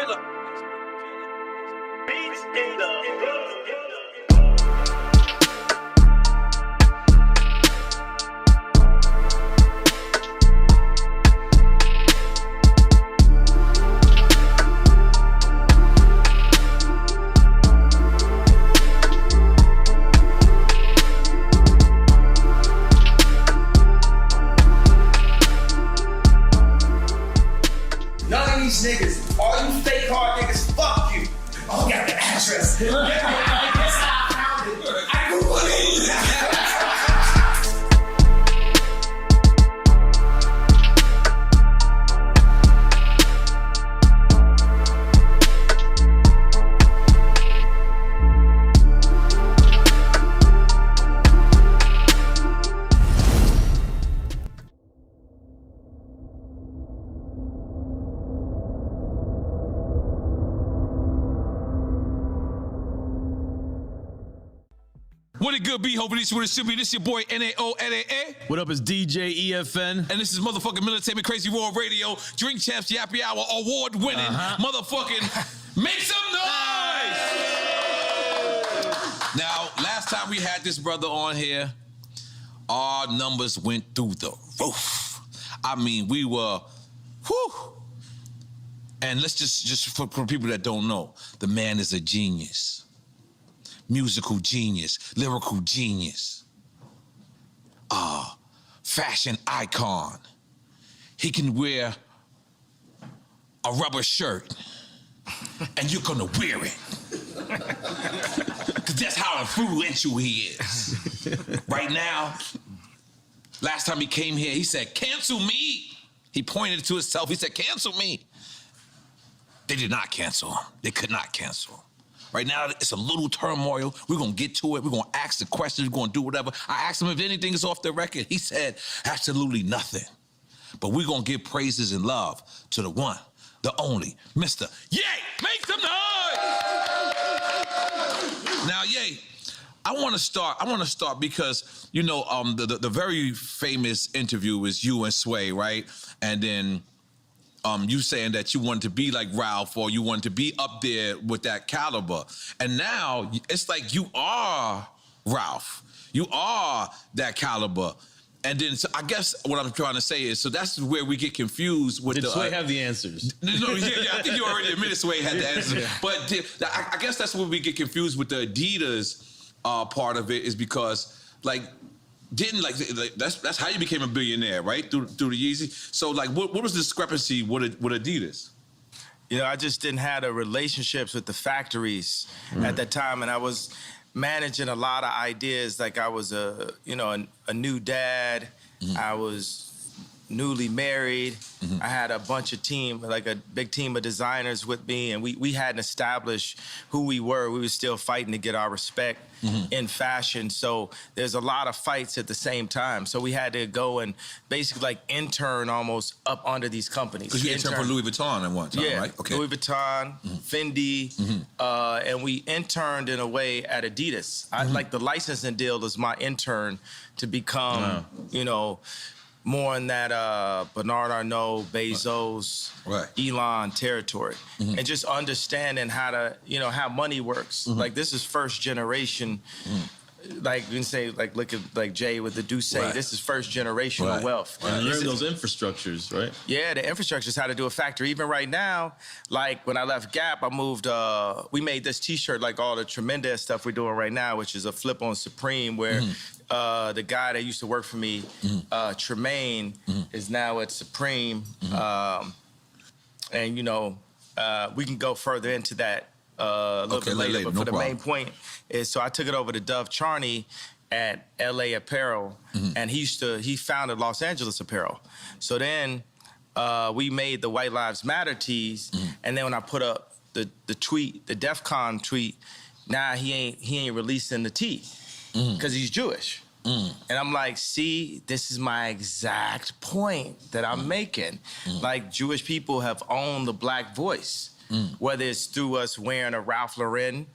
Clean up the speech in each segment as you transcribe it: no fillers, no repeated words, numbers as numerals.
killer. Beats in the niggas, all you fake hard niggas, fuck you. Oh, I got the address. I guess I found it. I Googled it. What it good be? Hoping this what it should be. This your boy N-A-O-N-A-A. What up, it's DJ EFN. And this is motherfucking Military Crazy World Radio, Drink Champs Yappy Hour, award-winning motherfucking Make Some Noise! Now, last time we had this brother on here, our numbers went through the roof. I mean, we were, whew. And let's just for people that don't know, the man is a genius. Musical genius, lyrical genius, fashion icon. He can wear a rubber shirt and you're gonna wear it. Cause that's how influential he is. Right now, last time he came here, he said, cancel me. He pointed to himself, he said, cancel me. They did not cancel him. They could not cancel him. Right now, it's a little turmoil. We're gonna get to it. We're gonna ask the questions. We're gonna do whatever. I asked him if anything is off the record. He said, absolutely nothing. But we're gonna give praises and love to the one, the only, Mr. Ye! Make some noise! Now, Ye, I wanna start because, you know, the very famous interview was you and Sway, right? And then, you saying that you wanted to be like Ralph or you wanted to be up there with that caliber. And now it's like you are Ralph. You are that caliber. And then so I guess what I'm trying to say is, so that's where we get confused with Did Sway have the answers? No, yeah, I think you already admitted Sway had the answers. Yeah. But I guess that's where we get confused with the Adidas part of it is because like, that's how you became a billionaire, right? Through the Yeezy. So like, what was the discrepancy with Adidas? You know, I just didn't have the relationships with the factories at that time, and I was managing a lot of ideas. Like I was a new dad. I was newly married. I had a bunch of team, like a big team of designers with me, and we hadn't established who we were. We were still fighting to get our respect in fashion. So there's a lot of fights at the same time. So we had to go and basically like intern almost up under these companies. Because you interned for Louis Vuitton at one time, right? Okay. Louis Vuitton, Fendi, and we interned in a way at Adidas. I like the licensing deal was my intern to become, you know, more in that Bernard Arnault, Bezos, Elon territory. And just understanding how to, you know, how money works. Like this is first generation, like you can say, like look at like Jay with the Douce, this is first generational wealth. And learn those infrastructures, right? Yeah, the infrastructure is how to do a factory. Even right now, like when I left Gap, I moved, we made this t-shirt, like all the tremendous stuff we're doing right now, which is a flip on Supreme where the guy that used to work for me, Tremaine, is now at Supreme. And, you know, we can go further into that a little bit later. But for the main point is, so I took it over to Dove Charney at LA Apparel, and he founded Los Angeles Apparel. So then we made the White Lives Matter tees, and then when I put up the tweet, the DEF CON tweet, now he ain't releasing the tee. Because he's Jewish. And I'm like, see, this is my exact point that I'm making. Like, Jewish people have owned the black voice, whether it's through us wearing a Ralph Lauren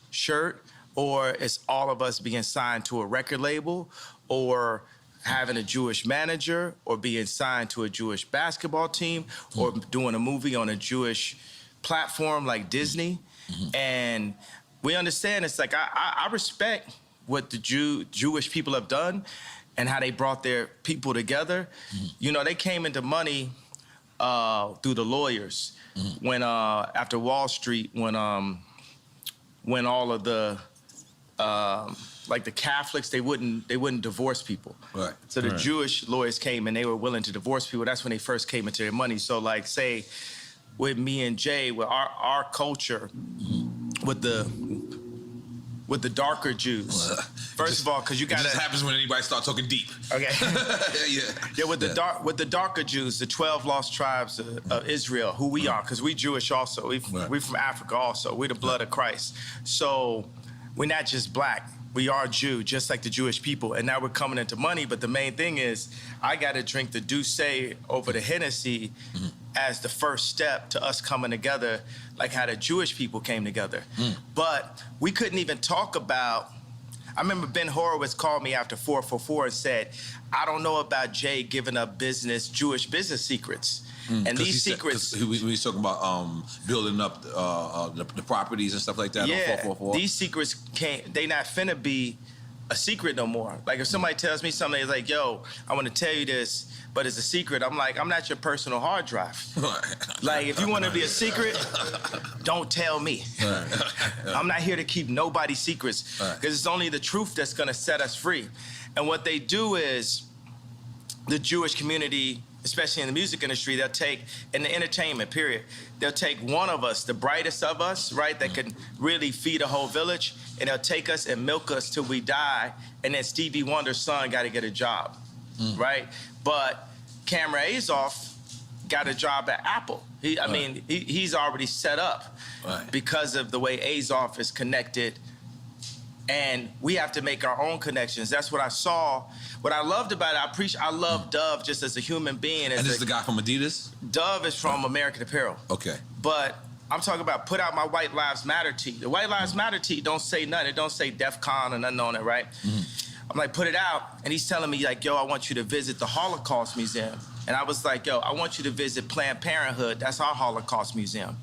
shirt, or it's all of us being signed to a record label, or having a Jewish manager, or being signed to a Jewish basketball team, or doing a movie on a Jewish platform like Disney, and we understand it's like I respect what the Jewish people have done and how they brought their people together. You know, they came into money through the lawyers when after Wall Street, when all of the like the Catholics, they wouldn't divorce people. Right. So the Jewish lawyers came and they were willing to divorce people. That's when they first came into their money. So like say with me and Jay, with our culture, with the darker Jews. First of all, because you got It just happens when anybody starts talking deep. Okay. Yeah, with the darker Jews, the 12 lost tribes of Israel, who we are, because we Jewish also. We from Africa also. We're the blood of Christ. So we're not just black. We are Jew, just like the Jewish people. And now we're coming into money. But the main thing is, I got to drink the Douce over the Hennessy as the first step to us coming together, like how the Jewish people came together. But we couldn't even talk about, I remember Ben Horowitz called me after 444 and said, I don't know about Jay giving up Jewish business secrets. And these secrets... we was talking about building up the properties and stuff like that on 444. These secrets they not finna be a secret no more. Like if somebody tells me something, it's like, yo, I want to tell you this, but it's a secret. I'm like, I'm not your personal hard drive. Like if you want to be a secret, don't tell me. I'm not here to keep nobody's secrets, because it's only the truth that's gonna set us free. And what they do is, the Jewish community, especially in the music industry, they'll take, in the entertainment period, they'll take one of us, the brightest of us, right, that can really feed a whole village, and they'll take us and milk us till we die, and then Stevie Wonder's son got to get a job, right? But Cameron Azoff got a job at Apple. He's already set up because of the way Azoff is connected, and we have to make our own connections. That's what I saw. What I loved about it, I love Dove just as a human being. And this is the guy from Adidas? Dove is from American Apparel. Okay. But I'm talking about put out my White Lives Matter tee. The White Lives Matter tee don't say nothing. It don't say DEF CON or nothing on it, right? I'm like, put it out. And he's telling me like, yo, I want you to visit the Holocaust Museum. And I was like, yo, I want you to visit Planned Parenthood. That's our Holocaust Museum.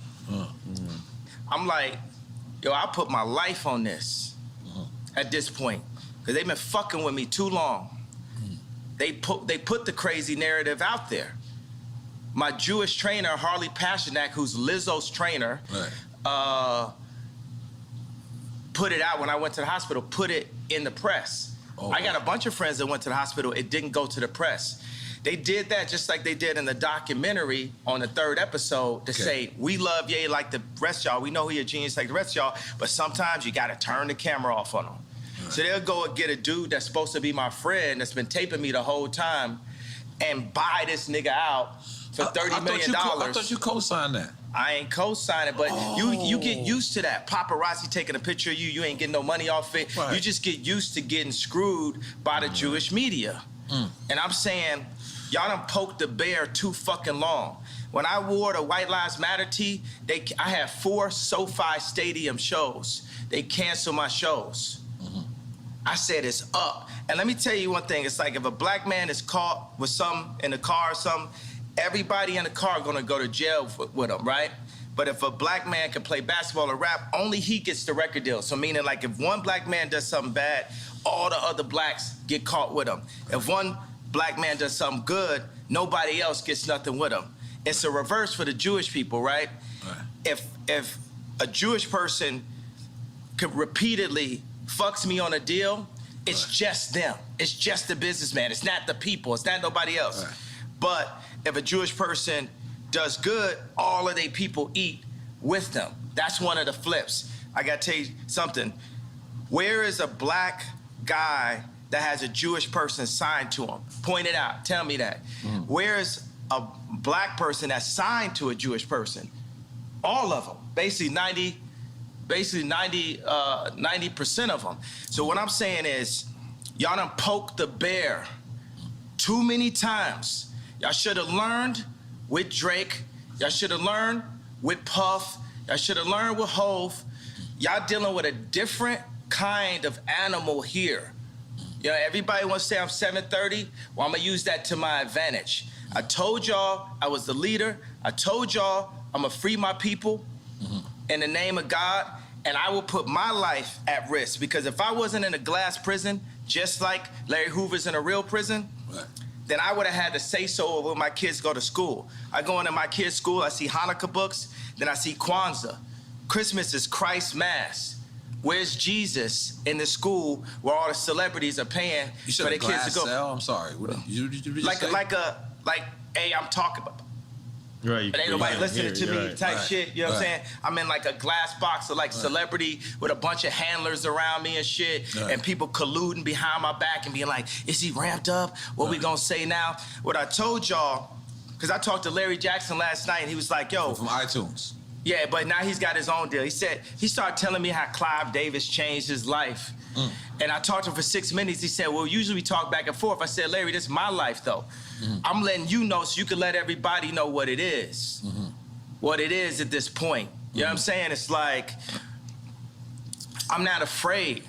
I'm like, yo, I put my life on this at this point, because they've been fucking with me too long. They put the crazy narrative out there. My Jewish trainer, Harley Pasternak, who's Lizzo's trainer, put it out when I went to the hospital, put it in the press. I got a bunch of friends that went to the hospital. It didn't go to the press. They did that just like they did in the documentary on the 3rd episode to say, we love Ye like the rest of y'all. We know he a genius like the rest of y'all, but sometimes you gotta turn the camera off on him. So they'll go and get a dude that's supposed to be my friend that's been taping me the whole time and buy this nigga out for $30 million. I thought you co-signed that. I ain't co-signing, but you get used to that. Paparazzi taking a picture of you, you ain't getting no money off it. You just get used to getting screwed by the Jewish media. And I'm saying, y'all done poked the bear too fucking long. When I wore the White Lives Matter tee, I had 4 SoFi Stadium shows. They canceled my shows. I said it's up. And let me tell you one thing, it's like if a black man is caught with something in the car or something, everybody in the car gonna go to jail with him, right? But if a black man can play basketball or rap, only he gets the record deal. So meaning like if one black man does something bad, all the other blacks get caught with him. If one black man does something good, nobody else gets nothing with him. It's a reverse for the Jewish people, right? If a Jewish person could repeatedly fucks me on a deal, it's just them. It's just the businessman. It's not the people. It's not nobody else. But if a Jewish person does good, all of their people eat with them. That's one of the flips. I gotta tell you something. Where is a black guy that has a Jewish person signed to him? Point it out. Tell me that. Where is a black person that's signed to a Jewish person? All of them. Basically 90% of them. So what I'm saying is, y'all done poked the bear too many times. Y'all should have learned with Drake. Y'all should have learned with Puff. Y'all should have learned with Hove. Y'all dealing with a different kind of animal here. You know, everybody wants to say I'm 730. Well, I'm gonna use that to my advantage. I told y'all I was the leader. I told y'all I'm gonna free my people in the name of God, and I will put my life at risk, because if I wasn't in a glass prison, just like Larry Hoover's in a real prison, then I would have had to say so when my kids go to school. I go into my kids' school, I see Hanukkah books, then I see Kwanzaa. Christmas is Christ's Mass. Where's Jesus in the school where all the celebrities are paying for their kids to go? Cell? I'm sorry. What did you just say? Like, hey, I'm talking about. Right. But ain't nobody listening to me type right, shit, you know what I'm saying? I'm in like a glass box of like celebrity with a bunch of handlers around me and shit, and people colluding behind my back and being like, is he ramped up? What we gonna say now? What I told y'all, because I talked to Larry Jackson last night and he was like, yo. From iTunes. Yeah, but now he's got his own deal. He started telling me how Clive Davis changed his life. And I talked to him for 6 minutes. He said, well, usually we talk back and forth. I said, Larry, this is my life, though. I'm letting you know so you can let everybody know what it is. What it is at this point. You know what I'm saying? It's like, I'm not afraid.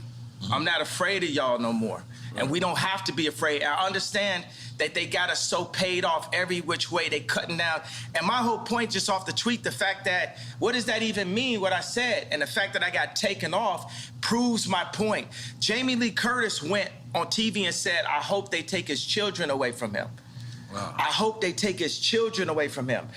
I'm not afraid of y'all no more. And we don't have to be afraid. I understand that they got us so paid off every which way, they cutting down. And my whole point just off the tweet, the fact that, what does that even mean, what I said? And the fact that I got taken off proves my point. Jamie Lee Curtis went on TV and said, I hope they take his children away from him. Wow. I hope they take his children away from him.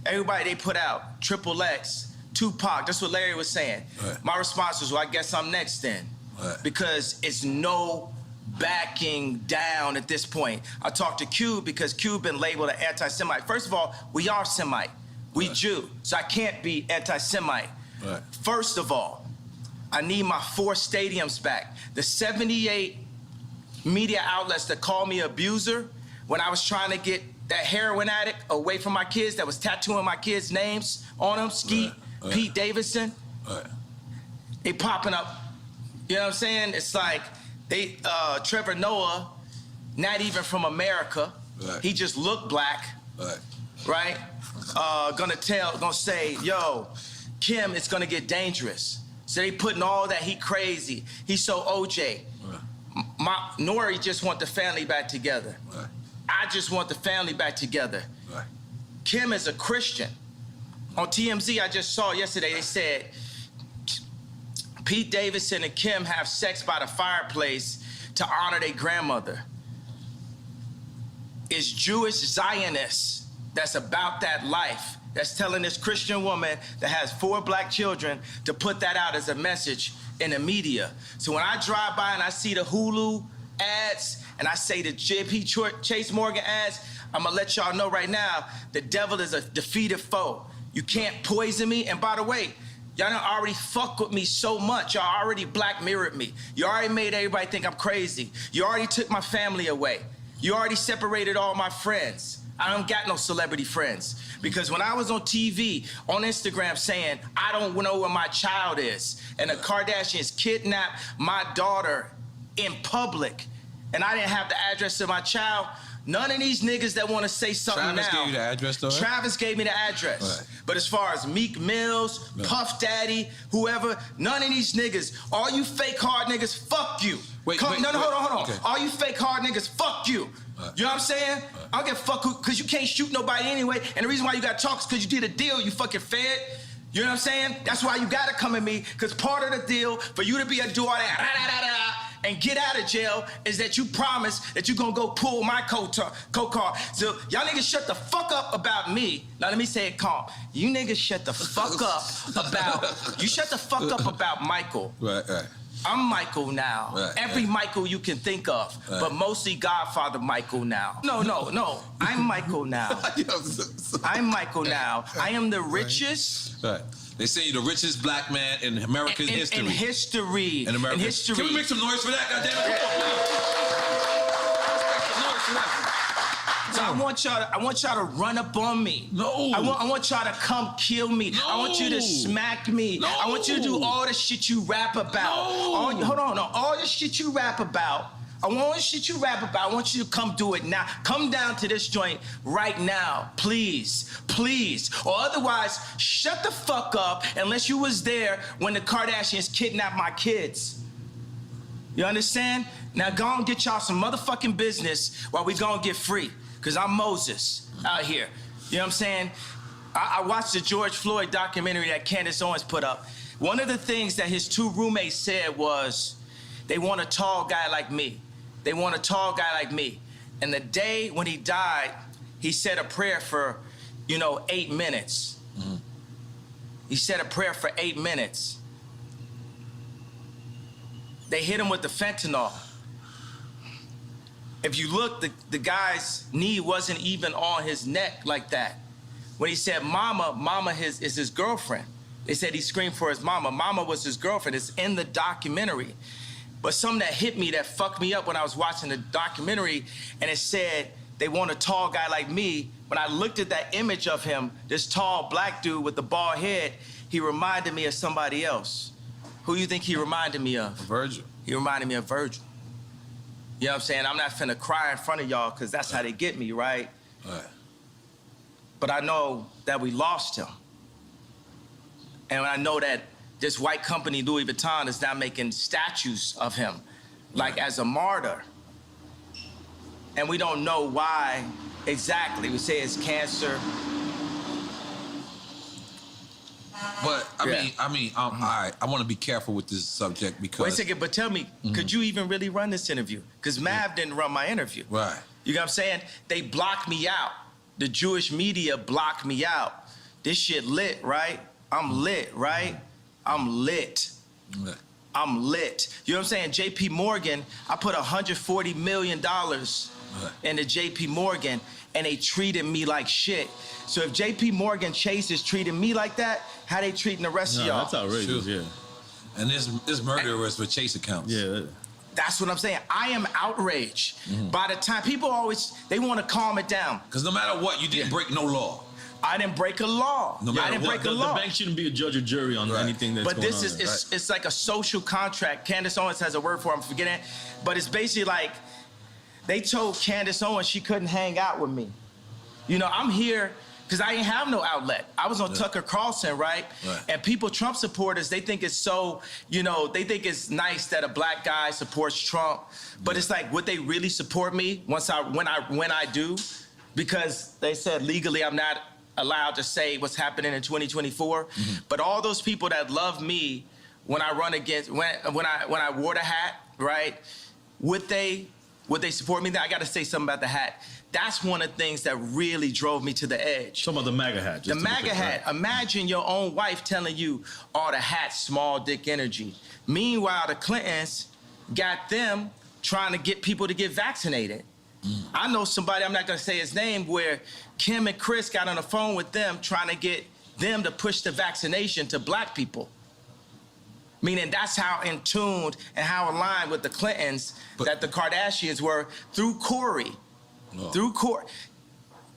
Everybody they put out, Triple X, Tupac, that's what Larry was saying. Right. My response was, well, I guess I'm next then. Right. Because it's no backing down at this point. I talked to Cube because Cube been labeled an anti-Semite. First of all, we are Semite. We Jew, so I can't be anti-Semite. Right. First of all, I need my 4 stadiums back. The 78 media outlets that called me abuser when I was trying to get that heroin addict away from my kids that was tattooing my kids' names on them, Skeet, Pete Davidson, they popping up. You know what I'm saying? It's like, they, Trevor Noah, not even from America. Right. He just looked black, right? Gonna say, yo, Kim, it's gonna get dangerous. So they putting all that, he crazy. He's so OJ. Nori just want the family back together. I just want the family back together. Kim is a Christian. On TMZ, I just saw yesterday, they said, Pete Davidson and Kim have sex by the fireplace to honor their grandmother. It's Jewish Zionists that's about that life, that's telling this Christian woman that has 4 black children to put that out as a message in the media. So when I drive by and I see the Hulu ads and I say the JP Chase Morgan ads, I'm gonna let y'all know right now, the devil is a defeated foe. You can't poison me. And by the way, y'all done already fuck with me so much. Y'all already Black Mirrored me. You already made everybody think I'm crazy. You already took my family away. You already separated all my friends. I don't got no celebrity friends. Because when I was on TV, on Instagram saying, I don't know where my child is, and the Kardashians kidnapped my daughter in public, and I didn't have the address of my child, none of these niggas that want to say something Travis now. gave you the address, though, right? Travis gave me the address. Right. But as far as Meek Mills, Puff Daddy, whoever, none of these niggas, all you fake hard niggas, fuck you. Hold on. Okay. All you fake hard niggas, fuck you. You know what I'm saying? I don't give a fuck who, because you can't shoot nobody anyway, and the reason why you got to talk is because you did a deal, you fucking fed. You know what I'm saying? That's why you got to come at me, because part of the deal for you to be able to do all that, and get out of jail is that you promise that you're gonna go pull my co-car. So y'all niggas shut the fuck up about me. Now let me say it calm. You niggas shut the fuck up about Michael. Right. I'm Michael now. Every Michael you can think of, but mostly Godfather Michael now. No. I'm Michael now. I'm Michael now. I am the richest. Right. They say you're the richest black man in American history. In history. In American history. Can we make some noise for that? Goddamn it! So I want y'all to run up on me. No. I want y'all to come kill me. No. I want you to smack me. No. I want you to do all the shit you rap about. No. All the shit you rap about. I want you to come do it now. Come down to this joint right now, please. Or otherwise, shut the fuck up unless you was there when the Kardashians kidnapped my kids. You understand? Now go and get y'all some motherfucking business while we go and get free. Because I'm Moses out here. You know what I'm saying? I watched the George Floyd documentary that Candace Owens put up. One of the things that his two roommates said was, they want a tall guy like me. They want a tall guy like me. And the day when he died, he said a prayer for, 8 minutes. Mm-hmm. He said a prayer for 8 minutes. They hit him with the fentanyl. If you look, the guy's knee wasn't even on his neck like that. When he said mama is his girlfriend. They said he screamed for his mama. Mama was his girlfriend. It's in the documentary. But something that hit me, that fucked me up when I was watching the documentary, and it said, they want a tall guy like me. When I looked at that image of him, this tall black dude with the bald head, he reminded me of somebody else. Who you think he reminded me of? Virgil. He reminded me of Virgil. You know what I'm saying? I'm not finna cry in front of y'all because that's how they get me, right? Right. But I know that we lost him. And I know that this white company, Louis Vuitton, is now making statues of him, like as a martyr. And we don't know why exactly. We say it's cancer. But I mean, all right. I want to be careful with this subject because. Wait a second, but tell me, could you even really run this interview? Because Mav didn't run my interview. Right. You know what I'm saying? They blocked me out. The Jewish media blocked me out. This shit lit, right? I'm lit, right? I'm lit. Right. I'm lit. You know what I'm saying? JP Morgan, I put $140 million into JP Morgan, and they treated me like shit. So if JP Morgan Chase is treating me like that, how they treating the rest of y'all? That's outrageous, yeah. And this murderers with Chase accounts. Yeah. That's what I'm saying. I am outraged. By the time, people always, they want to calm it down. Because no matter what, you didn't break no law. I didn't break a law. No matter I didn't break a law. The bank shouldn't be a judge or jury on anything that's but going on. But this is, it's like a social contract. Candace Owens has a word for it, I'm forgetting it. But it's basically like, they told Candace Owens she couldn't hang out with me. I'm here because I didn't have no outlet. I was on Tucker Carlson, right? And people, Trump supporters, they think it's so, they think it's nice that a black guy supports Trump. But it's like, would they really support me when I do? Because they said legally I'm not allowed to say what's happening in 2024. But all those people that love me when I run against, when I wore the hat, right? Would they support me? I got to say something about the hat. That's one of the things that really drove me to the edge. Talking about the MAGA hat. The MAGA hat. Right? Imagine your own wife telling you, the hat's small dick energy. Meanwhile, the Clintons got them trying to get people to get vaccinated. I know somebody, I'm not going to say his name, where Kim and Chris got on the phone with them trying to get them to push the vaccination to black people. Meaning that's how in tuned and how aligned with the Clintons that the Kardashians were through Corey. Through Corey.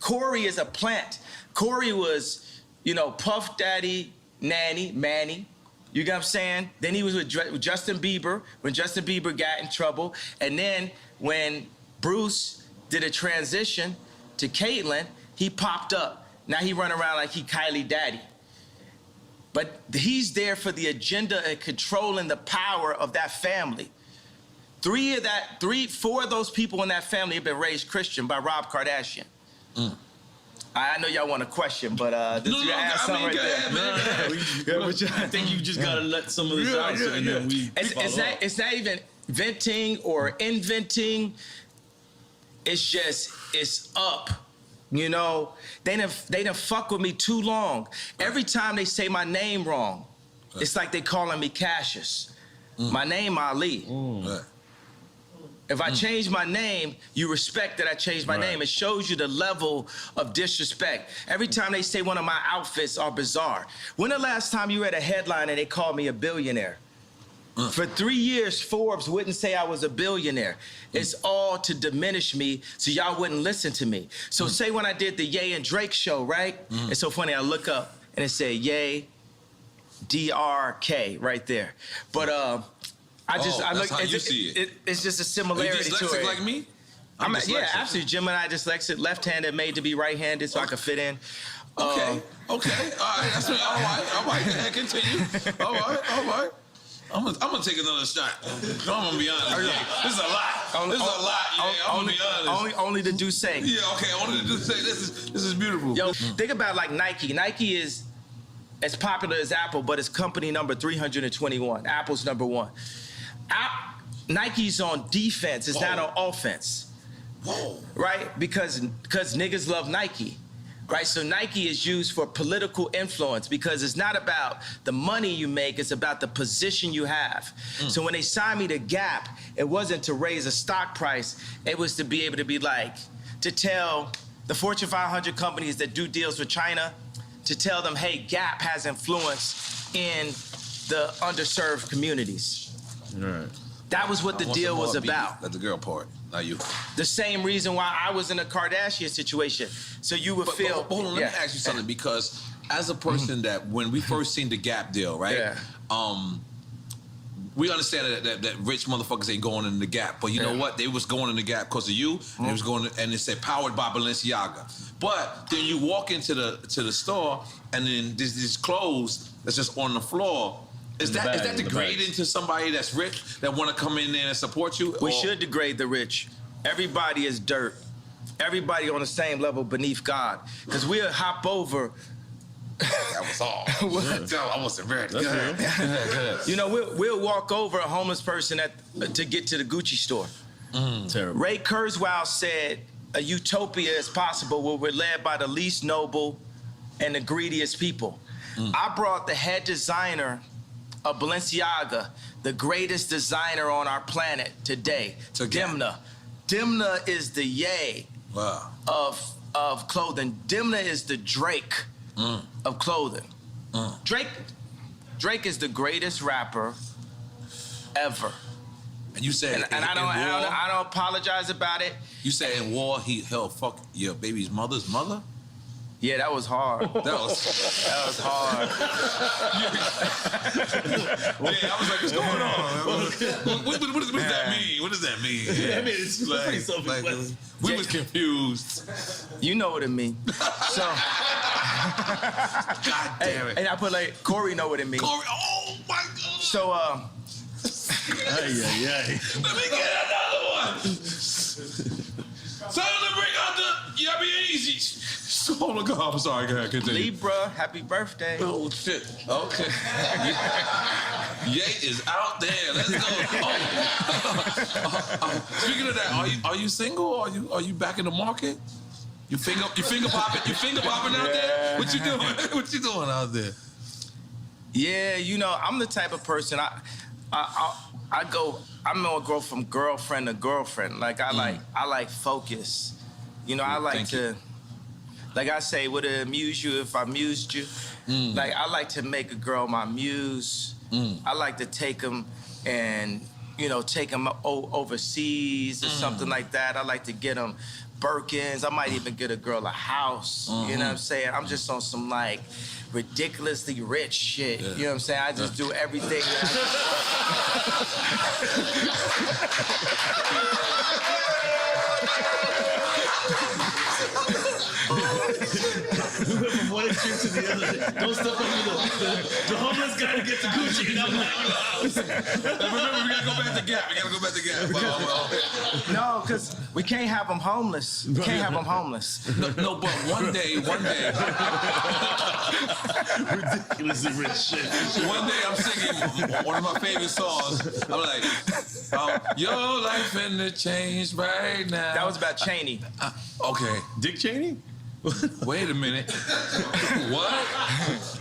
Corey is a plant. Corey was, Puff Daddy, Manny. You get what I'm saying? Then he was with Justin Bieber when Justin Bieber got in trouble. And then when Bruce did a transition to Caitlyn, he popped up. Now he run around like he Kylie Daddy. But he's there for the agenda and controlling the power of that family. 4 of those people in that family have been raised Christian by Rob Kardashian. I know y'all want a question, but I think you just gotta let some of this out, and then we. It's not even venting or inventing. It's just it's up. They done fuck with me too long. Every time they say my name wrong, it's like they calling me Cassius. My name Ali. If I change my name, you respect that I changed my name. It shows you the level of disrespect. Every time they say one of my outfits are bizarre. When the last time you read a headline and they called me a billionaire? For 3 years, Forbes wouldn't say I was a billionaire. It's all to diminish me so y'all wouldn't listen to me. So say when I did the Ye and Drake show, right? It's so funny, I look up and it said Ye, DRK right there. But I look. How you see it. It's just a similarity to it. Are you dyslexic like me? Yeah, absolutely. Jim and I dyslexic, left-handed, made to be right-handed, so I could fit in. Okay. All right. All right. Continue. All right. I'm gonna take another shot. I'm gonna be honest. Yeah. This is a lot. This is a lot. Yeah, I'm gonna be honest. Only the Duce. Yeah, okay. Only the Duce. This is beautiful. Yo, think about like Nike. Nike is as popular as Apple, but it's company number 321. Apple's number 1. Nike's on defense. It's not on offense. Whoa. Right? Because niggas love Nike. Right? So Nike is used for political influence because it's not about the money you make, it's about the position you have. So when they signed me to Gap, it wasn't to raise a stock price, it was to be able to be like, to tell the Fortune 500 companies that do deals with China, to tell them, hey, Gap has influence in the underserved communities. Right. That was what the deal was about. That's the girl part, not you. The same reason why I was in a Kardashian situation. So you would feel. But hold on, let me ask you something, because as a person that when we first seen the Gap deal, right? Yeah. We understand that rich motherfuckers ain't going in the Gap, but you know what? They was going in the Gap because of you, and it was going, and it said powered by Balenciaga. But then you walk into the store, and then there's these clothes that's just on the floor. Is that degrading to somebody that's rich that want to come in there and support you? We should degrade the rich. Everybody is dirt. Everybody on the same level beneath God, because we'll hop over. That was all. I wasn't ready. You know, we'll walk over a homeless person to get to the Gucci store. Terrible. Ray Kurzweil said, a utopia is possible where we're led by the least noble and the greediest people. I brought the head designer of Balenciaga, the greatest designer on our planet today, Dimna. Dimna is the Ye of clothing. Dimna is the Drake of clothing. Drake is the greatest rapper ever. And you said, and I don't apologize about it. You said in war he held fuck your baby's mother's mother? Yeah, that was hard. That was hard. Yeah, I was like, what's going on? What does that mean? What does that mean? Yeah, I mean, it's pretty self-explanatory. We was confused. You know what it means. So, God damn it. And I put like, Corey know what it means. Corey, oh my God. So, Let me get another one. Tell them to bring out the Yabby Easy. Oh my God, I'm sorry, go ahead, continue. Libra, happy birthday. Oh shit, okay. Ye is out there, let's go. Speaking of that, are you single? Are you back in the market? You finger popping out there? What you doing? What you doing out there? Yeah, you know, I'm the type of person, I'm gonna go from girlfriend to girlfriend. Like I like focus. You know, I like to, like I say, would it amuse you if I amused you? Like I like to make a girl my muse. I like to take them and, you know, take them overseas or something like that. I like to get them Birkins. I might even get a girl a house. You know what I'm saying? I'm just on some like ridiculously rich shit. You know what I'm saying? I just do everything. We went from one extreme to the other. Don't step under the homeless gotta get to Gucci and I'm like, Remember, we gotta go back to Gap. No, because we can't have them homeless. We can't have them homeless. No, but one day. ridiculously rich shit. One day I'm singing one of my favorite songs. I'm like, your life finna change right now. That was about Cheney. Okay. Dick Cheney? Wait a minute. What?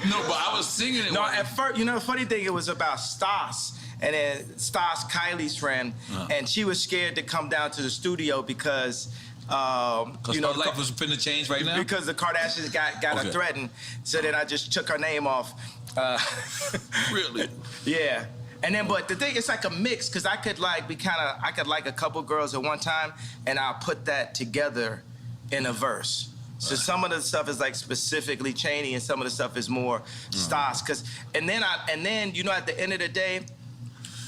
No, but I was singing it. No, at first, you know, the funny thing, it was about Stas. And then Stas, Kylie's friend, and she was scared to come down to the studio because, you know, her life was finna change right now? Because the Kardashians got her threatened. So then I just took her name off. Really? Yeah. And then, but the thing, it's like a mix, because I could like a couple girls at one time, and I'll put that together in a verse. So some of the stuff is like specifically Cheney, and some of the stuff is more Stas. And then you know, at the end of the day,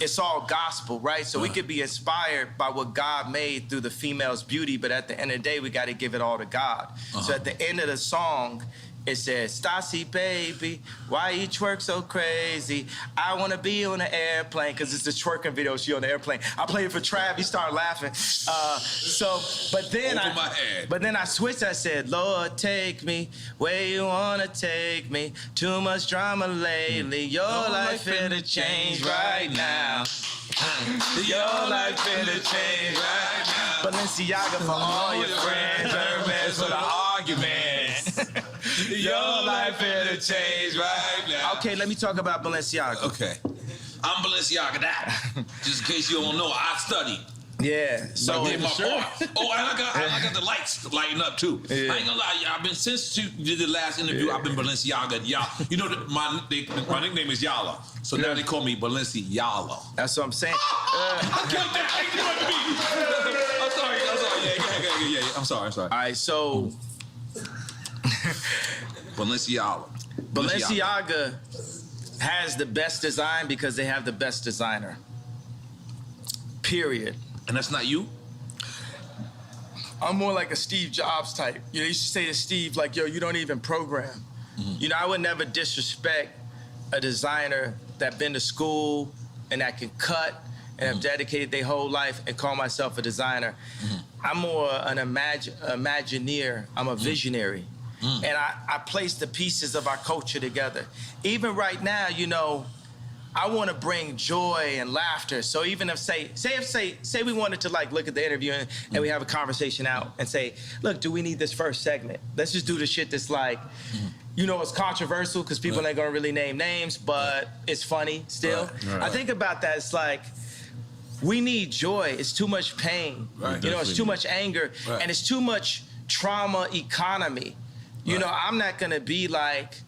it's all gospel, right? So we could be inspired by what God made through the female's beauty, but at the end of the day, we got to give it all to God. So at the end of the song, It says, Stassi, baby, why you twerk so crazy? I want to be on an airplane, because it's a twerking video. She on the airplane. I played it for Trav. He started laughing. But then I switched. I said, Lord, take me where you want to take me. Too much drama lately. Your life finna change right now. Your life finna change right now. Balenciaga for all your friends. Hermes for the arguments. Your life finna change right now. Okay, let me talk about Balenciaga. Okay. I'm Balenciaga that. Just in case you don't know, I studied. Yeah. So I did my part. Oh, and I got the lights lighting up too. Yeah. I ain't gonna lie, I've been since you did the last interview. I've been Balenciaga. You know, my nickname is Yala, so now they call me Balenciaga. That's what I'm saying. I killed that. I'm sorry. Yeah. I'm sorry. All right, so Balenciaga has the best design because they have the best designer. Period. And that's not you? I'm more like a Steve Jobs type. You know, you should say to Steve, like, yo, you don't even program. Mm-hmm. You know, I would never disrespect a designer that been to school and that can cut and have dedicated their whole life and call myself a designer. Mm-hmm. I'm more an imagineer. I'm a visionary. Mm-hmm. And I place the pieces of our culture together. Even right now, you know, I want to bring joy and laughter. So even if say we wanted to like look at the interview and we have a conversation out and say, look, do we need this first segment? Let's just do the shit that's like, you know, it's controversial because people ain't gonna really name names, but it's funny still. Right. I think about that. It's like, we need joy. It's too much pain. Right. You know, it's too much anger, and it's too much trauma economy. You know, I'm not gonna be like,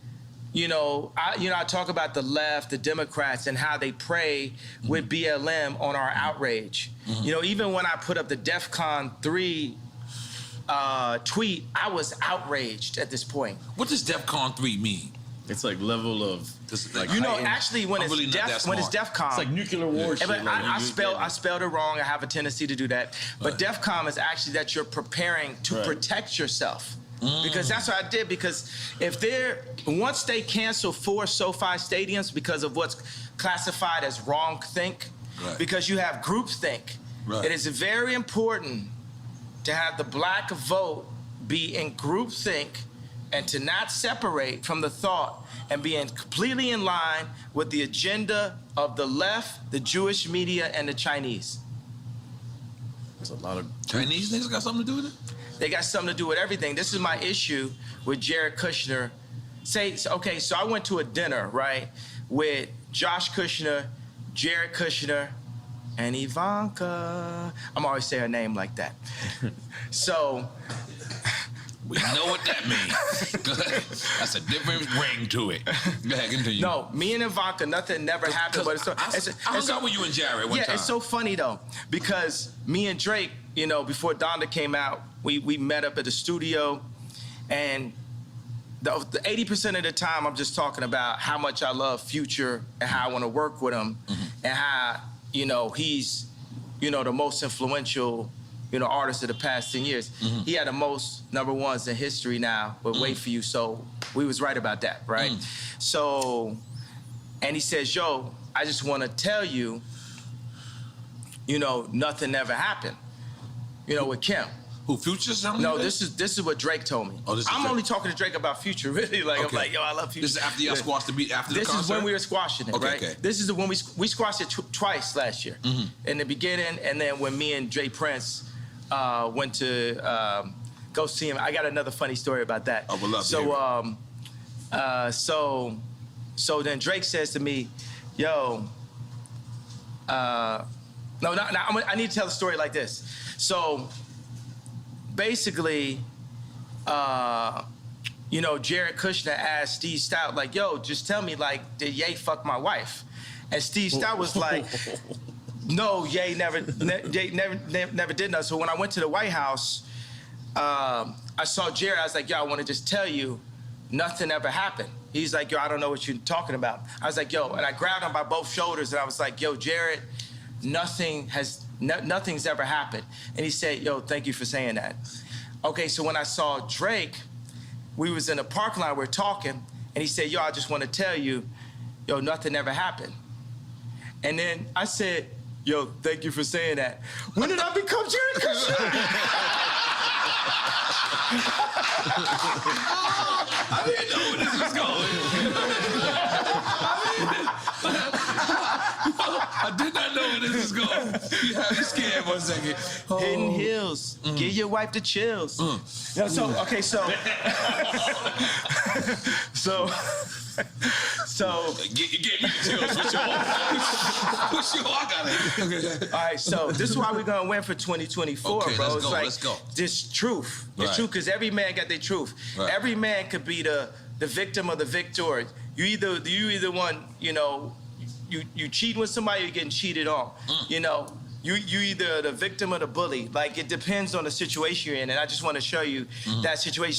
I talk about the left, the Democrats, and how they prey with BLM on our outrage. Mm-hmm. You know, even when I put up the DEFCON 3 tweet, I was outraged at this point. What does DEFCON 3 mean? It's like level of, like, you know, actually when it's DEFCON, it's like nuclear war shit. But I spelled it wrong. I have a tendency to do that. But DEFCON is actually that you're preparing to protect yourself. Because that's what I did. Because once they cancel 4 SoFi stadiums because of what's classified as wrong think, because you have groupthink, it is very important to have the black vote be in groupthink and to not separate from the thought and be completely in line with the agenda of the left, the Jewish media, and the Chinese. There's a lot of Chinese things got something to do with it? They got something to do with everything. This is my issue with Jared Kushner. So I went to a dinner, right, with Josh Kushner, Jared Kushner, and Ivanka. I'm always saying her name like that. So we know what that means. That's a different ring to it. Go ahead, continue. No, me and Ivanka, nothing never happened. But I hung out with you and Jared one time. Yeah, it's so funny though, because me and Drake, you know, before Donda came out, we met up at the studio, and the 80% of the time I'm just talking about how much I love Future and how I want to work with him, and how, you know, he's, you know, the most influential, you know, artist of the past 10 years. He had the most #1s in history now, but Wait For You, so we was right about that, right? So, and he says, yo, I just want to tell you, you know, nothing ever happened, you know, with Kim. Who, Future's something? No, this is what Drake told me. Oh, I'm only talking to Drake about Future, really. Like, okay. I'm like, yo, I love Future. This is after y'all squashed the beat, after the concert? This is when we were squashing it, right? Okay. This is when we squashed it twice last year. In the beginning, and then when me and Jay Prince went to go see him. I got another funny story about that. I would love to hear it. So then Drake says to me, yo, I need to tell the story like this. So basically, you know, Jared Kushner asked Steve Stout, like, yo, just tell me, like, did Ye fuck my wife? And Steve Stout was like, no, Ye never did nothing. So when I went to the White House, I saw Jared. I was like, yo, I want to just tell you, nothing ever happened. He's like, yo, I don't know what you're talking about. I was like, yo, and I grabbed him by both shoulders, and I was like, yo, Jared, nothing's ever happened. And he said, yo, thank you for saying that. Okay, so when I saw Drake, we was in a parking lot, we're talking, and he said, yo, I just want to tell you, yo, nothing ever happened. And then I said, yo, thank you for saying that. When did I become Jericho? I didn't know where this was going. I did not know where this was going. You had me scared one second. Hidden Hills. Give your wife the chills. Yeah, so, okay, so. So. You gave me the chills for sure. For sure, I got it. Okay. All right, so this is why we're gonna win for 2024, okay, bro. Let's go. This truth. Right. It's truth, because every man got their truth. Right. Every man could be the victim or the victor. You either one, you know, you cheating with somebody, you're getting cheated on. You know, you either the victim or the bully. Like, it depends on the situation you're in, and I just want to show you that situation.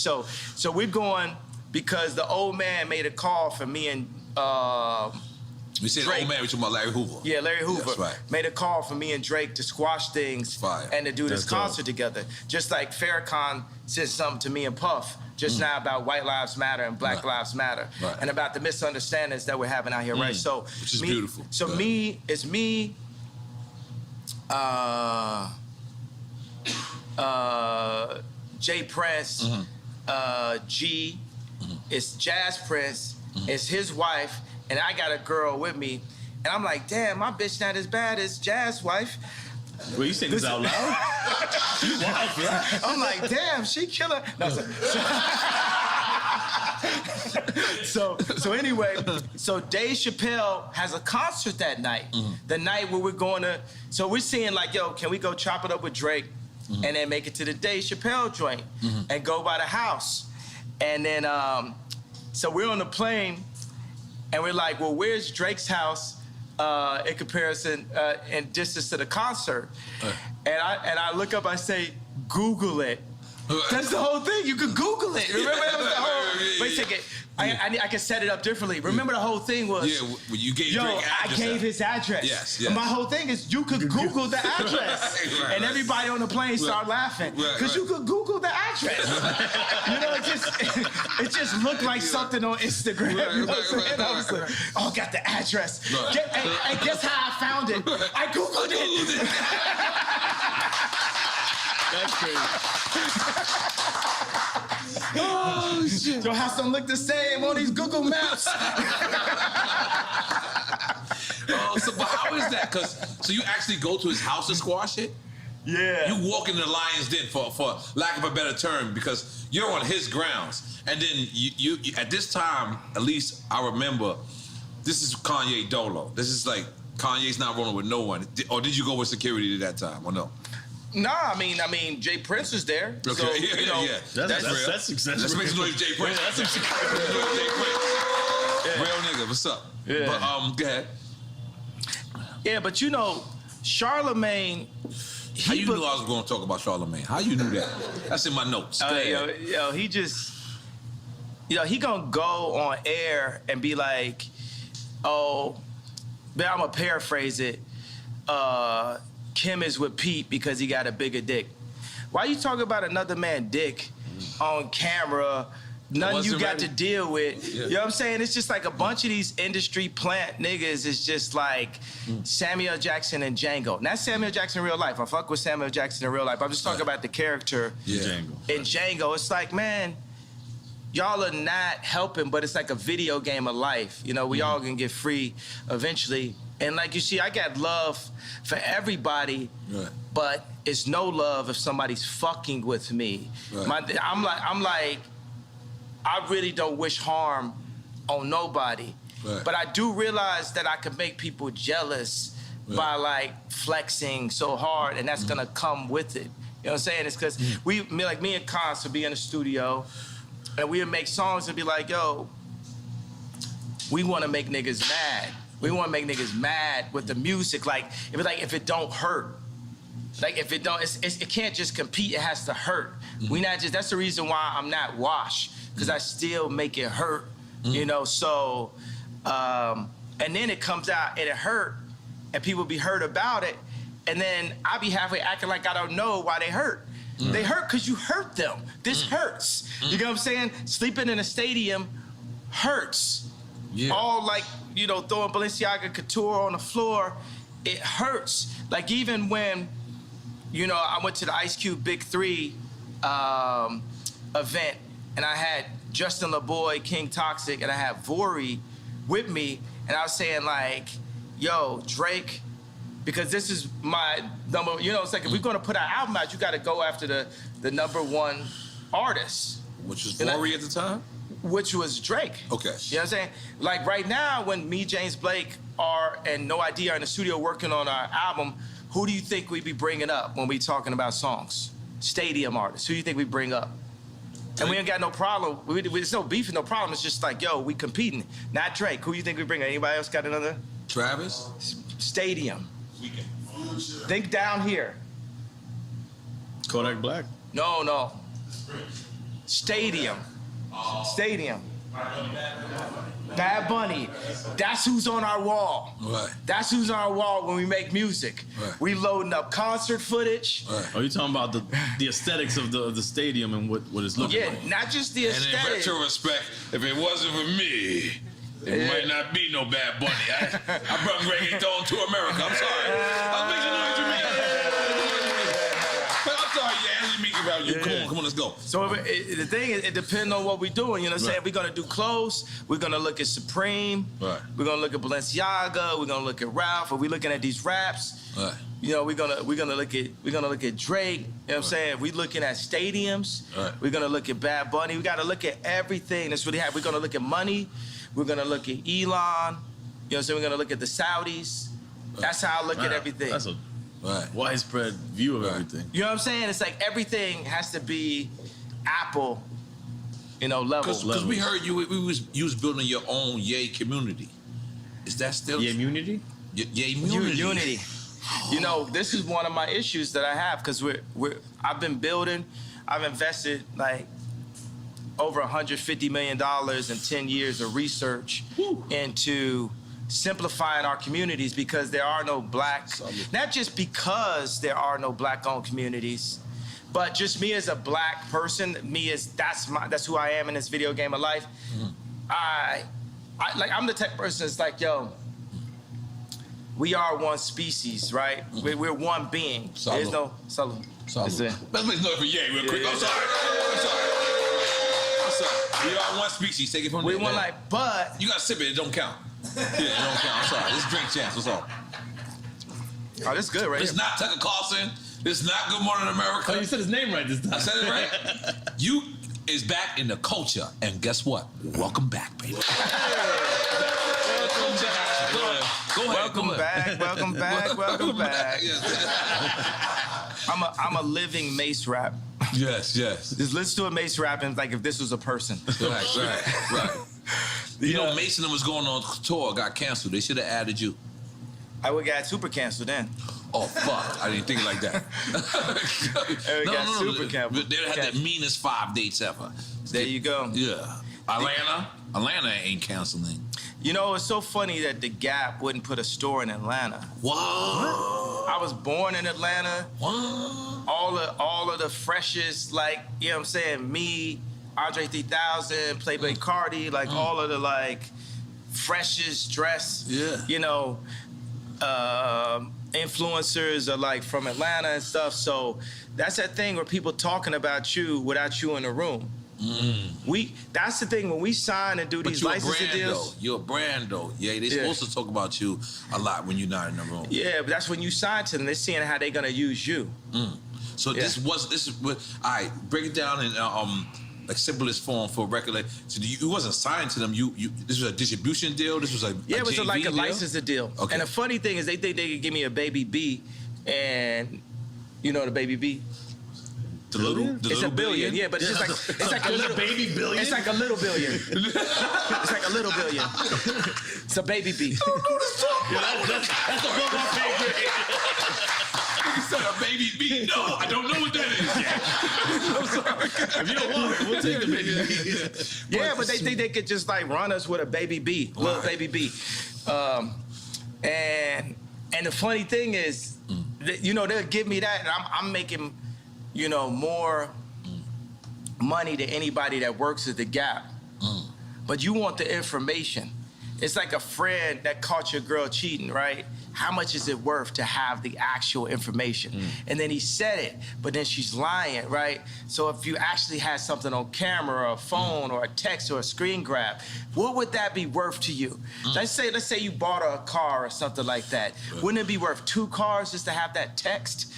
So we're going because the old man made a call for me and We said Drake. old man, we talking about Larry Hoover. Yeah, Larry Hoover. That's right. Made a call for me and Drake to squash things Fire. and to do this That's concert together. Just like Farrakhan said something to me and Puff just now about white lives matter and black lives matter, Right. and about the misunderstandings that we're having out here, right? So Which is beautiful. So Good. it's me, Jay Prince, G, it's Jazz Prince, it's his wife, and I got a girl with me. And I'm like, damn, my bitch not as bad as Jazz's wife. Well, you saying this out loud? You wild for that. I'm like, damn, she killer. No, so anyway, so Dave Chappelle has a concert that night. The night where we're going to, so we're seeing like, yo, can we go chop it up with Drake and then make it to the Dave Chappelle joint and go by the house? And then, so we're on the plane and we're like, well, where's Drake's house in comparison in distance to the concert? And I look up, I say, Google it. That's the whole thing. You could Google it. Remember that was the whole. Wait a second. I can set it up differently. Remember the whole thing was. Yeah, well, you gave Yo, Drake I address gave out. his address. Yes. And my whole thing is you could Google the address. Right, and everybody on the plane started laughing. Because you could Google the address. You know, it just looked like something on Instagram. You know what I'm saying? I was like, oh, got the address. Right. And guess how I found it? I Googled it. That's crazy. Oh, shit. Your house don't look the same on these Google Maps. But how is that? So you actually go to his house to squash it? Yeah. You walk in the lion's den, for lack of a better term, because you're on his grounds. And then you at this time, at least I remember, this is Kanye Dolo. This is like, Kanye's not rolling with no one. Or did you go with security at that time, or no? Nah, I mean, Jay Prince was there. Okay, So, yeah. That's real. that's success. Let's make some noise, Jay Prince. Yeah, that's Jay Prince. Real nigga, what's up? Yeah. But go ahead. Yeah, but you know, Charlemagne. How you knew I was going to talk about Charlemagne? How you knew that? That's in my notes. Go ahead. Yo, he just, he gonna go on air and be like, oh, but I'm gonna paraphrase it. Kim is with Pete because he got a bigger dick. Why you talking about another man's dick on camera? Nothing you got to deal with. Yeah. You know what I'm saying? It's just like a bunch of these industry plant niggas is just like Samuel Jackson and Django. Not Samuel Jackson in real life. I fuck with Samuel Jackson in real life. I'm just talking about the character Django. in Django. It's like, man, y'all are not helping, but it's like a video game of life. You know, we all gonna get free eventually. And like you see, I got love for everybody, Right. but it's no love if somebody's fucking with me. Right. I'm like, I really don't wish harm on nobody. Right. But I do realize that I can make people jealous by like flexing so hard, and that's gonna come with it. You know what I'm saying? It's because me and Cons would be in the studio, and we would make songs and be like, yo, we wanna make niggas mad. We wanna make niggas mad with the music. Like, if it don't hurt. Like, if it don't, it can't just compete, it has to hurt. We not just, that's the reason why I'm not Wash, because I still make it hurt, you know? So, and then it comes out and it hurt, and people be hurt about it, and then I be halfway acting like I don't know why they hurt. They hurt because you hurt them. This hurts. You know what I'm saying? Sleeping in a stadium hurts. Yeah. All like, you know, throwing Balenciaga Couture on the floor, it hurts. Like even when, you know, I went to the Ice Cube Big 3 event, and I had Justin LaBoy, King Toxic, and I had Vori with me, and I was saying like, yo, Drake, because this is my number, you know, it's like if we're gonna put our album out, you gotta go after the #1 artist. Which was Vori at the time? Which was Drake. Okay. You know what I'm saying? Like right now, when me, James Blake, and No ID are in the studio working on our album, who do you think we'd be bringing up when we talking about songs? Stadium artists. Who do you think we bring up? And we ain't got no problem. There's no beef and no problem. It's just like, yo, we competing. Not Drake. Who do you think we bring? Anybody else got another? Travis? Stadium. Think down here. Kodak Black. No. Stadium. Stadium. Bad Bunny. That's who's on our wall. Right. That's who's on our wall when we make music. Right. We loading up concert footage. Right. Are you talking about the aesthetics of the stadium and what it's looking Yeah, like? not just the And in aesthetic. retrospect, if it wasn't for me, it might not be no Bad Bunny. I brought reggaeton to America. I'm sorry. I'll make some noise for me. I'm sorry, yeah, I didn't mean about you. Come on, let's go. So the thing is, it depends on what we're doing. You know what I'm saying? Right. We're gonna do clothes. We're gonna look at Supreme. Right. We're gonna look at Balenciaga. We're gonna look at Ralph. Are we looking at these raps? Right. You know, we're gonna look at Drake. You know what I'm saying? We're looking at stadiums. Right. We're gonna look at Bad Bunny. We gotta look at everything that's really happening. We're gonna look at money. We're gonna look at Elon. You know what I'm saying? We're gonna look at the Saudis. That's how I look at everything. That's a Right. widespread view of everything. You know what I'm saying? It's like everything has to be Apple, you know, level. Because we heard you was building your own Yay community. Is that still The immunity? Yay community? Unity. You know, this is one of my issues that I have because I've been building. I've invested like over $150 million in 10 years of research into simplifying our communities because there are no black, not just because there are no black-owned communities, but just me as a black person, that's who I am in this video game of life. I'm the type of person that's like, yo, we are one species, right? We're one being. There's no salud. Let's make noise for Yay real quick. Yeah. I'm sorry. We are one species. Take it from We there. one like, but You gotta sip it. It don't count. Yeah, it don't count. I'm sorry. This drink chance. What's up? oh, this good, right? It's not Tucker Carlson. It's not Good Morning America. Oh, you said his name right this time. I said it right. You is back in the culture, and guess what? Welcome back, baby. Go ahead. Welcome back. Welcome back. Yes. I'm a living Mace rap. Yes. Just listen to a Mace rap and like if this was a person. Right. You know, Mason was going on tour, got canceled. They should have added you. I would got super canceled then. Oh, fuck. I didn't think it like that. Super canceled. They had the meanest 5 dates ever. There you go. Yeah. Atlanta ain't canceling. You know, it's so funny that The Gap wouldn't put a store in Atlanta. What? I was born in Atlanta. What? All of the freshest, like, you know what I'm saying, me, Andre 3000, Playboy Cardi, like all of the like freshest dress, you know, influencers are like from Atlanta and stuff. So that's that thing where people talking about you without you in the room. That's the thing when we sign and do these licensing deals. You're a brand though. Yeah, they're supposed to talk about you a lot when you're not in the room. Yeah, but that's when you sign to them. They're seeing how they're gonna use you. So this is what I break it down in like simplest form for a record. Like, so you wasn't signed to them. You this was a distribution deal. This was a it was JV like a deal? licensing deal. Okay. And the funny thing is they think they could give me a Baby B, and you know the Baby B. It's a billion, yeah, but it's just like it's like a little baby billion. It's like a little billion. It's like a little billion. It's a Baby B. That's above our pay grade. You said a baby beat. No, I don't know what that is yet. I'm sorry. If you don't want it, we'll take the baby. Yeah, but they think they could just like run us with a Baby B, little Baby B. And the funny thing is, that, you know, they'll give me that, and I'm making. you know, more money to anybody that works at the Gap. But you want the information. It's like a friend that caught your girl cheating, right? How much is it worth to have the actual information? And then he said it, but then she's lying, right? So if you actually had something on camera or a phone or a text or a screen grab, what would that be worth to you? Let's say you bought a car or something like that. Wouldn't it be worth 2 cars just to have that text?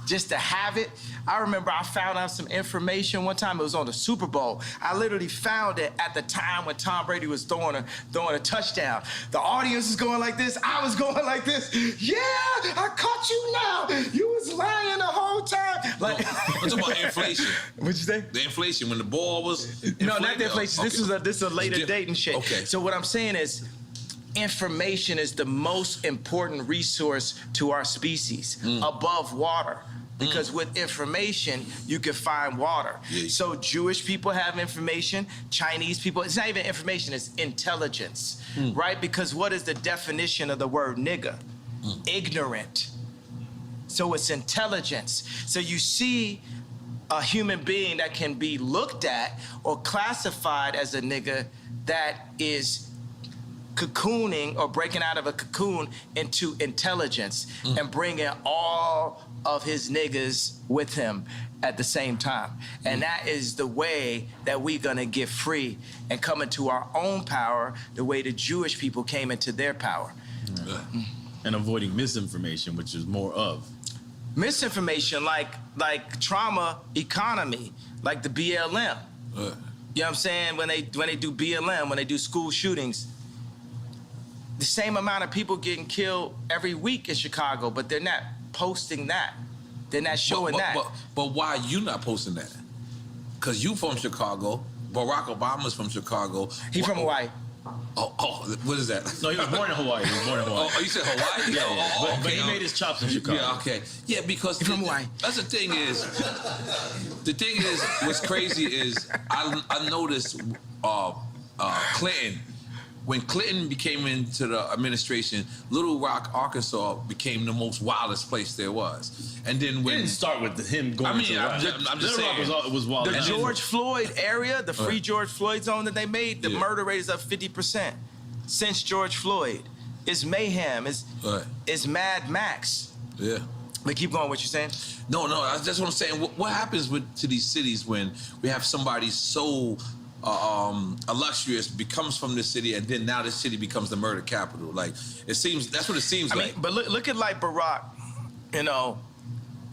Just to have it? I remember I found out some information one time. It was on the Super Bowl. I literally found it at the time when Tom Brady was throwing a touchdown. The audience is going like this. I was going like this. Yeah, I caught you now. You was lying the whole time. Like, I'm talking about inflation. What'd you say? The inflation when the ball was. No, not the inflation. Okay. This is a later date and shit. Okay. So what I'm saying is, information is the most important resource to our species above water. Because with information, you can find water. Yeah. So Jewish people have information, Chinese people, it's not even information, it's intelligence, right? Because what is the definition of the word nigga? Ignorant. So it's intelligence. So you see a human being that can be looked at or classified as a nigga that is cocooning or breaking out of a cocoon into intelligence and bringing all of his niggas with him at the same time. And that is the way that we're gonna get free and come into our own power the way the Jewish people came into their power. And avoiding misinformation, which is more of. Misinformation like trauma economy, like the BLM. You know what I'm saying? When they do BLM, when they do school shootings, the same amount of people getting killed every week in Chicago, but they're not posting that. They're not showing that. But why you not posting that? Because you from Chicago. Barack Obama's from Chicago. He from Hawaii. Oh, what is that? No, he was born in Hawaii. Oh, you said Hawaii? Yeah. But he made his chops in Chicago. Yeah, okay. Yeah, because from Hawaii. That's the thing is, what's crazy is I noticed Clinton. When Clinton became into the administration, Little Rock, Arkansas became the most wildest place there was. And then when... It didn't start with him going to I'm just saying. Little Rock was wild. The George Floyd area, the free George Floyd zone that they made, the murder rate is up 50% since George Floyd. It's mayhem. It's Mad Max. Yeah. But keep going, what you saying? No, that's what I'm saying. What happens to these cities when we have somebody so... illustrious becomes from this city, and then now this city becomes the murder capital. Like, it seems, that's what it seems like. I mean, but look at like Barack, you know,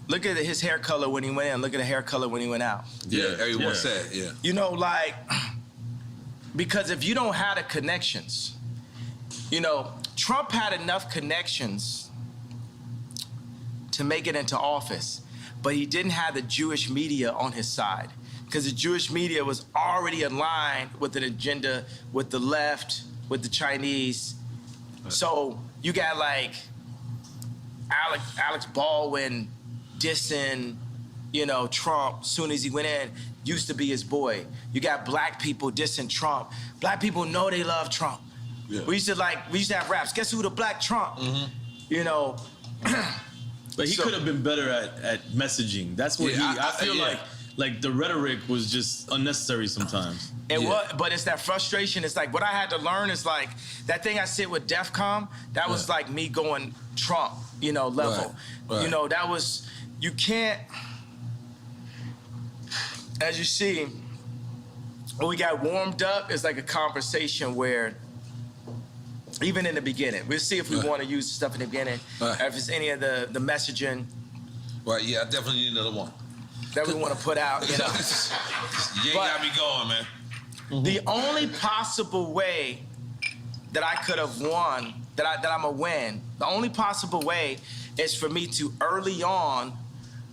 look at his hair color when he went in, look at the hair color when he went out. Yeah, everyone said, You know, like, because if you don't have the connections, you know, Trump had enough connections to make it into office, but he didn't have the Jewish media on his side. Because the Jewish media was already aligned with an agenda with the left, with the Chinese. So you got like Alex Baldwin dissing, you know, Trump soon as he went in, used to be his boy. You got black people dissing Trump. Black people know they love Trump. Yeah. We used to have raps. Guess who the black Trump? You know. But he could have been better at messaging. That's what I feel like the rhetoric was just unnecessary sometimes. But it's that frustration. It's like what I had to learn is like that thing I said with DEFCON, that was like me going Trump, you know, level. Right. You know, that was, you can't, as you see, when we got warmed up, it's like a conversation where even in the beginning, we'll see if we want to use stuff in the beginning, if it's any of the messaging. Right, yeah, I definitely need another one. That we want to put out, you know. You got me going, man. The only possible way that I could have won, that I'm gonna win, the only possible way is for me to early on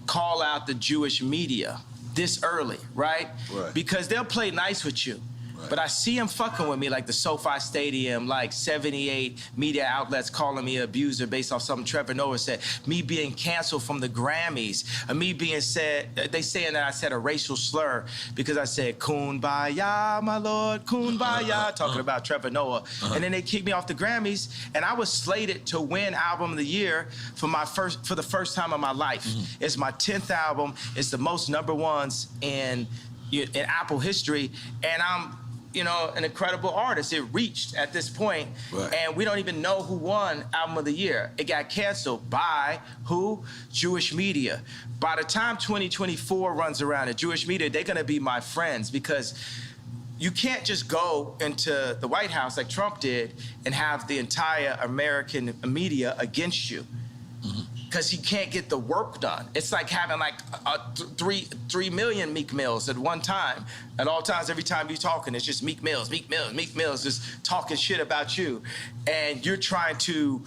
call out the Jewish media this early, right? Because they'll play nice with you. But I see him fucking with me, like the SoFi Stadium, like 78 media outlets calling me an abuser based off something Trevor Noah said. Me being canceled from the Grammys. Me being said, they saying that I said a racial slur because I said, Kumbaya, my lord, Kumbaya, talking about Trevor Noah. And then they kicked me off the Grammys, and I was slated to win Album of the Year for the first time in my life. It's my 10th album. It's the most #1s in Apple history, and I'm an incredible artist. It reached at this point, and we don't even know who won Album of the Year. It got canceled by who? Jewish media. By the time 2024 runs around, the Jewish media, they're gonna be my friends, because you can't just go into the White House like Trump did and have the entire American media against you. Because you can't get the work done. It's like having like 3 million Meek Mills at one time. At all times, every time you're talking, it's just Meek Mills, just talking shit about you. And you're trying to,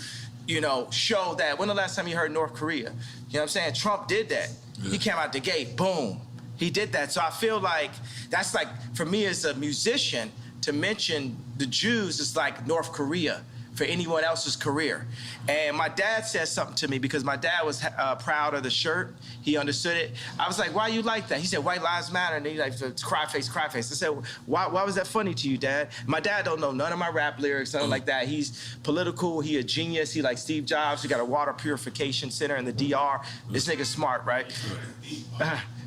show that. When the last time you heard North Korea? You know what I'm saying? Trump did that. Yeah. He came out the gate, boom. He did that. So I feel like that's like, for me as a musician, to mention the Jews is like North Korea for anyone else's career. And my dad said something to me, because my dad was proud of the shirt. He understood it. I was like, why you like that? He said, white lives matter. And he like, cry face, cry face. I said, why was that funny to you, Dad? My dad don't know none of my rap lyrics, nothing like that. He's political, he a genius. He like Steve Jobs. He got a water purification center in the DR. This nigga's smart, right?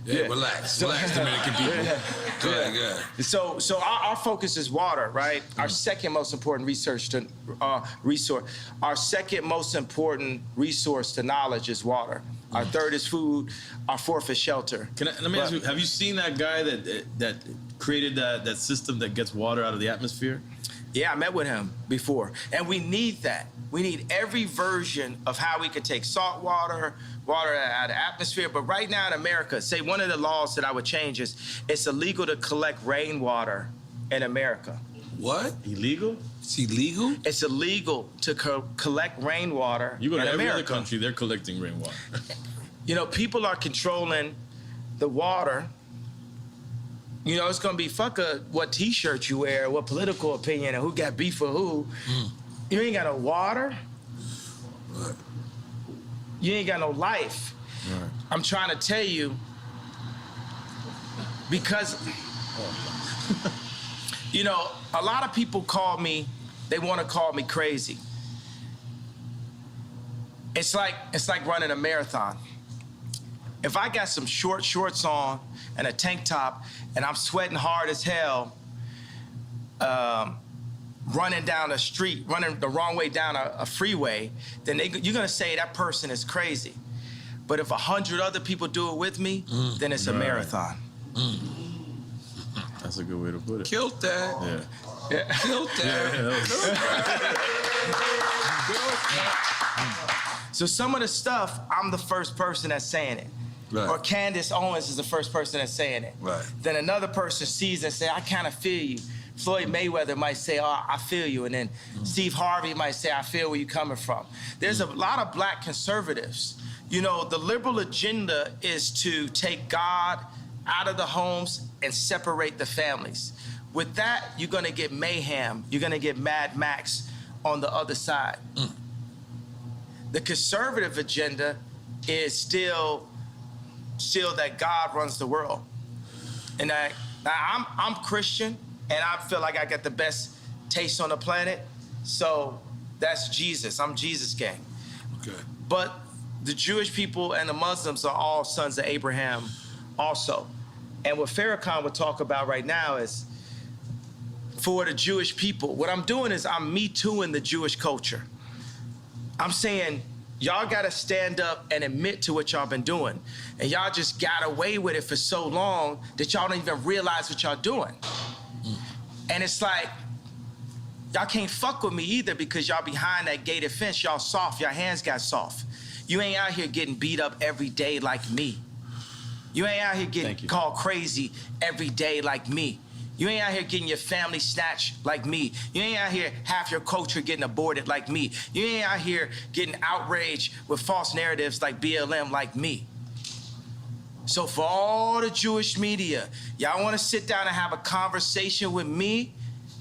Yeah, relax, Dominican people. Go ahead. So our focus is water, right? Our second most important resource. Our second most important resource to knowledge is water. Our third is food. Our fourth is shelter. Let me ask you: have you seen that guy that created that system that gets water out of the atmosphere? Yeah, I met with him before, and we need that. We need every version of how we could take salt water out of the atmosphere. But right now in America, say one of the laws that I would change is it's illegal to collect rainwater in America. What? Illegal? It's illegal? It's illegal to collect rainwater You go to in every America. other country, they're collecting rainwater. People are controlling the water. It's gonna be what T-shirt you wear, what political opinion, and who got beef with who. You ain't got no water. Right. You ain't got no life. Right. I'm trying to tell you, because a lot of people they want to call me crazy. It's like running a marathon. If I got some shorts on and a tank top and I'm sweating hard as hell, running down a street, running the wrong way down a freeway, then you're gonna say that person is crazy. But if 100 other people do it with me, then it's a marathon. That's a good way to put it. Killed that. Yeah. Killed that. So some of the stuff, I'm the first person that's saying it. Right. Or Candace Owens is the first person that's saying it. Right. Then another person sees it and say, I kind of feel you. Floyd Mayweather might say, oh, I feel you. And then Steve Harvey might say, I feel where you're coming from. There's a lot of black conservatives. The liberal agenda is to take God out of the homes and separate the families. With that, you're gonna get mayhem. You're gonna get Mad Max on the other side. The conservative agenda is still that God runs the world. And I'm Christian, and I feel like I got the best taste on the planet. So that's Jesus. I'm Jesus gang. Okay. But the Jewish people and the Muslims are all sons of Abraham also. And what Farrakhan would talk about right now is, for the Jewish people, what I'm doing is I'm Me Tooing the Jewish culture. I'm saying, y'all gotta stand up and admit to what y'all been doing. And y'all just got away with it for so long that y'all don't even realize what y'all doing. And it's like, y'all can't fuck with me either, because y'all behind that gated fence, y'all soft, y'all hands got soft. You ain't out here getting beat up every day like me. You ain't out here getting called crazy every day like me. You ain't out here getting your family snatched like me. You ain't out here half your culture getting aborted like me. You ain't out here getting outraged with false narratives like BLM like me. So for all the Jewish media, y'all want to sit down and have a conversation with me?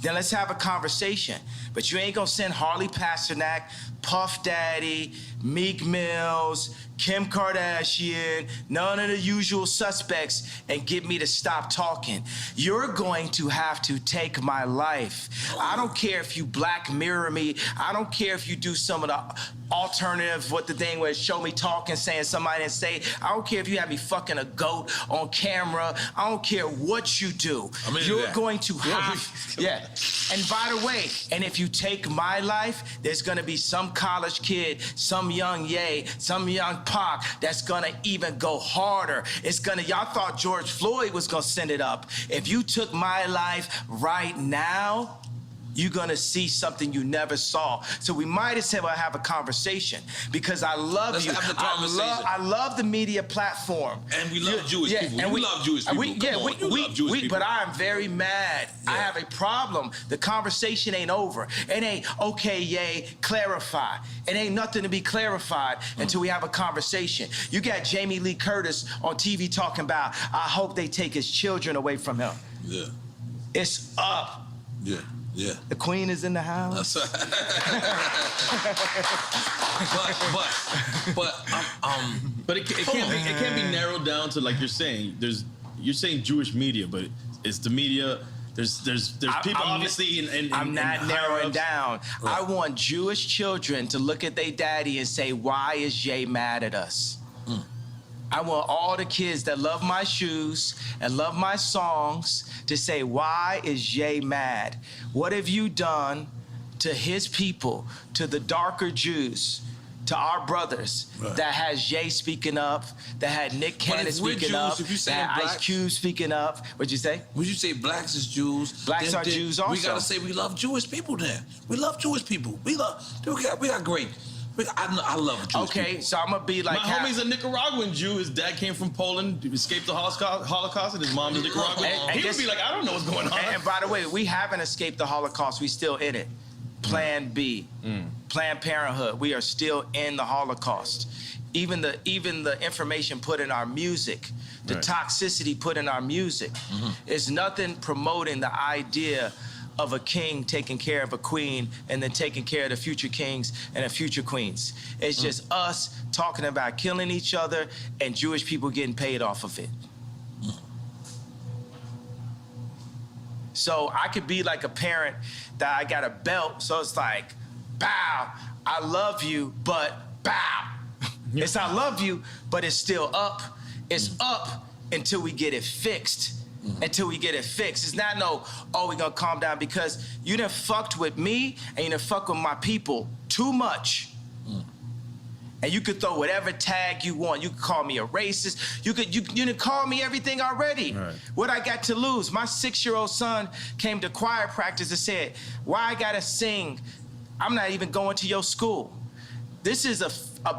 Then let's have a conversation. But you ain't gonna send Harley Pasternak, Puff Daddy, Meek Mills, Kim Kardashian, none of the usual suspects, and get me to stop talking. You're going to have to take my life. I don't care if you Black Mirror me. I don't care if you do some of the alternative, what the thing was, show me talking, saying somebody didn't say. I don't care if you have me fucking a goat on camera. I don't care what you do. You're going to have, yeah. And by the way, and if you take my life, there's gonna be some college kid, some young Ye, some young Pac that's gonna even go harder. It's gonna, y'all thought George Floyd was gonna send it up. If you took my life right now, you're gonna see something you never saw. So we might as well have a conversation because I love you. I love the media platform. And we love Jewish people. And we love Jewish people. Love Jewish people. But I am very mad. Yeah. I have a problem. The conversation ain't over. It ain't, okay, yay, clarify. It ain't nothing to be clarified until we have a conversation. You got Jamie Lee Curtis on TV talking about, I hope they take his children away from him. Yeah. It's up. Yeah. Yeah. The queen is in the house. but it can't be narrowed down to, like you're saying. You're saying Jewish media, but it's the media. There's people obviously in I'm not narrowing down. Right. I want Jewish children to look at their daddy and say, why is Jay mad at us? I want all the kids that love my shoes and love my songs to say, why is Jay mad? What have you done to his people, to the darker Jews, to our brothers, that has Jay speaking up, that had Nick Cannon speaking up, that had Ice Cube speaking up? What'd you say? Would you say blacks is Jews? Blacks are Jews also. We gotta say we love Jewish people then. We love Jewish people. We got great. I love Jewish people. Okay, so I'm gonna be like... My homie's a Nicaraguan Jew. His dad came from Poland, escaped the Holocaust, and his mom's Nicaraguan. He would be like, I don't know what's going on. And by the way, we haven't escaped the Holocaust. We still in it. Plan B, Planned Parenthood. We are still in the Holocaust. Even the information put in our music, the toxicity put in our music, is nothing promoting the idea of a king taking care of a queen and then taking care of the future kings and the future queens. It's just us talking about killing each other and Jewish people getting paid off of it. So I could be like a parent that I got a belt, so it's like, bow, I love you, but bow. It's I love you, but it's still up. It's up until we get it fixed. Until we get it fixed. It's not no, oh, we gonna calm down, because you done fucked with me and you done fucked with my people too much. And you could throw whatever tag you want. You could call me a racist. You done call me everything already. What I got to lose? My 6-year-old son came to choir practice and said, why I gotta sing? I'm not even going to your school. This is a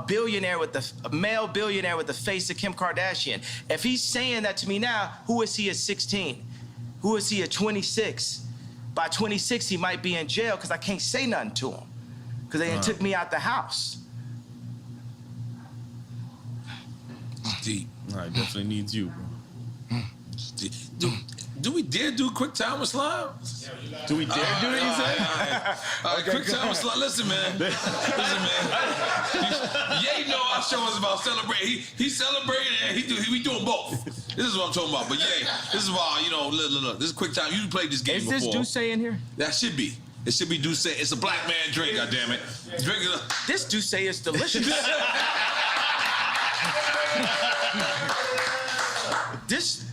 billionaire a male billionaire with the face of Kim Kardashian. If he's saying that to me now, who is he at 16? Who is he at 26? By 26, he might be in jail because I can't say nothing to him because they took me out the house. It's deep. All right, definitely needs you, bro. Do we dare do quick time with slime? Do we dare do it, you say? All right, quick time with slime. Listen, man. Ye know our show is about celebrating. He's celebrating and we doing both. This is what I'm talking about. But yeah, this is why, look. This is quick time. You played this game before. Is this Douce in here? That should be. It should be Douce. It's a black man drink, goddammit. Drink it. This Douce is delicious. This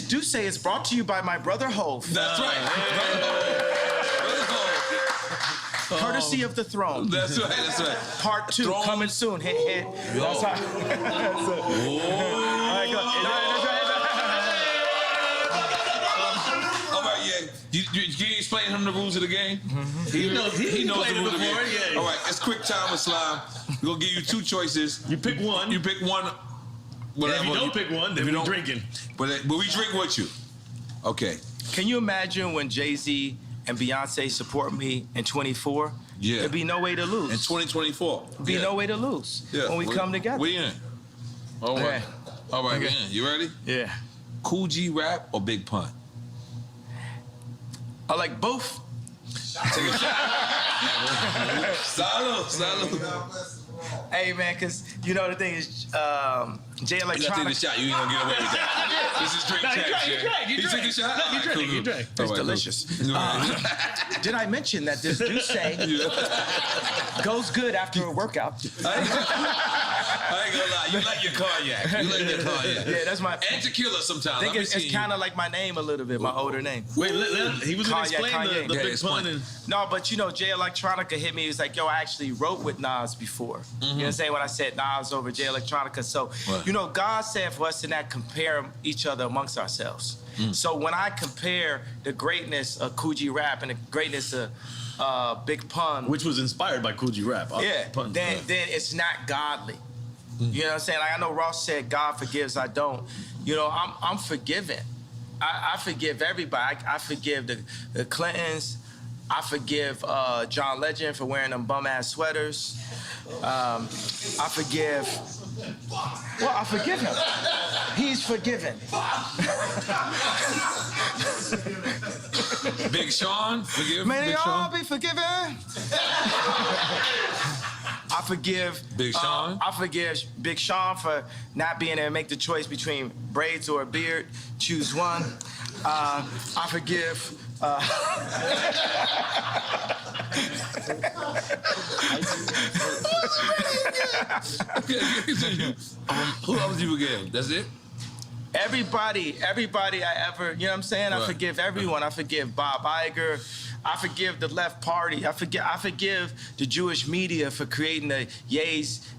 Douce is brought to you by my brother Hov. That's right. Courtesy of the throne. That's right. Part 2 coming soon. Hit. That's how. All right, yeah. You explain him the rules of the game? He knows the rules of the game. Yeah. All right, it's quick time with slime. We're gonna give you 2 choices. You pick one. Whatever. If you don't pick one, then we're drinking. But we drink with you. Okay. Can you imagine when Jay-Z and Beyonce support me in 24? Yeah. There'd be no way to lose. In 2024. There'd be no way to lose when we come together. We in. All right. Okay. All right, man. You ready? Yeah. Cool G rap or Big Pun? I like both. Take a shot. Salud. Hey, man, because you know the thing is, Jay You gotta take the Electronica. shot. You ain't gonna get away with that. This is drink check. You took a shot? No, you drank. It's delicious. Did I mention that this juice goes good after a workout? I ain't gonna lie. You like your cognac. Yeah, that's my. And tequila sometimes. I think it's kind of like my name a little bit, my older name. Wait, he was gonna explain Kanye. the Yeah, Big Pun. And No, but you know, Jay Electronica hit me. He was like, yo, I actually wrote with Nas before. You know what I'm saying? When I said Nas over Jay Electronica. So, Right. you know, God said for us to not compare each other amongst ourselves. So when I compare the greatness of Coogee Rap and the greatness of Big Pun, which was inspired by Cool G Rap. then it's not godly. You know what I'm saying? Like I know Ross said, God forgives, I don't. You know, I'm forgiven. I forgive everybody. I forgive the Clintons. I forgive John Legend for wearing them bum-ass sweaters. I forgive... Well, I forgive him. He's forgiven. Big Sean, forgive May Big they all Sean. be forgiven. I forgive Big Sean. I forgive Big Sean for not being able to make the choice between braids or a beard. Choose one. I forgive. Who else do you forgive? That's it? Everybody I ever, you know what I'm saying? Right. I forgive everyone. I forgive Bob Iger. I forgive the left party. I forgive the Jewish media for creating the Ye's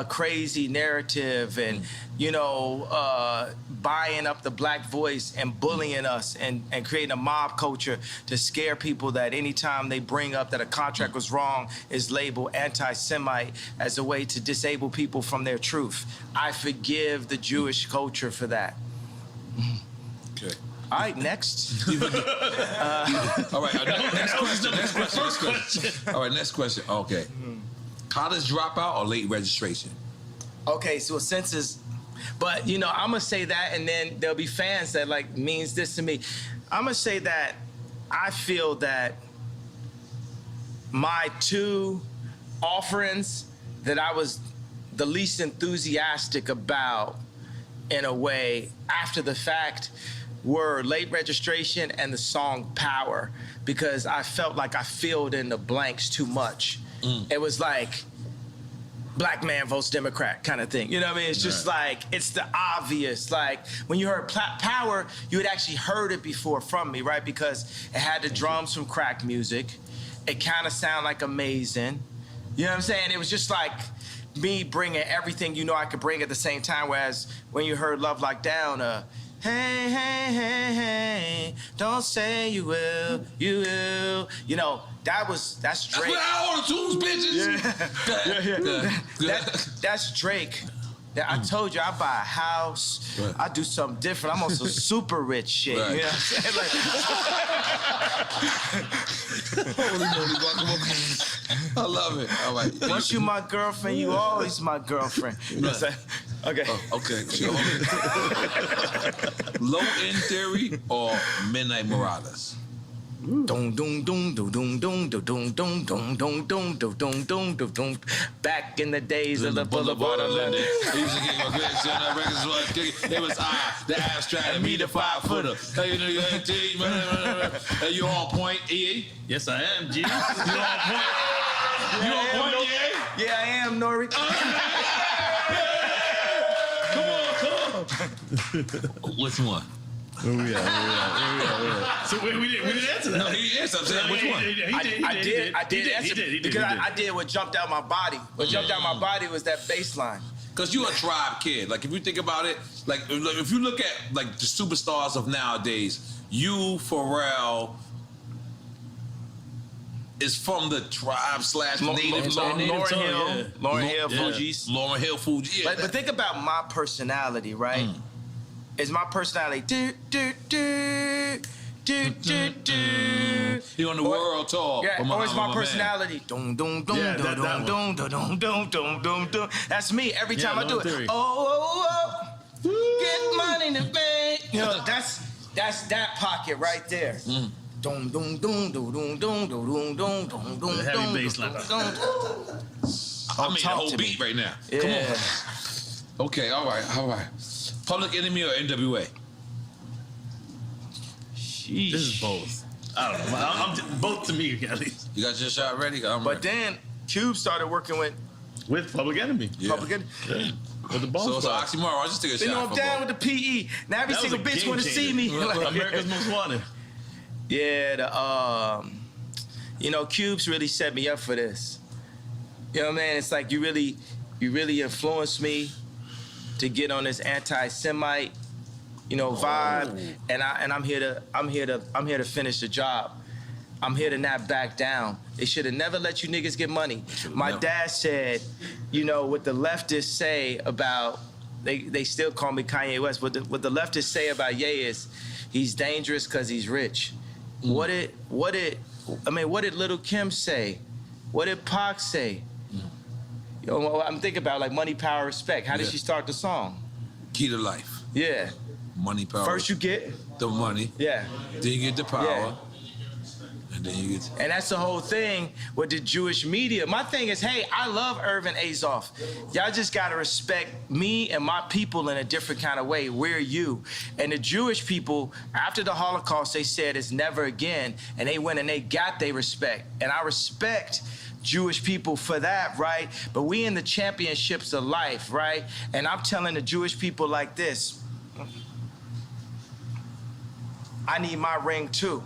crazy narrative and, you know, buying up the black voice and bullying us and creating a mob culture to scare people that anytime they bring up that a contract was wrong is labeled anti-Semite as a way to disable people from their truth. I forgive the Jewish culture for that. Okay. All right, next. All right, next question. All right, next question. Okay. College dropout or late registration? Okay, so census, but you know, I'm gonna say that, and then there'll be fans that like means this to me. I'm gonna say that I feel that my two offerings that I was the least enthusiastic about, in a way, after the fact, were late registration and the song Power, because I felt like I filled in the blanks too much. It was like, black man votes Democrat kind of thing. You know what I mean? It's just like, it's the obvious. Like, when you heard Power, you had actually heard it before from me, right? Because it had the drums from crack music. It kind of sounded like Amazing. You know what I'm saying? It was just like me bringing everything you know I could bring at the same time, whereas when you heard Love Like Down, hey, hey, hey, hey, don't say you will, you will. You know, that's Drake. That's what I order tunes, bitches. That's Drake. I told you I buy a house. Right. I do something different. I'm on some super rich shit. Right. You know what I'm saying? Holy moly, guacamole. I love it. All right. Like, once you my girlfriend, you always my girlfriend. You know what I'm saying? Okay. Okay. Low End Theory or Midnight Marauders? Dum dum dum dum dum dum dum dum dum dum dum dum dum dum dum dum. Back in the days of the Boulevard of London. He used to get my grades on that records was kicking. It was the abstract, and me the 5-footer. Hey, you know, you on point, EA? yes, I am, G. You on point? You on point, EA? Yeah, I am, Nori. Which one? So we didn't answer that. No, he answered. I'm saying, which one? I did answer because I did what jumped out my body. What jumped out my body was that bass line. Because you're a tribe kid. Like, if you think about it, like if you look at like the superstars of nowadays, you, Pharrell, is from the tribe / native. Lauryn Hill, Fugees. Lauryn Hill, Fugees. Yeah, But think about my personality, right? Is my personality He on the world tour. Yeah, with or is my man. personality dum dum dum Yeah, dum that dum dum dum dum dum dum dum. That's me every time I do it. Theory. Oh, Get money in the bank. You know, that's that pocket right there. Dum dum dum dum dum dum dum dum dum dum. Heavy bass line. I made a whole beat right now. Yeah. Come on. Okay, all right. Public Enemy or NWA? Sheesh. This is both. I don't know. I'm both to me, at least. You got your shot ready? But then Cube started working with Public Enemy. Public Enemy. Yeah. With the Bone So it's an Squad. oxymoron. I'll just take a You know, shot. I'm for down both. with the PE. Now every That was single a bitch game want to see me. changer. America's Most Wanted. Yeah, you know, Cube's really set me up for this. You know what I mean? It's like you really influenced me to get on this anti-Semite, you know, vibe. And I'm here to finish the job. I'm here to not back down. They should have never let you niggas get money. My dad said, you know, what the leftists say about, they still call me Kanye West, what the leftists say about Ye is, he's dangerous because he's rich. What did Little Kim say? What did Pac say? You know, I'm thinking about like money, power, respect. How did she start the song? Key to life. Yeah. Money, power. First you get the money. Yeah. Then you get the power. Yeah. And then you get... And that's the whole thing with the Jewish media. My thing is, hey, I love Irvin Azoff. Y'all just gotta respect me and my people in a different kind of way. We're you. And the Jewish people, after the Holocaust, they said it's never again. And they went and they got their respect. And I respect Jewish people for that, right? But we in the championships of life, right? And I'm telling the Jewish people like this, I need my ring too.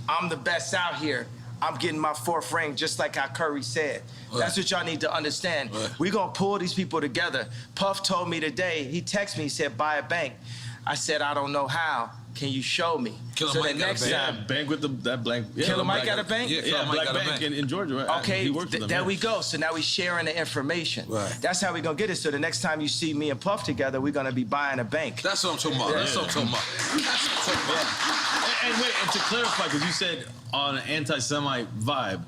I'm the best out here. I'm getting my 4th ring, just like how Curry said. That's what y'all need to understand. We gonna pull these people together. Puff told me today, he texted me, he said, buy a bank. I said, I don't know how. Can you show me? Killer so Mike the got a next bank. time, Bank with that blank. Yeah, Killer Mike got a bank? Yeah, Killer Mike Black got a Bank bank. in Georgia, right? okay, He works with them. there yeah. we go. So now we sharing the information. Right. That's how we gonna get it. So the next time you see me and Puff together, we're gonna be buying a bank. That's what I'm talking about. That's what I'm talking about. That's what I'm talking about. And wait, and to clarify, because you said on an anti-Semite vibe,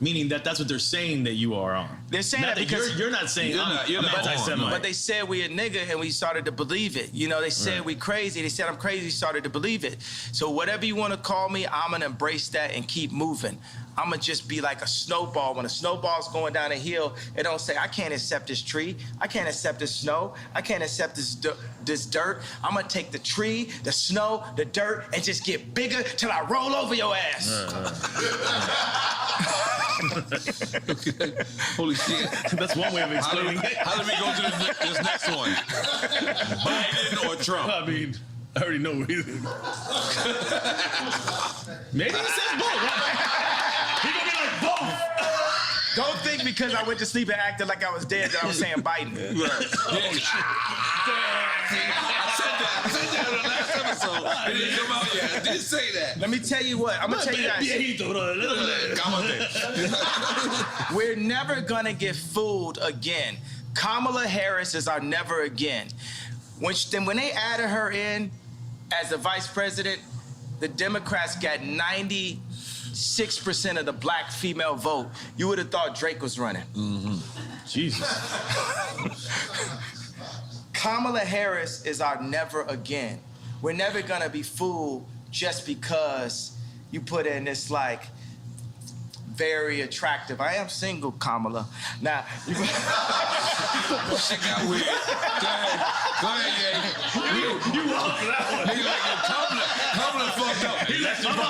meaning that's what they're saying that you are on. They're saying not that because you're not saying You're I'm not on, anti-Semite. But they said we a nigga and we started to believe it. You know, they said we crazy. They said I'm crazy, started to believe it. So whatever you want to call me, I'm going to embrace that and keep moving. I'm going to just be like a snowball. When a snowball's going down a hill, it don't say, I can't accept this tree. I can't accept this snow. I can't accept this dirt. I'm going to take the tree, the snow, the dirt, and just get bigger till I roll over your ass. Okay. Holy shit. That's one way of explaining it. How did we go to this next one? Biden or Trump? I mean, I already know what he is. Maybe he says both. He gonna be like both. Don't think because I went to sleep and acted like I was dead that I was saying Biden. I said that in the last episode. It didn't come out yet. I didn't say that. Let me tell you what. I'm going to tell you guys. We're never going to get fooled again. Kamala Harris is our never again. When they added her in as the vice president, the Democrats got 96% of the black female vote. You would have thought Drake was running. Mm-hmm. Jesus. Kamala Harris is our never again. We're never gonna be fooled just because you put in this like very attractive. I am single, Kamala. Now, you Shit got weird. Go ahead, yeah. You walked for that one. Nigga like Kamala fucked up. He left you from I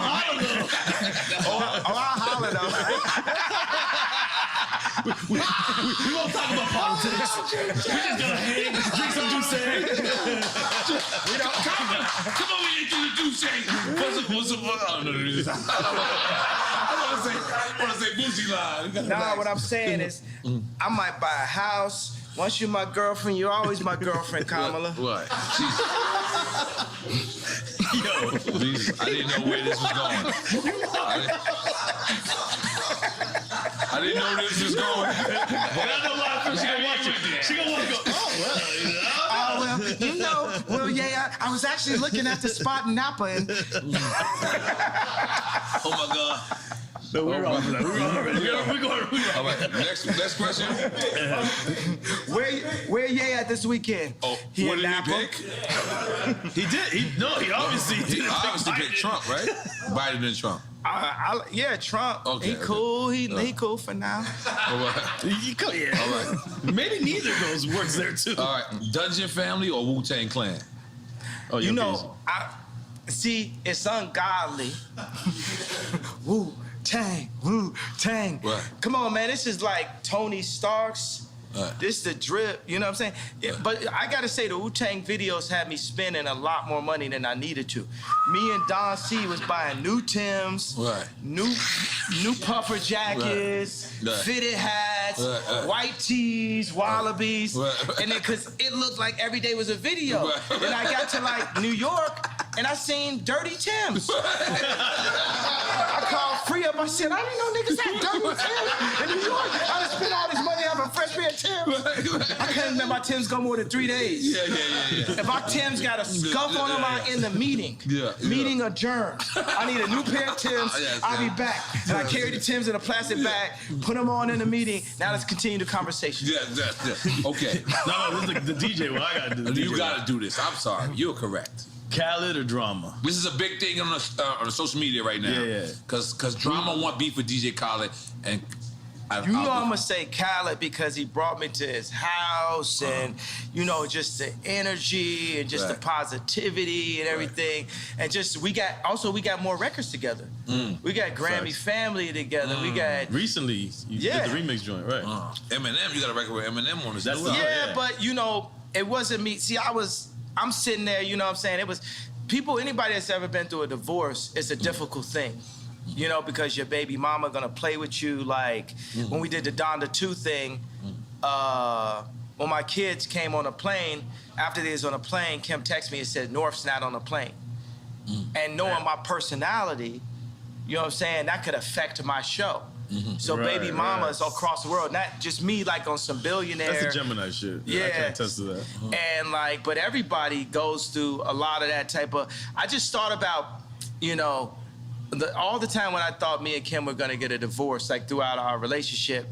hollered though. We won't talk about politics. We're just gonna hang, drink some juice. We don't come on, we ain't do the juice. What's up? I want to say Boosie line. Nah, what I'm saying is, I might buy a house. Once you're my girlfriend, you're always my girlfriend, Kamala. What? Yo, Jesus, I didn't know where this was going. I didn't know this was going. But I know why I feel she gonna watch it. She gonna want to go, I was actually looking at the spot in Napa and... Oh my God. No, we're on. We're going. All right, next question. Where Ye at this weekend? Oh, He what in did Napa? he pick? He did. He obviously He didn't obviously pick picked Biden. Trump, right? Biden and Trump. Yeah, Trump. Okay, He cool. He cool for now. All right. Yeah. All right. Maybe neither of those works there too. All right. Dungeon Family or Wu-Tang Clan? Oh, You you're know, see, it's ungodly. Wu Tang. Right. Come on, man. This is like Tony Stark's. This is the drip. You know what I'm saying? Yeah, but I gotta say, the Wu-Tang videos had me spending a lot more money than I needed to. Me and Don C was buying new Timbs, Right. new puffer jackets, Right. fitted hats, Right. white tees, wallabies, Right. and then because it looked like every day was a video. Right. Then I got to like New York and I seen dirty Timbs. I called Free Up. I said, I didn't know niggas had dirty Timbs in New York. I done spent all this money having a fresh pair of Timbs. I couldn't let my Timbs go more than 3 days. Yeah. If my Timbs got a scuff on them, I'm in the meeting. Yeah. Meeting adjourned. I need a new pair of Timbs. Yes, I'll be back. And I carried the Timbs in a plastic bag, put them on in the meeting. Now let's continue the conversation. Yeah. Okay. No, this is the DJ. Well, I gotta do. The You DJ. got to do this. I'm sorry. You're correct. Khaled or drama? This is a big thing on the social media right now. Yeah. Because drama want beef with DJ Khaled, and You know I'm gonna say Khaled because he brought me to his house and you know just the energy and just the Right. positivity and everything and just we got more records together. We got Grammy Facts. Family together. We got Recently, you Yeah. did the remix joint, right? Eminem. You got a record with Eminem on this. That's as the- well. yeah, yeah. but you know it wasn't me. See, I'm sitting there. You know what I'm saying? It was people. Anybody that's ever been through a divorce, it's a difficult thing. You know, because your baby mama gonna play with you. Like when we did the Donda 2 thing, when my kids came on a plane, after they was on a plane, Kim texted me and said, North's not on the plane. And knowing my personality, you know what I'm saying, that could affect my show. So Right, baby mama right. is across the world, not just me like on some billionaire. That's the Gemini shit. I can attest to that. And like, but everybody goes through a lot of that type of. I just thought about, you know, all the time when I thought me and Kim were gonna get a divorce, like throughout our relationship,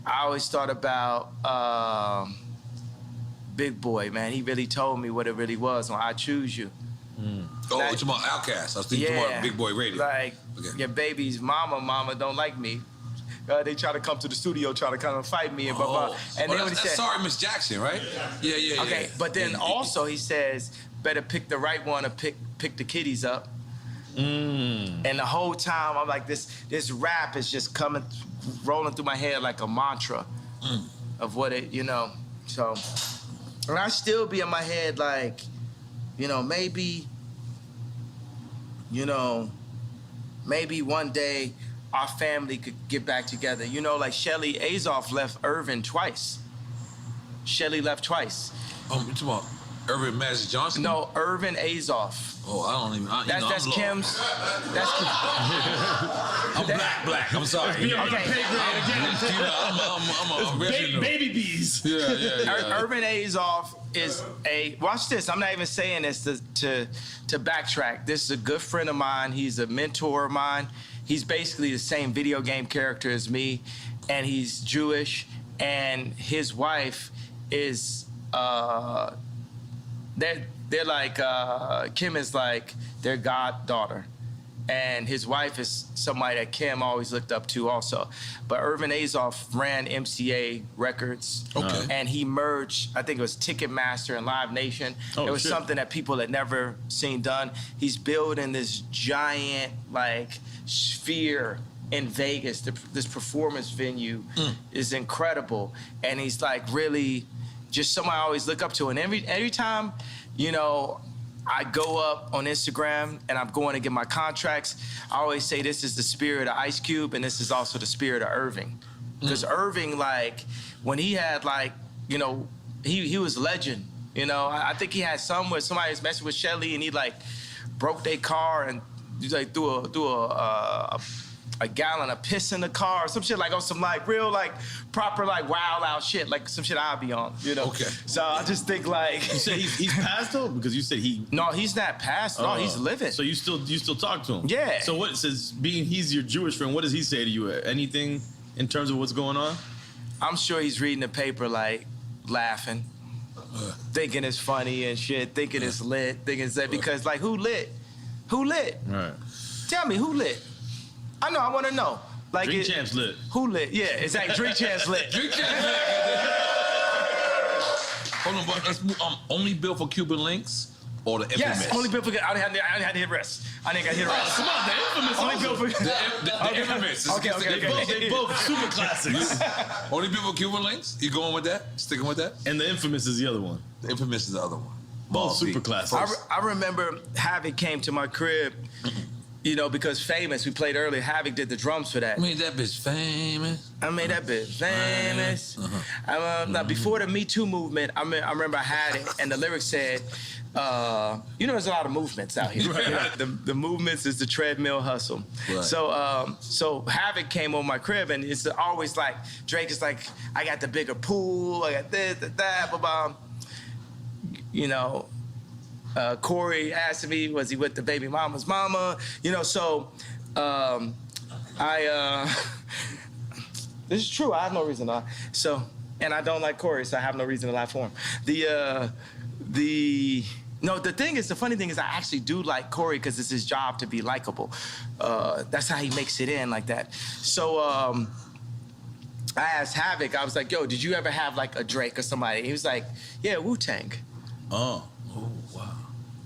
I always thought about Big Boy, man. He really told me what it really was on I Choose You. Oh, Like- it's about Outkast. I was thinking about Big Boy Radio. Like Okay. your baby's mama don't like me. They try to come to the studio, try to come and fight me and blah blah. And then when he that's said, Sorry, Miss Jackson, right? Yeah. okay, but then also he says, better pick the right one or pick the kiddies up. And the whole time I'm like, this rap is just rolling through my head like a mantra of what it, you know. So, and I still be in my head like, you know, maybe one day our family could get back together. You know, like Shelly Azoff left Irvin twice. Shelly left twice. You talking about Irvin Magic Johnson? No, Irvin Azoff. Oh, I don't even. That's I'm Kim's. That's I'm black. I'm sorry. Be on the Okay. pay grade again. I'm original. Baby bees. Yeah. Irvin Azoff is a. Watch this. I'm not even saying this to backtrack. This is a good friend of mine. He's a mentor of mine. He's basically the same video game character as me, and he's Jewish. And his wife is. They're like Kim is like their goddaughter, and his wife is somebody that Kim always looked up to also. But Irvin Azoff ran MCA Records, Okay. and he merged. I think it was Ticketmaster and Live Nation. Oh, it was shit. something that people had never seen done. He's building this giant like sphere in Vegas. This performance venue is incredible, and he's like really just someone I always look up to. And every time, you know, I go up on Instagram and I'm going to get my contracts, I always say this is the spirit of Ice Cube and this is also the spirit of Irving. Because Irving, like, when he had like, you know, he was a legend. You know, I think he had some where somebody was messing with Shelly and he like broke their car and he like threw a a gallon of piss in the car, or some shit like on some like real like proper like wild out shit, like some shit I'll be on, you know. Okay. So I just think like You said he's passed though, because you said he. no, he's not passed. No, he's living. So you still talk to him? Yeah. So what says he's your Jewish friend? What does he say to you? Anything in terms of what's going on? I'm sure he's reading the paper like laughing, thinking it's funny and shit, thinking it's lit, thinking it's that because like who lit? Who lit? Right. Tell me who lit? I know. I want to know. Like Drink Champs lit. Who lit? Yeah, exactly. Drink Champs lit. Drink Champs lit. Hold on, but let's move. Only built for Cuban links or the infamous? Yes, only built for. I didn't have to hit rest. I didn't got to hit rest. Come on, the infamous. Only built for The infamous. Okay. They both super classics. Only built for Cuban links? You going with that? Sticking with that? And the infamous is the other one. The infamous is the other one. Both super classics. I remember Havoc came to my crib, you know, because Famous, we played earlier, Havoc did the drums for that. I made that bitch famous. I made that bitch famous. Now, before the Me Too movement, I remember I had it, and the lyrics said, you know, there's a lot of movements out here. Right. The movements is the treadmill hustle. Right. So Havoc came on my crib, and it's always like, Drake is like, I got the bigger pool, I got this, that, blah, blah. You know, Corey asked me, was he with the baby mama's mama? You know, so this is true. I have no reason to lie. So, and I don't like Corey, so I have no reason to lie for him. The funny thing is I actually do like Corey because it's his job to be likable. That's how he makes it in like that. So I asked Havoc, I was like, yo, did you ever have like a Drake or somebody? He was like, yeah, Wu-Tang. Oh, wow.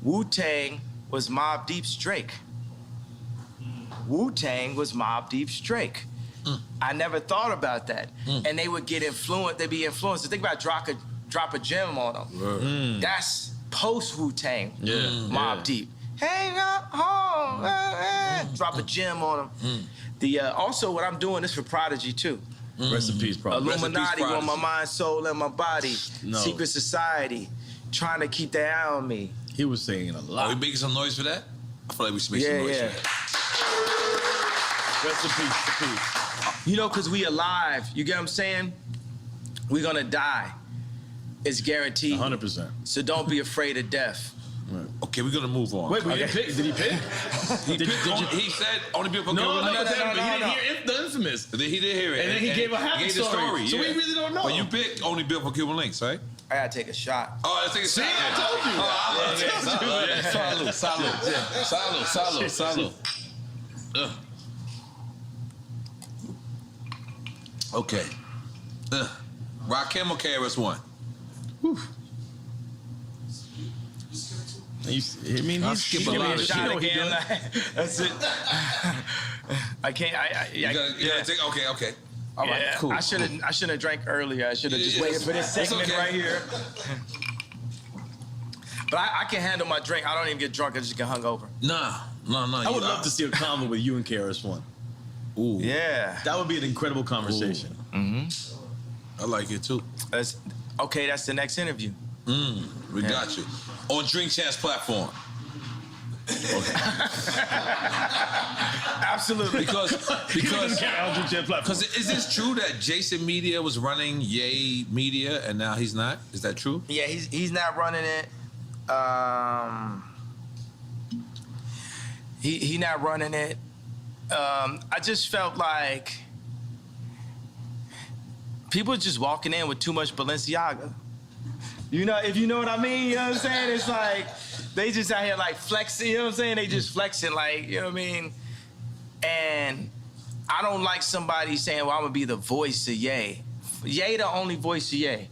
Wu-Tang was Mobb Deep's Drake. Wu-Tang was Mobb Deep's Drake. I never thought about that. And they would get influenced, they'd be influenced. Think about drop a gem on them. That's post Wu-Tang, Mobb Deep. Hey, drop a gem on them. Also, what I'm doing is for Prodigy too. Rest in peace, Prodigy. Illuminati on my mind, soul, and my body. No. Secret society, trying to keep their eye on me. He was saying a lot. Are we making some noise for that? I feel like we should make some noise for that. Rest in peace. You know, because we alive. You get what I'm saying? We're going to die. It's guaranteed. 100%. So don't be afraid of death. Right. Okay, we're gonna move on. Wait, did he pick? He said only people. No, no. he didn't hear the infamous. He did hear it. And then he gave a happy story. So we really don't know. But you picked only built for Cuban links, right? I gotta take a shot. Oh, let's take a shot. I told you. Salud. Okay. Rakim or KRS-One? He's skip a lot of shit. That's it. I can't. You gotta take. Okay. All right, cool. I shouldn't have drank earlier. I should have just waited for this segment right here. But I can handle my drink. I don't even get drunk. I just get hungover. No. I would love to see a convo with you and KRS-One. Ooh. Yeah. That would be an incredible conversation. I like it too. That's the next interview. We got you. On Drink Champs platform. Okay. Absolutely. Because is this true that Jason Media was running Ye Media and now he's not? Is that true? Yeah, he's not running it. He not running it. I just felt like people just walking in with too much Balenciaga. You know, if you know what I mean, you know what I'm saying? It's like, they just out here like flexing, you know what I'm saying? They just flexing like, you know what I mean? And I don't like somebody saying, well, I'm gonna be the voice of Ye. Ye the only voice of Ye.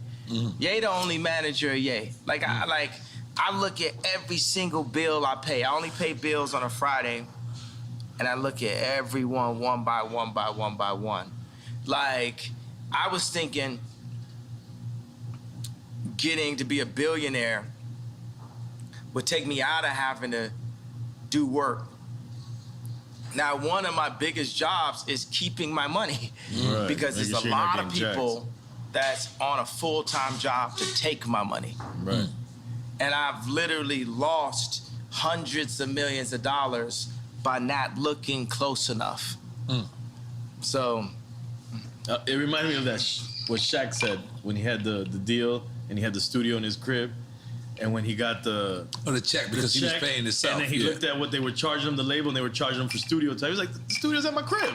Ye the only manager of Ye. I look at every single bill I pay. I only pay bills on a Friday, and I look at everyone one by one. Like, I was thinking, getting to be a billionaire would take me out of having to do work. Now, one of my biggest jobs is keeping my money because there's a lot of people that's on a full-time job to take my money. Right. And I've literally lost hundreds of millions of dollars by not looking close enough. So it reminded me of that what Shaq said when he had the deal and he had the studio in his crib, and when he got the check because he was paying himself. and then he looked at what they were charging him, the label, and they were charging him for studio time. He was like, the studio's at my crib,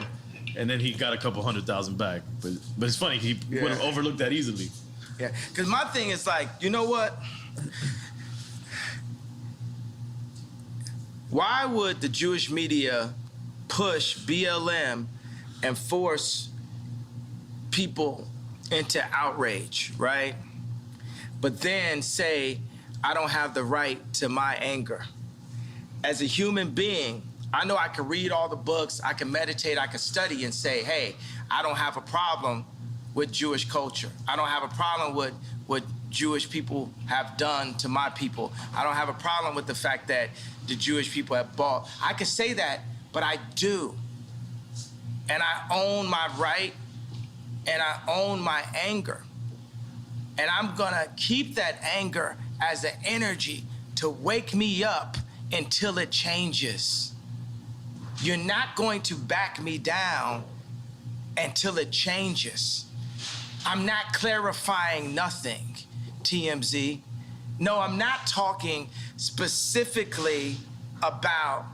and then he got a couple $100,000 back. But it's funny, he would have overlooked that easily. yeah, because my thing is like, you know what? Why would the Jewish media push BLM and force people into outrage, right? But then say, I don't have the right to my anger. As a human being, I know I can read all the books, I can meditate, I can study and say, hey, I don't have a problem with Jewish culture. I don't have a problem with what Jewish people have done to my people. I don't have a problem with the fact that the Jewish people have bought. I can say that, but I do. And I own my right, and I own my anger. And I'm gonna keep that anger as an energy to wake me up until it changes. You're not going to back me down until it changes. I'm not clarifying nothing, TMZ. No, I'm not talking specifically about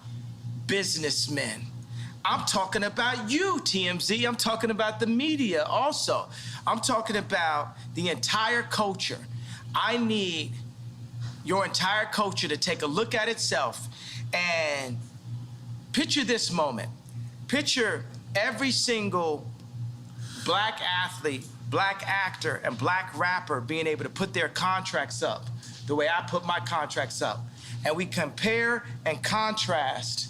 businessmen. I'm talking about you, TMZ. I'm talking about the media also. I'm talking about the entire culture. I need your entire culture to take a look at itself and picture this moment. Picture every single black athlete, black actor, and black rapper being able to put their contracts up the way I put my contracts up. And we compare and contrast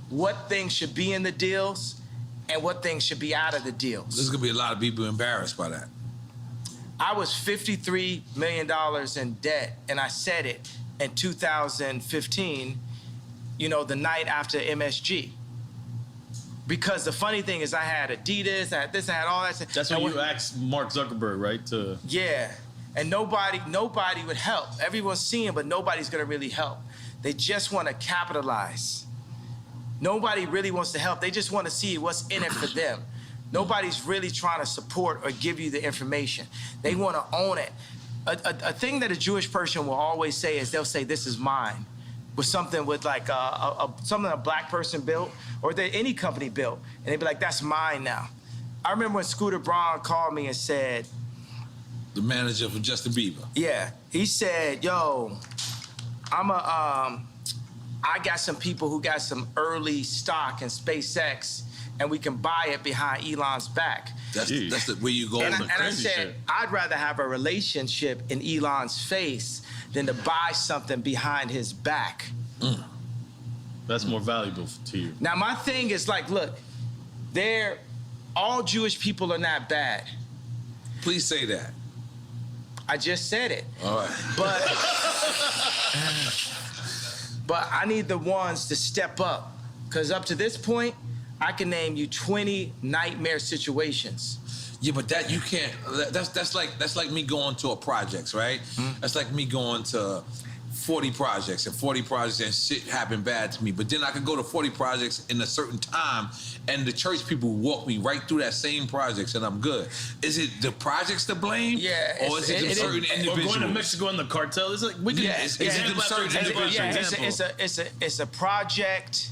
what things should be in the deals and what things should be out of the deals. There's gonna be a lot of people embarrassed by that. I was $53 million in debt, and I said it in 2015, you know, the night after MSG. Because the funny thing is I had Adidas, I had this, I had all that. That's when you asked Mark Zuckerberg, right? Yeah, and nobody would help. Everyone's seeing, but nobody's gonna really help. They just wanna capitalize. Nobody really wants to help. They just want to see what's in it for them. Nobody's really trying to support or give you the information. They want to own it. A thing that a Jewish person will always say is they'll say, this is mine. With something with like something a black person built or that any company built. And they'd be like, that's mine now. I remember when Scooter Braun called me and said, the manager for Justin Bieber. Yeah, he said, yo, I got some people who got some early stock in SpaceX, and we can buy it behind Elon's back. That's where you go. And I said, I'd rather have a relationship in Elon's face than to buy something behind his back. That's more valuable to you. Now, my thing is like, look, all Jewish people are not bad. Please say that. I just said it. All right. But I need the ones to step up. Because up to this point, I can name you 20 nightmare situations. Yeah, but that you can't. That's like me going to a projects, right? Mm-hmm. That's like me going to 40 projects and 40 projects and shit happened bad to me. But then I could go to 40 projects in a certain time, and the church people walk me right through that same projects, and I'm good. Is it the projects to blame? Yeah. Or is it certain individuals? Or going to Mexico in the cartel? It's like we can. Yeah, is it them certain individuals? It's a project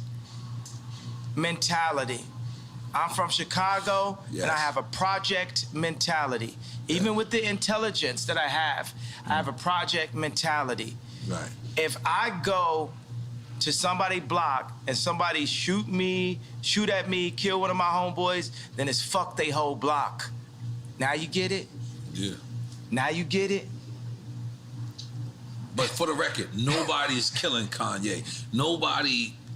mentality. I'm from Chicago, and I have a project mentality. Even with the intelligence that I have a project mentality. Right. If I go to somebody's block and somebody shoot at me, kill one of my homeboys, then it's fuck they whole block. Now you get it? Yeah. Now you get it? But for the record, nobody's killing Kanye.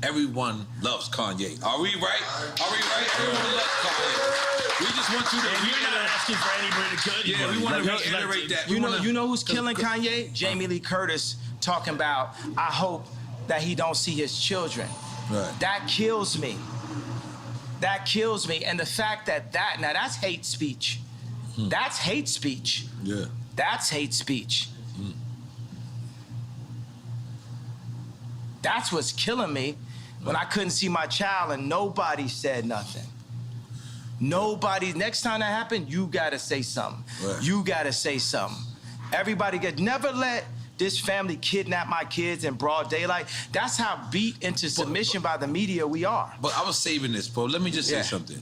Everyone loves Kanye. Are we right? Everyone loves Kanye. We just want you to. You're not asking for anybody to kill you. Yeah, we want to reiterate that. You know who's killing Kanye? Jamie Lee Curtis talking about, I hope that he don't see his children. Right. That kills me. That kills me. And the fact that now that's hate speech. That's hate speech. Yeah. That's hate speech. That's what's killing me. when I couldn't see my child and nobody said nothing. Nobody, next time that happened, you gotta say something. Right. You gotta say something. Everybody never let this family kidnap my kids in broad daylight. That's how beat into submission by the media we are. But I was saving this, bro. Let me just say something.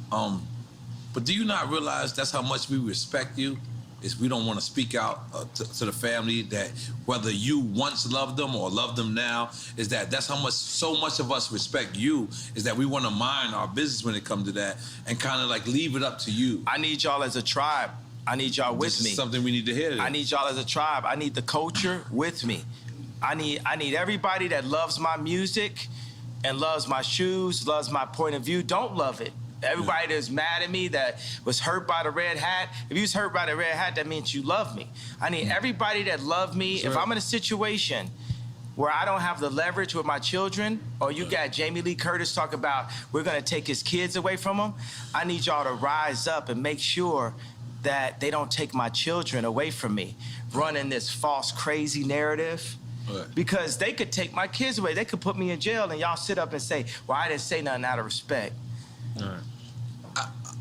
But do you not realize that's how much we respect you? Is we don't want to speak out to the family that whether you once loved them or love them now, is that's how much, so much of us respect you, is that we want to mind our business when it comes to that and kind of like leave it up to you. I need y'all as a tribe. I need y'all with me. This is something we need to hear. I need y'all as a tribe. I need the culture with me. I need everybody that loves my music and loves my shoes, loves my point of view. Don't love it. Everybody that's mad at me, that was hurt by the red hat. If you was hurt by the red hat, that means you love me. I need everybody that love me. That's if right. I'm in a situation where I don't have the leverage with my children, or you got Jamie Lee Curtis talk about we're gonna take his kids away from him, I need y'all to rise up and make sure that they don't take my children away from me, running this false, crazy narrative. Right. Because they could take my kids away. They could put me in jail, and y'all sit up and say, well, I didn't say nothing out of respect. Right.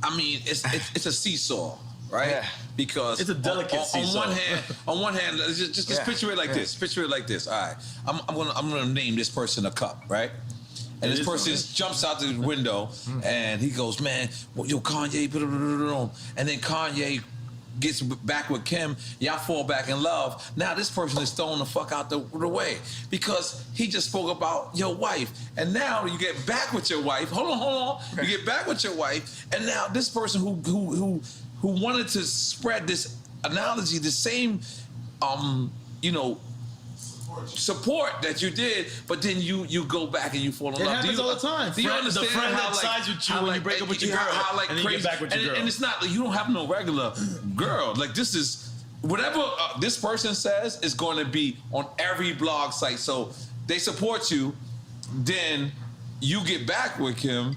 I mean, it's a seesaw, right? Yeah. Because it's a delicate seesaw. On one hand, just picture it like this. Picture it like this. All right, I'm gonna name this person a cup, right? And this person jumps out the window and he goes, man, yo, Kanye, and then Kanye gets back with Kim, y'all fall back in love. Now this person is thrown the fuck out the way because he just spoke about your wife. And now you get back with your wife. Hold on. You get back with your wife, and now this person who wanted to spread this analogy, the same support that you did, but then you go back and you fall in love. It happens all the time. Do you understand the friend how that sides with you when you break up with your girl, and then you get back with your girl. And it's not like you don't have no regular girl. Like this is whatever this person says is going to be on every blog site. So they support you, then you get back with him,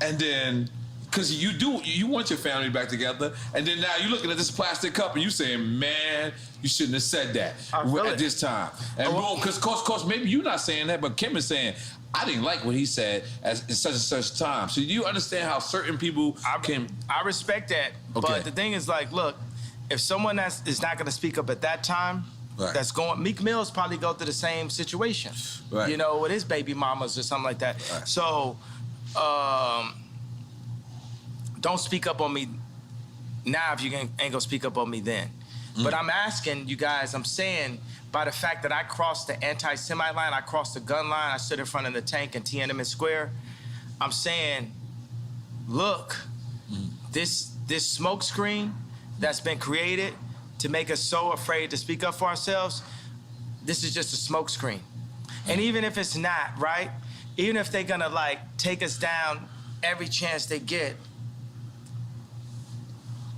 and then because you want your family back together, and then now you're looking at this plastic cup and you saying, man, you shouldn't have said that at this time. And boom, because course, maybe you're not saying that, but Kim is saying, I didn't like what he said at such and such time. So do you understand how certain people can... I respect that, but the thing is like, look, if someone is not going to speak up at that time, that's going... Meek Mill's probably go through the same situation, you know, with his baby mamas or something like that. Right. So, don't speak up on me now if you ain't gonna speak up on me then. But I'm asking you guys, I'm saying by the fact that I crossed the anti-Semite line, I crossed the gun line, I stood in front of the tank in Tiananmen Square, I'm saying, look, this smoke screen that's been created to make us so afraid to speak up for ourselves, this is just a smoke screen. And even if it's not, right? Even if they're gonna like take us down every chance they get,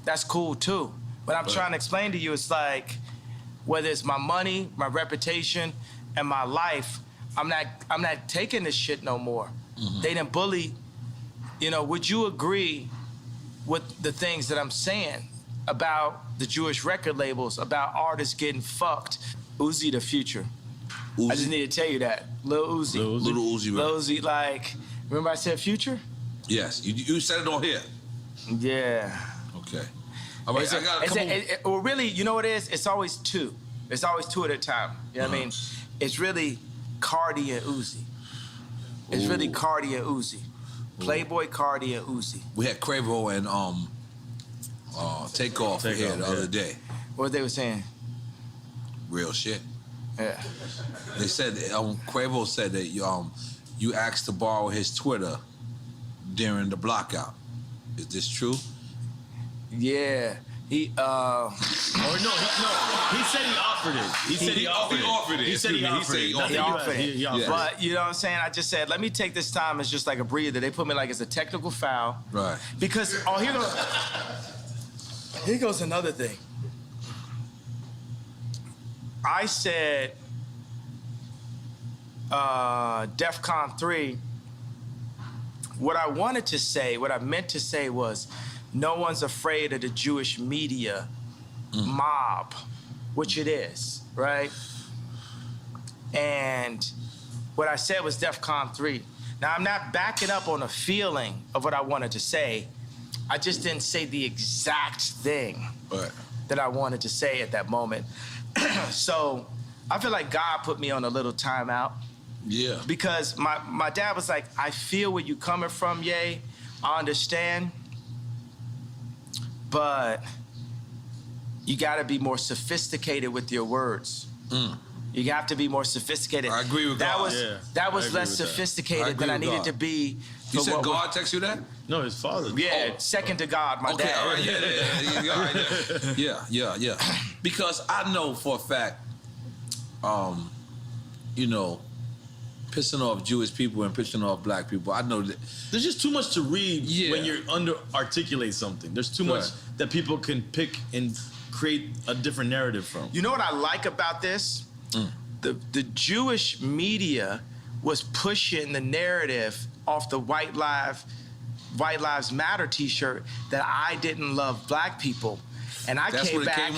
that's cool too. But I'm trying to explain to you, it's like, whether it's my money, my reputation, and my life, I'm not taking this shit no more. They done bully, you know, would you agree with the things that I'm saying about the Jewish record labels, about artists getting fucked? Uzi the future. Uzi? I just need to tell you that. Lil Uzi. Little Uzi, right? Lil Uzi, like, remember I said future? Yes, you said it on here. Yeah. Okay. All right, I got a couple... well, really, you know what it is? It's always two. It's always two at a time. You know what I mean? It's really Cardi and Uzi. It's really Cardi and Uzi. Playboy, Cardi, and Uzi. We had Quavo and Takeoff here the other day. What they were saying? Real shit. Yeah. They said Quavo said that you asked to borrow his Twitter during the blockout. Is this true? Yeah. He he said he offered it. He said he offered it. He said he offered it. But you know what I'm saying? I just said, let me take this time as just like a breather. They put me like as a technical foul. Right. Because here goes another thing. I said DEFCON 3, what I wanted to say, what I meant to say was, no one's afraid of the Jewish media mob, which it is, right? And What I said was DEFCON 3. Now, I'm not backing up on a feeling of what I wanted to say. I just didn't say the exact thing that I wanted to say at that moment. So I feel like God put me on a little timeout. Yeah. Because my dad was like, I feel where you coming from, Ye. I understand. But you got to be more sophisticated with your words. You have to be more sophisticated. I agree with that. God. That was less sophisticated than I needed to be. You said God text you that? No, his father. Yeah, second to God, my dad. All right, yeah. Because I know for a fact, you know, pissing off Jewish people and pissing off black people. I know that there's just too much to read when you're articulate something. There's too much that people can pick and create a different narrative from. You know what I like about this? The Jewish media was pushing the narrative off the White Lives Matter T-shirt that I didn't love black people. And I came back,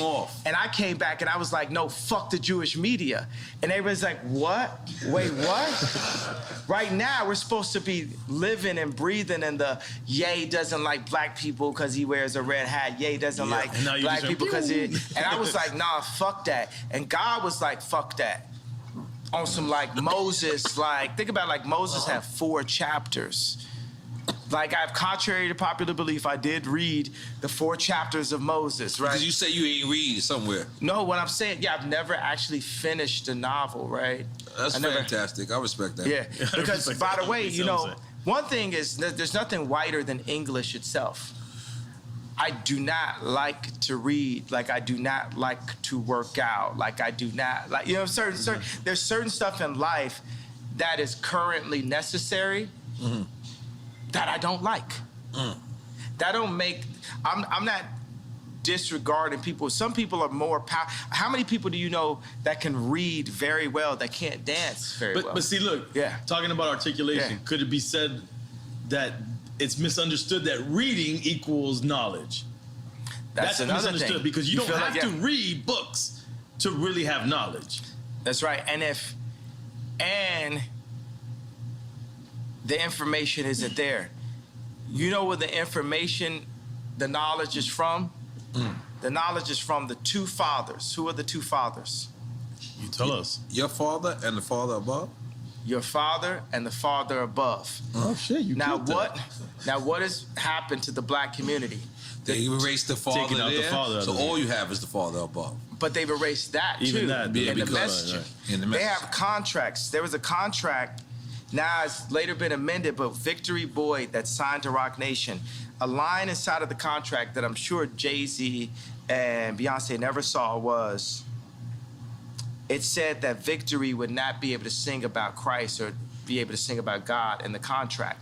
and I came back, and I was like, no, fuck the Jewish media. And everybody's like, what? Wait, what? Right now, we're supposed to be living and breathing in the Ye doesn't like black people because he wears a red hat. Ye doesn't like black people because he... And I was like, nah, fuck that. And God was like, fuck that. On some like Moses, like, think about like Moses had 4 chapters. Like, contrary to popular belief, I did read the 4 chapters of Moses, right? Because you say you ain't read somewhere. No, what I'm saying, I've never actually finished a novel, right? That's fantastic. I respect that. Yeah, because by the way, you know, one thing is there's nothing whiter than English itself. I do not like to read, like I do not like to work out, like I do not, like, you know, there's certain stuff in life that is currently necessary that I don't like. That don't make, I'm not disregarding people. Some people are more powerful. How many people do you know that can read very well, that can't dance very well? But see, look, talking about articulation, could it be said that it's misunderstood that reading equals knowledge? That's misunderstood because you don't have to read books to really have knowledge. That's right. And the information isn't there. You know where the information, the knowledge is from? The knowledge is from the 2 fathers. Who are the 2 fathers? You tell us. Your father and the father above? Your father and the father above. Oh shit! You now what has happened to the black community? They erased the father there, the father so all you have is the father above. But they've erased that even too. That, in the message. They have contracts. There was a contract. Now it's later been amended, but Victory Boyd that signed to Rock Nation, a line inside of the contract that I'm sure Jay-Z and Beyonce never saw was, it said that Victory would not be able to sing about Christ or be able to sing about God in the contract.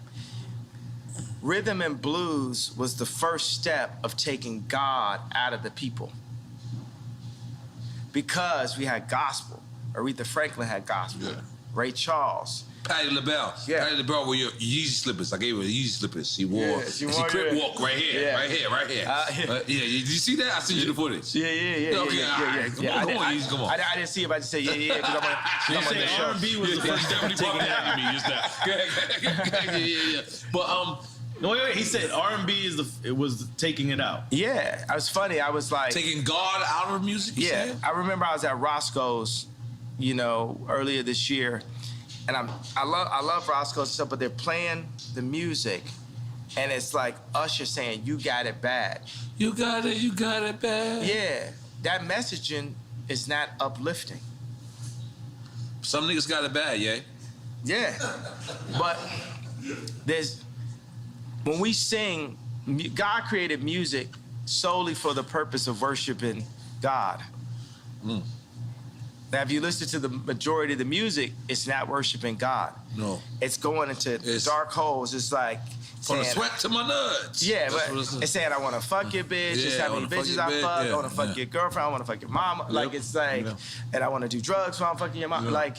Rhythm and blues was the first step of taking God out of the people. Because we had gospel. Aretha Franklin had gospel. Ray Charles. Patti LaBelle. Patti LaBelle wore your Yeezy slippers. I gave her the Yeezy slippers. She wore, she crip walk right here, right here. Did you see that? I sent you the footage. Yeah. Come on. I didn't see it, but I just said yeah, because I'm on the show. R&B was the first step to taking that at me just now. But no, wait. He said R&B was taking it out. Yeah, it was funny. I was like taking God out of music. Yeah, I remember I was at Roscoe's, you know, earlier this year. And I love Roscoe's stuff, but they're playing the music, and it's like Usher saying, "You got it bad." You got it bad. Yeah, that messaging is not uplifting. Some niggas got it bad, Yeah, but when we sing, God created music solely for the purpose of worshiping God. Now, if you listen to the majority of the music, it's not worshiping God. No. It's going into dark holes. It's like from the sweat to my nuts. Yeah, but it's saying I want to fuck your bitch. It's how many bitches I fuck. I want to fuck your girlfriend. I want to fuck your mama. Like it's like, and I want to do drugs while I'm fucking your mama. Like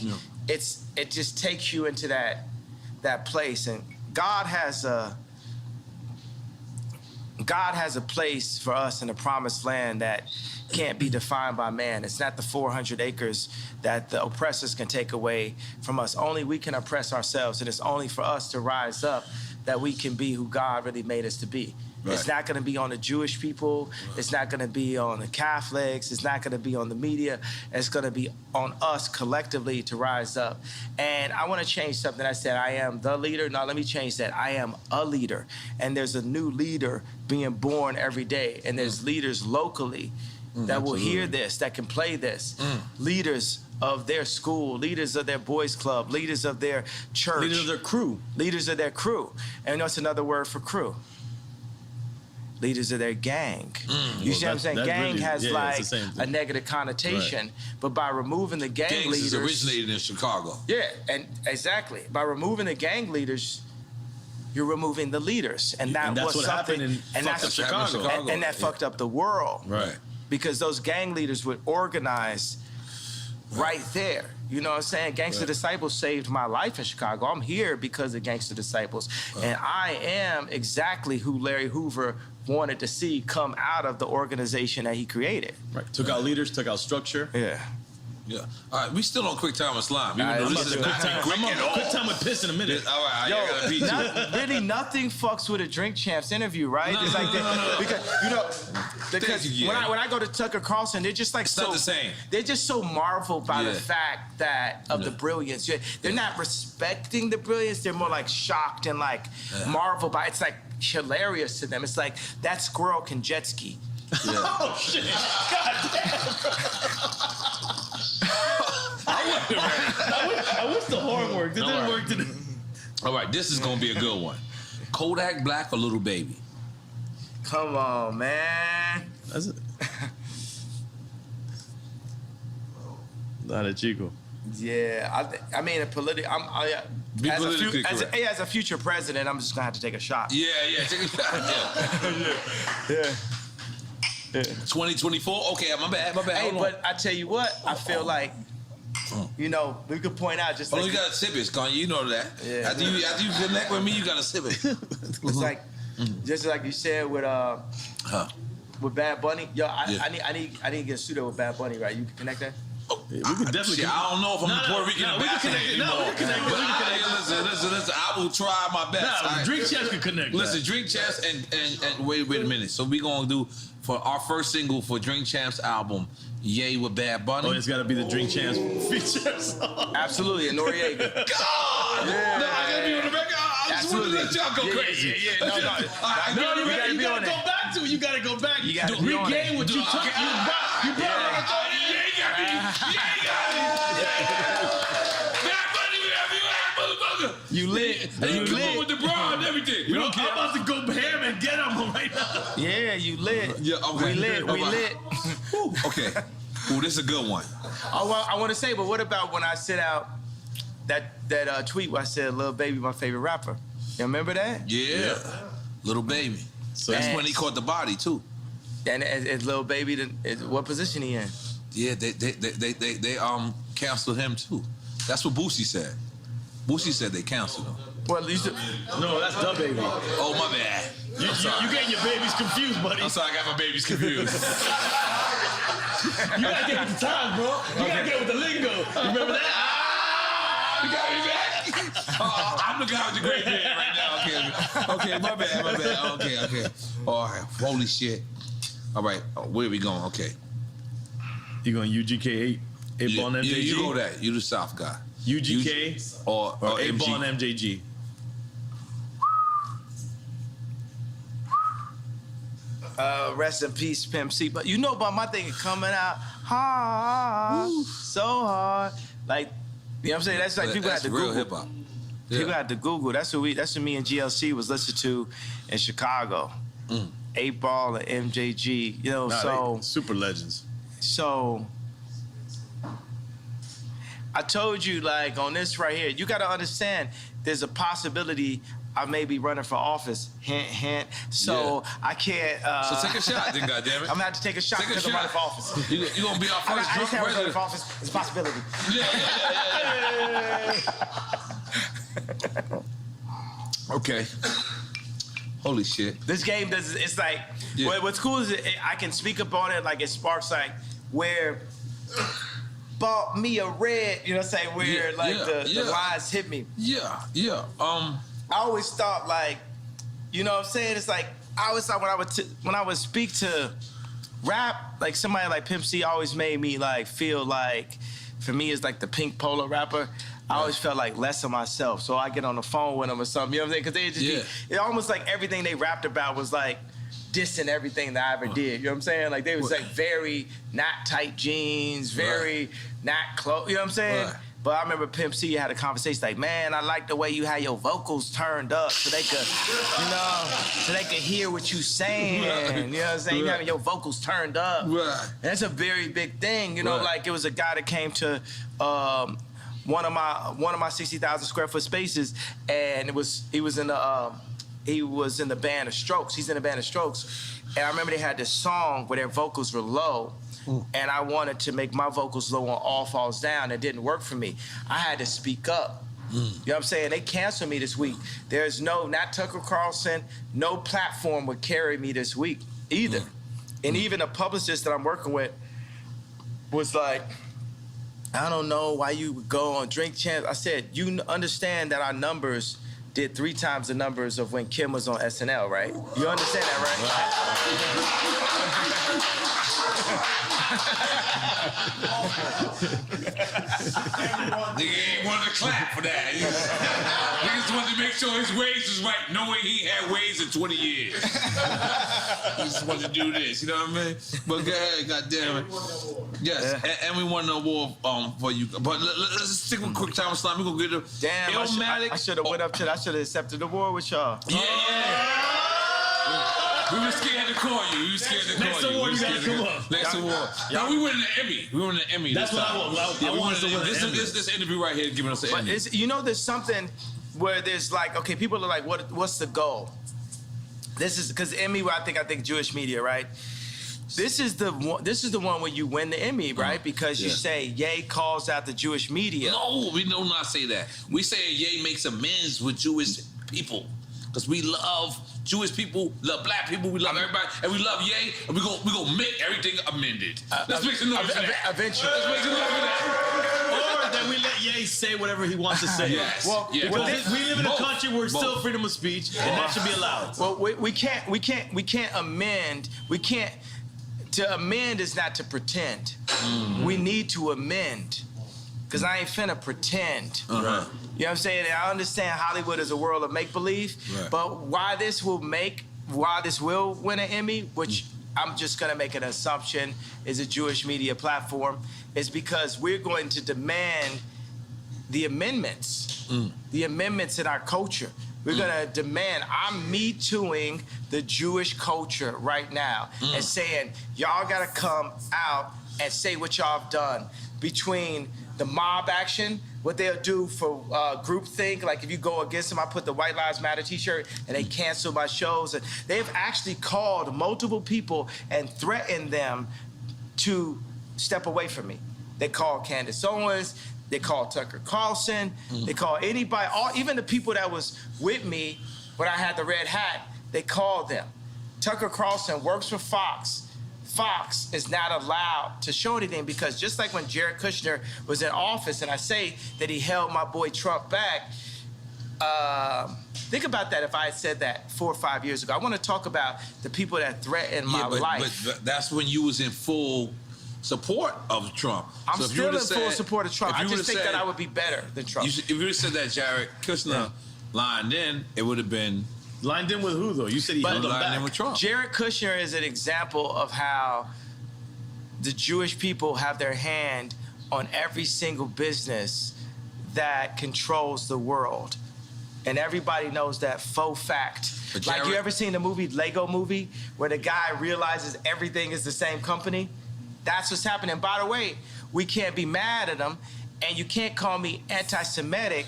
it just takes you into that place. And God has God has a place for us in the promised land that can't be defined by man. It's not the 400 acres that the oppressors can take away from us. Only we can oppress ourselves, and it's only for us to rise up that we can be who God really made us to be. Right. It's not going to be on the Jewish people. Right. It's not going to be on the Catholics. It's not going to be on the media. It's going to be on us collectively to rise up. And I want to change something. I said, I am the leader. No, let me change that. I am a leader. And there's a new leader being born every day. And there's leaders locally that will hear this, that can play this. Leaders of their school, leaders of their boys club, leaders of their church. Leaders of their crew. Leaders of their crew. And that's another word for crew. Leaders of their gang. You see what I'm saying? Gang really, has like a negative connotation, but by removing the gang leaders... Gangs originated in Chicago. Yeah, and exactly. By removing the gang leaders, you're removing the leaders. And that was what something... happened in Chicago. And that fucked up the world. Right. Because those gang leaders would organize right there. You know what I'm saying? Gangster Disciples saved my life in Chicago. I'm here because of Gangster Disciples. And I am exactly who Larry Hoover wanted to see come out of the organization that he created. Right. Took out leaders, took out structure. Yeah. Yeah. All right, we still on quick time with slime. I'm on quick time with piss in a minute. All right, I gotta beat you. Really, nothing fucks with a Drink Champs interview, right? No, it's like no. Because when I go to Tucker Carlson, they're just like it's not the same. They're just so marveled by the fact that of the brilliance. They're not respecting the brilliance. They're more like shocked and like marveled by. It's like hilarious to them. It's like that squirrel can jet ski. Yeah. Oh shit! God damn. I wish the horn worked. It didn't work today. All right, this is gonna be a good one. Kodak Black or Little Baby? Come on, man. That's it. Not a Chico. Yeah, I mean, as a future president, I'm just gonna have to take a shot. Yeah, take a shot. Yeah. 2024. Okay, my bad. Hey, but I tell you what, I feel like, you know, we could point out just. You gotta sip it, Kanye. You know that. Yeah. After you connect with me, you gotta sip it. It's like, just like you said with Bad Bunny. Yo, I need to get a studio with Bad Bunny, right? You can connect that. Yeah, we can definitely. I don't know if I'm Puerto Rican. We can connect it. No, we can connect it. Listen. I will try my best. Drink Champs can connect. Listen, Drink Champs and wait a minute. So we gonna do for our first single for Drink Champs album, Yay with Bad Bunny. Oh, it's gotta be the Drink Champs feature song. Absolutely, and Noriega. God, yeah. No, I gotta be on the record. I just want to let y'all go crazy. No, you gotta go back to it. You gotta go back. You gotta regain what you took. You brought. You lit. You come on with the bra and everything. I'm about to go ham and get him right now. Yeah, you lit. Yeah, okay. We lit. Okay. Ooh, this is a good one. I want to say, but what about when I sent out that tweet where I said, "Lil Baby, my favorite rapper." You remember that? Yeah. Little Baby. So that's when he caught the body too. And is Lil Baby, what position he in? Yeah, they canceled him too. That's what Boosie said. Boosie said they canceled him. Well, no, that's the baby. Oh, my bad. You getting your babies confused, buddy. I'm sorry, I got my babies confused. You gotta get with the times, bro. You gotta get with the lingo. Remember that? You got me back? I'm the guy with the great beard right now. Okay, my bad. Okay. All right, holy shit. All right, where are we going? Okay. You going UGK 8 ball and MJG? You go that. You the South guy. UGK or 8 ball and MJG. Rest in peace, Pimp C. But you know about my thing coming out so hard. Like, you know what I'm saying? That's like people have to Google. Real hip hop. Yeah. People have to Google. That's what me and GLC was listening to in Chicago. 8 Ball and MJG. You know, super legends. So I told you, like, on this right here, you got to understand there's a possibility I may be running for office. Hint, hint. So I can't. So take a shot, then, goddammit. I'm going to have to take a shot because I'm running for office. You're going to be our first drunk president. Running for office. It's a possibility. Yeah. Okay. Holy shit. This game does. It's like what's cool is I can speak up on it. Like it sparks like where bought me a red. You know what I'm saying? Where the lines hit me. Yeah. I always thought like, you know what I'm saying? It's like I always thought when I would speak to rap, like somebody like Pimp C always made me like feel like, for me it's like the Pink Polo rapper. I always felt like less of myself. So I get on the phone with them or something, you know what I'm saying? Because they just it almost like everything they rapped about was like dissing everything that I ever did. You know what I'm saying? Like they was like very not tight jeans, very not close. You know what I'm saying? Right. But I remember Pimp C had a conversation like, man, I like the way you had your vocals turned up so they could, you know, so they could hear what you saying. Right. You know what I'm saying? You having your vocals turned up. Right. And that's a very big thing. You know, like it was a guy that came to one of my 60,000 square foot spaces, and he was in the band of Strokes. He's in the band of Strokes, and I remember they had this song where their vocals were low. And I wanted to make my vocals low on All Falls Down. It didn't work for me. I had to speak up. You know what I'm saying? They canceled me this week. There's not Tucker Carlson, no platform would carry me this week either. And even a publicist that I'm working with was like, I don't know why you would go on Drink Champs. I said, you understand that our numbers did 3 times the numbers of when Kim was on SNL, right? You understand that, right? Nigga ain't wanted to clap for that. Niggas wanted to make sure his ways was right, knowing he had ways in 20 years. He just wanted to do this, you know what I mean? But go ahead, goddamn it. Yes, and we won an award for you. But let's just stick with quick time with Slime. We're gonna get a damn. I should have went up to. I should have accepted the award with y'all. Yeah. We were scared to call you. Next award, you gotta come up. Next award. Now we win an Emmy. We won an Emmy. That's what I want. I want to win an Emmy. This interview right here giving us an Emmy. But you know, there's something where there's like, okay, people are like, what's the goal? This is because Emmy. I think Jewish media, right? This is the one where you win the Emmy, right? Because you say Ye calls out the Jewish media. No, we do not say that. We say Ye makes amends with Jewish people because we love Jewish people, love black people, we love everybody, and we love Ye, and we gonna make everything amended. Let's make some noise for that. Eventually. Let's make some noise for that. Or that we let Ye say whatever he wants to say. Yes. Well, we live in a country where it's still freedom of speech, and that should be allowed. Well, we can't amend. To amend is not to pretend. We need to amend. Because I ain't finna pretend. Right. You know what I'm saying? I understand Hollywood is a world of make-believe, but why this will win an Emmy, which I'm just gonna make an assumption is a Jewish media platform, is because we're going to demand the amendments. The amendments in our culture. We're gonna demand, I'm Me Tooing the Jewish culture right now and saying, y'all gotta come out and say what y'all have done between the mob action, what they'll do for groupthink, like if you go against them, I put the White Lives Matter t-shirt and they cancel my shows. And they've actually called multiple people and threatened them to step away from me. They called Candace Owens, they called Tucker Carlson, they called anybody, even the people that was with me when I had the red hat, they called them. Tucker Carlson works for Fox. Fox is not allowed to show anything because just like when Jared Kushner was in office and I say that he held my boy Trump back, think about that if I had said that 4 or 5 years ago. I want to talk about the people that threatened my life. But that's when you was in full support of Trump. I'm still in full support of Trump. I just think that I would be better than Trump. If you would have said that Jared Kushner lined in, it would have been... Lined in with who, though? You said he held him back. In with Trump. Jared Kushner is an example of how the Jewish people have their hand on every single business that controls the world. And everybody knows that faux fact. Like, you ever seen the movie Lego Movie where the guy realizes everything is the same company? That's what's happening. By the way, we can't be mad at him, and you can't call me anti-Semitic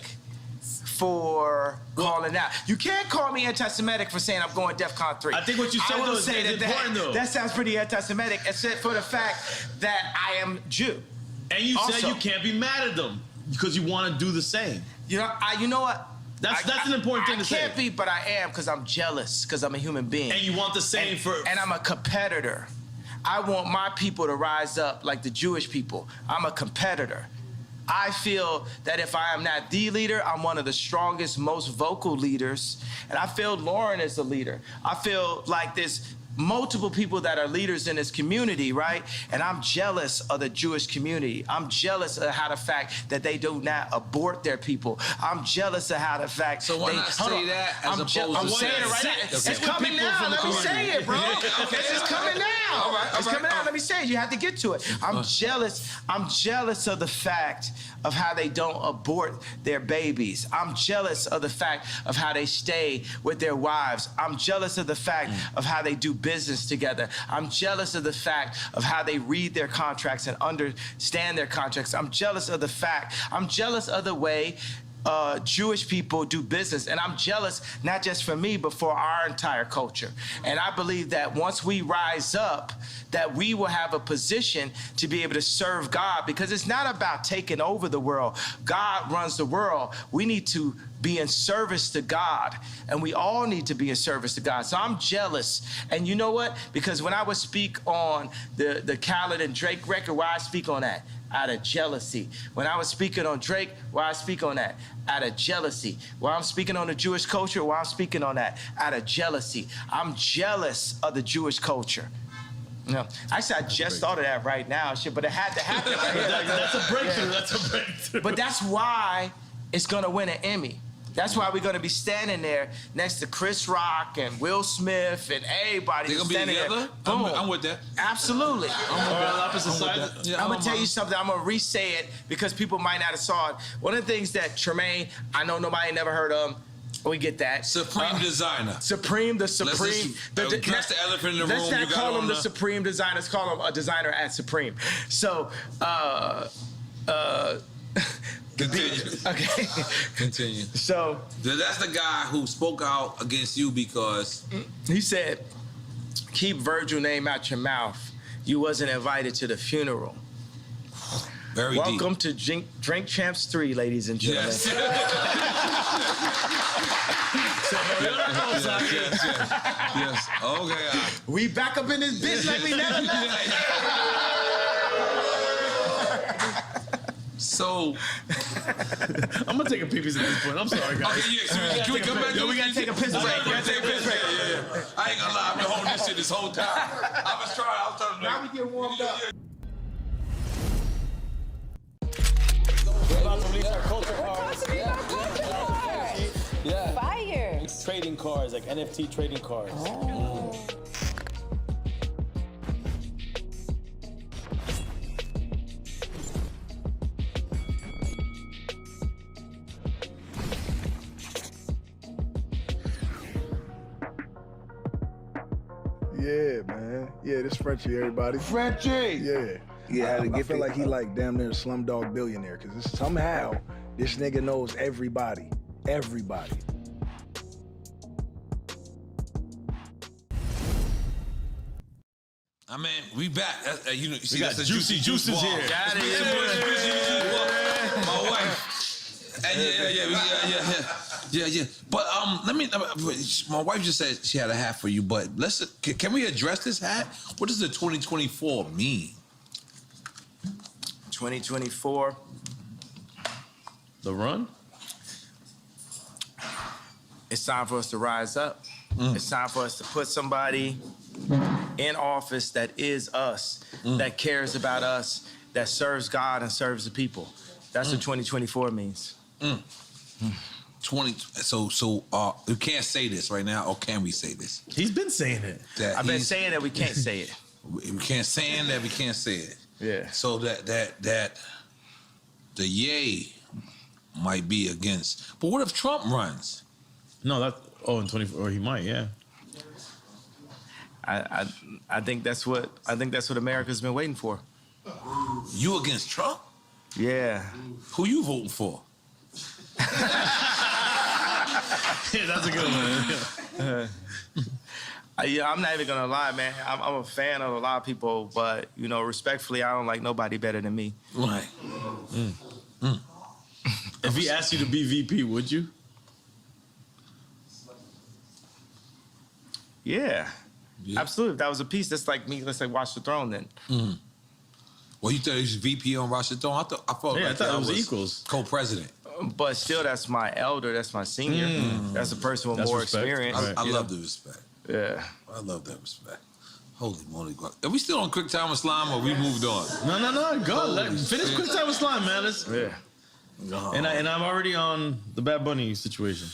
for calling out. You can't call me anti-Semitic for saying I'm going DEFCON 3. I think what you said though is important though. That sounds pretty anti-Semitic, except for the fact that I am Jew. And you said you can't be mad at them because you want to do the same. You know what? That's an important thing to say. I can't be, but I am because I'm jealous because I'm a human being. And you want the same And I'm a competitor. I want my people to rise up like the Jewish people. I'm a competitor. I feel that if I am not the leader, I'm one of the strongest, most vocal leaders. And I feel Lauren is a leader. I feel like there's multiple people that are leaders in this community, right? And I'm jealous of the Jewish community. I'm jealous of how the fact that they do not abort their people. I'm jealous of how the fact. So why not say that as opposed to I'm saying it right now. It's coming now. Let me say it, bro. This is coming now. It's coming out. Let me say it. You have to get to it. I'm jealous. I'm jealous of the fact of how they don't abort their babies. I'm jealous of the fact of how they stay with their wives. I'm jealous of the fact of how they do business together. I'm jealous of the fact of how they read their contracts and understand their contracts. I'm jealous of the fact. I'm jealous of the way Jewish people do business. And I'm jealous, not just for me, but for our entire culture. And I believe that once we rise up, that we will have a position to be able to serve God, because it's not about taking over the world. God runs the world. We need to be in service to God, and we all need to be in service to God. So I'm jealous. And you know what? Because when I would speak on the Khaled and Drake record, why I speak on that? Out of jealousy. When I was speaking on Drake, why I speak on that? Out of jealousy. While I'm speaking on the Jewish culture, why I'm speaking on that? Out of jealousy. I'm jealous of the Jewish culture. No, actually, I just thought of that right now, shit, but it had to happen. That's a breakthrough. Yeah. That's a breakthrough. But that's why it's gonna win an Emmy. That's why we're gonna be standing there next to Chris Rock and Will Smith and everybody. They're gonna be together? Boom. I'm with that. Absolutely. I'm gonna tell you something. I'm gonna re-say it because people might not have saw it. One of the things that Tremaine, I know nobody never heard of. We get that. Supreme designer. Supreme, the Supreme. Address the elephant in the room. Let's not call him the Supreme designer. Let's call him a designer at Supreme. So, Continue. Okay. Continue. So that's the guy who spoke out against you because he said, "Keep Virgil name out your mouth. You wasn't invited to the funeral." Very Welcome deep. to Drink Champs 3, ladies and gentlemen. Yes. Yes. Okay. We back up in this bitch like we never left. So I'm gonna take a pee-pee at this point. I'm sorry, guys. Okay, yeah. Can we come back? We gotta take a piss break. Yeah. I ain't gonna lie. I've been holding this shit this whole time. I was trying. Now we get warmed up. We're about to release our culture cards. Yeah. Fire. It's trading cards, like NFT trading cards. Oh. Yeah, man. Yeah, this Frenchie, everybody. Frenchie! Yeah. Yeah, I feel like he like damn near a Slumdog Billionaire, because somehow this nigga knows everybody. Everybody. I mean, we back. You see, We got that's Juicy Juices here. Got it. My wife. And yeah. But my wife just said she had a hat for you. But can we address this hat? What does the 2024 mean? 2024. The run? It's time for us to rise up. It's time for us to put somebody in office that is us, that cares about us, that serves God and serves the people. That's what 2024 means. 20. So you can't say this right now, or can we say this? He's been saying it. I've been saying that we can't say it. We can't say that we can't say it. Yeah. So that the yay might be against. But what if Trump runs? No, in 24, or he might, yeah. I think that's what America's been waiting for. You against Trump? Yeah. Who you voting for? Yeah, that's a good one. I'm not even gonna lie, man. I'm a fan of a lot of people, but respectfully, I don't like nobody better than me. Right. If he asked you to be VP, would you? Yeah. Absolutely. If that was a piece, that's like me, let's say Watch the Throne then. Well, you thought he was VP on Watch the Throne? I thought it was equals. Co-president. But still, that's my elder, that's my senior. That's a person with more respect. experience. I love the respect. Yeah. I love that respect. Holy moly. Are we still on Quick Time with Slime or we moved on? No. Go. Finish Quick Time with Slime, man. And I'm already on the Bad Bunny situation.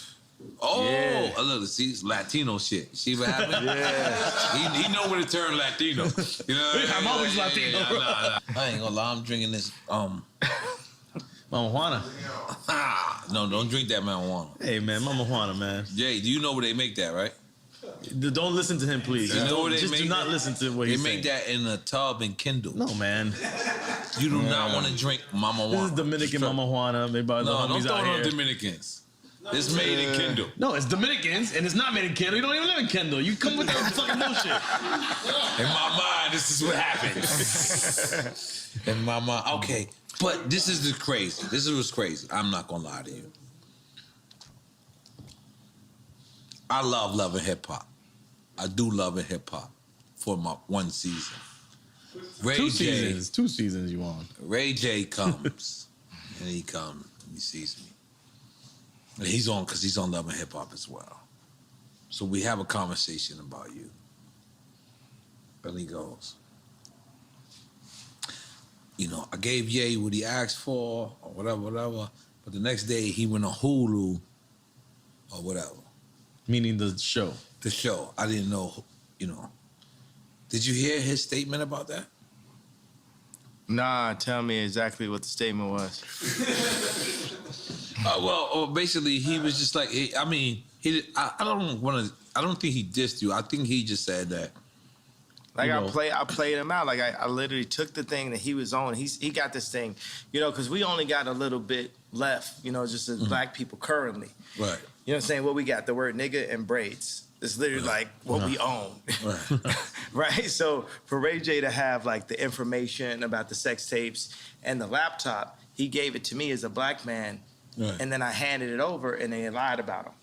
Oh, I love to see Latino shit. See what happened? Yeah. He know when to turn Latino. You know what I'm always Latino, bro. I ain't gonna lie. I'm drinking this. Mama Juana. No, don't drink that marijuana. Hey, man, Mama Juana, man. Jay, do you know where they make that, right? Don't listen to him, please. You know where they just make do not that? listen to what he's saying. They make that in a tub and Kindle. No, man. You do not want to drink Mama Juana. This is Dominican Mama Juana. Made by the No, don't homies throw out it on here. Dominicans. It's made in Kindle. No, it's Dominicans, and it's not made in Kendall. You don't even live in Kendall. You come with that fucking bullshit. In my mind, this is what happens. In my mind, okay. But this is the crazy. This is what's crazy. I'm not gonna lie to you. I love loving hip hop. I do love hip hop for my one season. Two seasons you on. Ray J comes, and he comes, and he sees me. And he's on because he's on Love and Hip Hop as well. So we have a conversation about you. And he goes, you know, I gave Ye what he asked for or whatever. But the next day he went on Hulu or whatever. Meaning the show. The show. I didn't know, you know. Did you hear his statement about that? Nah, tell me exactly what the statement was. Basically, he was just like, I don't think he dissed you. I think he just said that. Like I played him out. Like I literally took the thing that he was on. He got this thing, you know, because we only got a little bit left, you know, just as black people currently. Right. You know what I'm saying? What we got, the word nigga and braids. It's literally like what we own. Right. Right? So for Ray J to have like the information about the sex tapes and the laptop, he gave it to me as a black man. Right. And then I handed it over and they lied about him.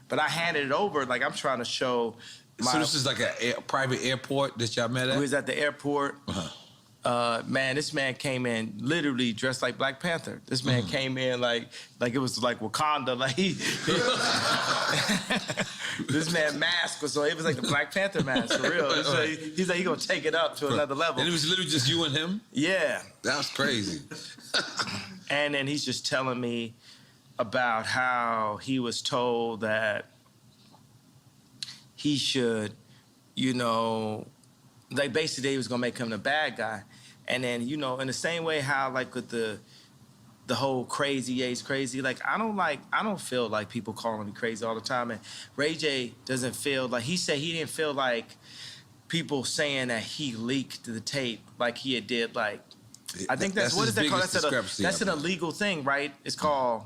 But I handed it over like I'm trying to show So this is like a private airport that y'all met at? We was at the airport. Man, this man came in literally dressed like Black Panther. This man came in like it was like Wakanda. Like this man mask was so it was like the Black Panther mask for real. So he's like he gonna take it up to another level. And it was literally just you and him? Yeah. That was crazy. And then he's just telling me about how he was told that he should, you know, like basically he was gonna make him the bad guy. And then, you know, in the same way how like with the whole crazy, Ye's crazy, like I don't feel like people calling me crazy all the time. And Ray J doesn't feel like, he said he didn't feel like people saying that he leaked the tape like he had did like, I think that's what is that called? That's an illegal thing, right? It's called,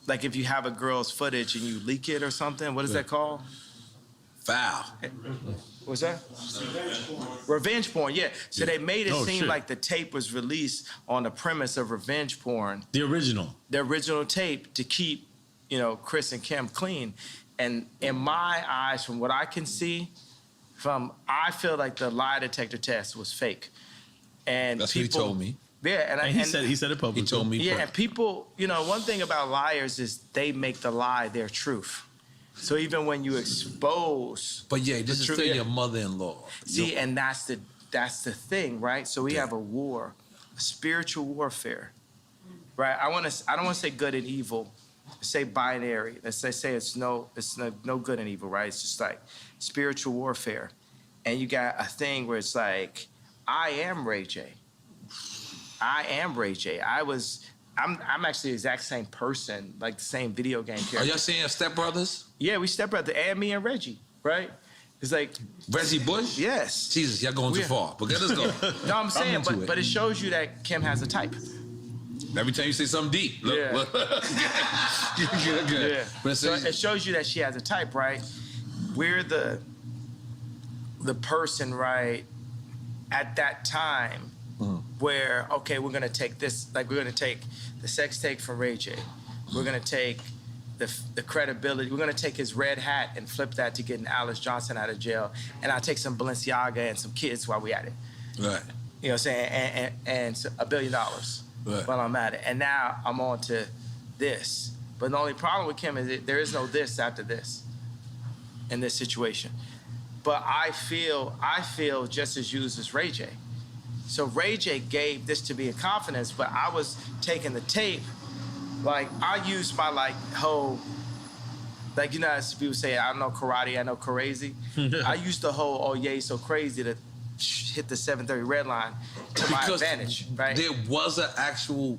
like if you have a girl's footage and you leak it or something, what is that called? Foul. What's that? Revenge porn, yeah. So they made it seem like the tape was released on the premise of revenge porn. The original tape to keep, you know, Chris and Kim clean. And in my eyes, from what I can see, I feel like the lie detector test was fake. And that's people, what he told me. Yeah, and he said it publicly. He told me. Yeah, and people, you know, one thing about liars is they make the lie their truth. So even when you expose, but yeah, this is still your mother-in-law. See, and that's the thing, right? So we have a war, a spiritual warfare, right? I don't want to say good and evil, say binary. Let's say it's no good and evil, right? It's just like spiritual warfare, and you got a thing where it's like, I am Ray J. I am Ray J. I'm actually the exact same person, like the same video game character. Are y'all saying Step Brothers? Yeah, we Step Brothers, and me and Reggie, right? It's like Reggie Bush? Yes. Jesus, y'all going too far. But let us go. No, I'm saying, but it shows you that Kim has a type. Every time you say something deep. Look, yeah. Look. Yeah. But so it shows you that she has a type, right? We're the person, right, at that time where, okay, we're gonna take this, like we're gonna take the sex tape from Ray J. We're gonna take the credibility. We're gonna take his red hat and flip that to getting Alice Johnson out of jail, and I'll take some Balenciaga and some kids while we at it. Right. You know what I'm saying? And $1 billion right. while I'm at it. And now I'm on to this. But the only problem with Kim is that there is no this after this in this situation. But I feel just as used as Ray J. So Ray J gave this to me in confidence, but I was taking the tape, like I used my like whole, like you know as people say, I don't know karate, I know crazy. I used the whole, oh yeah, so crazy to hit the 730 red line to my advantage, right? There was an actual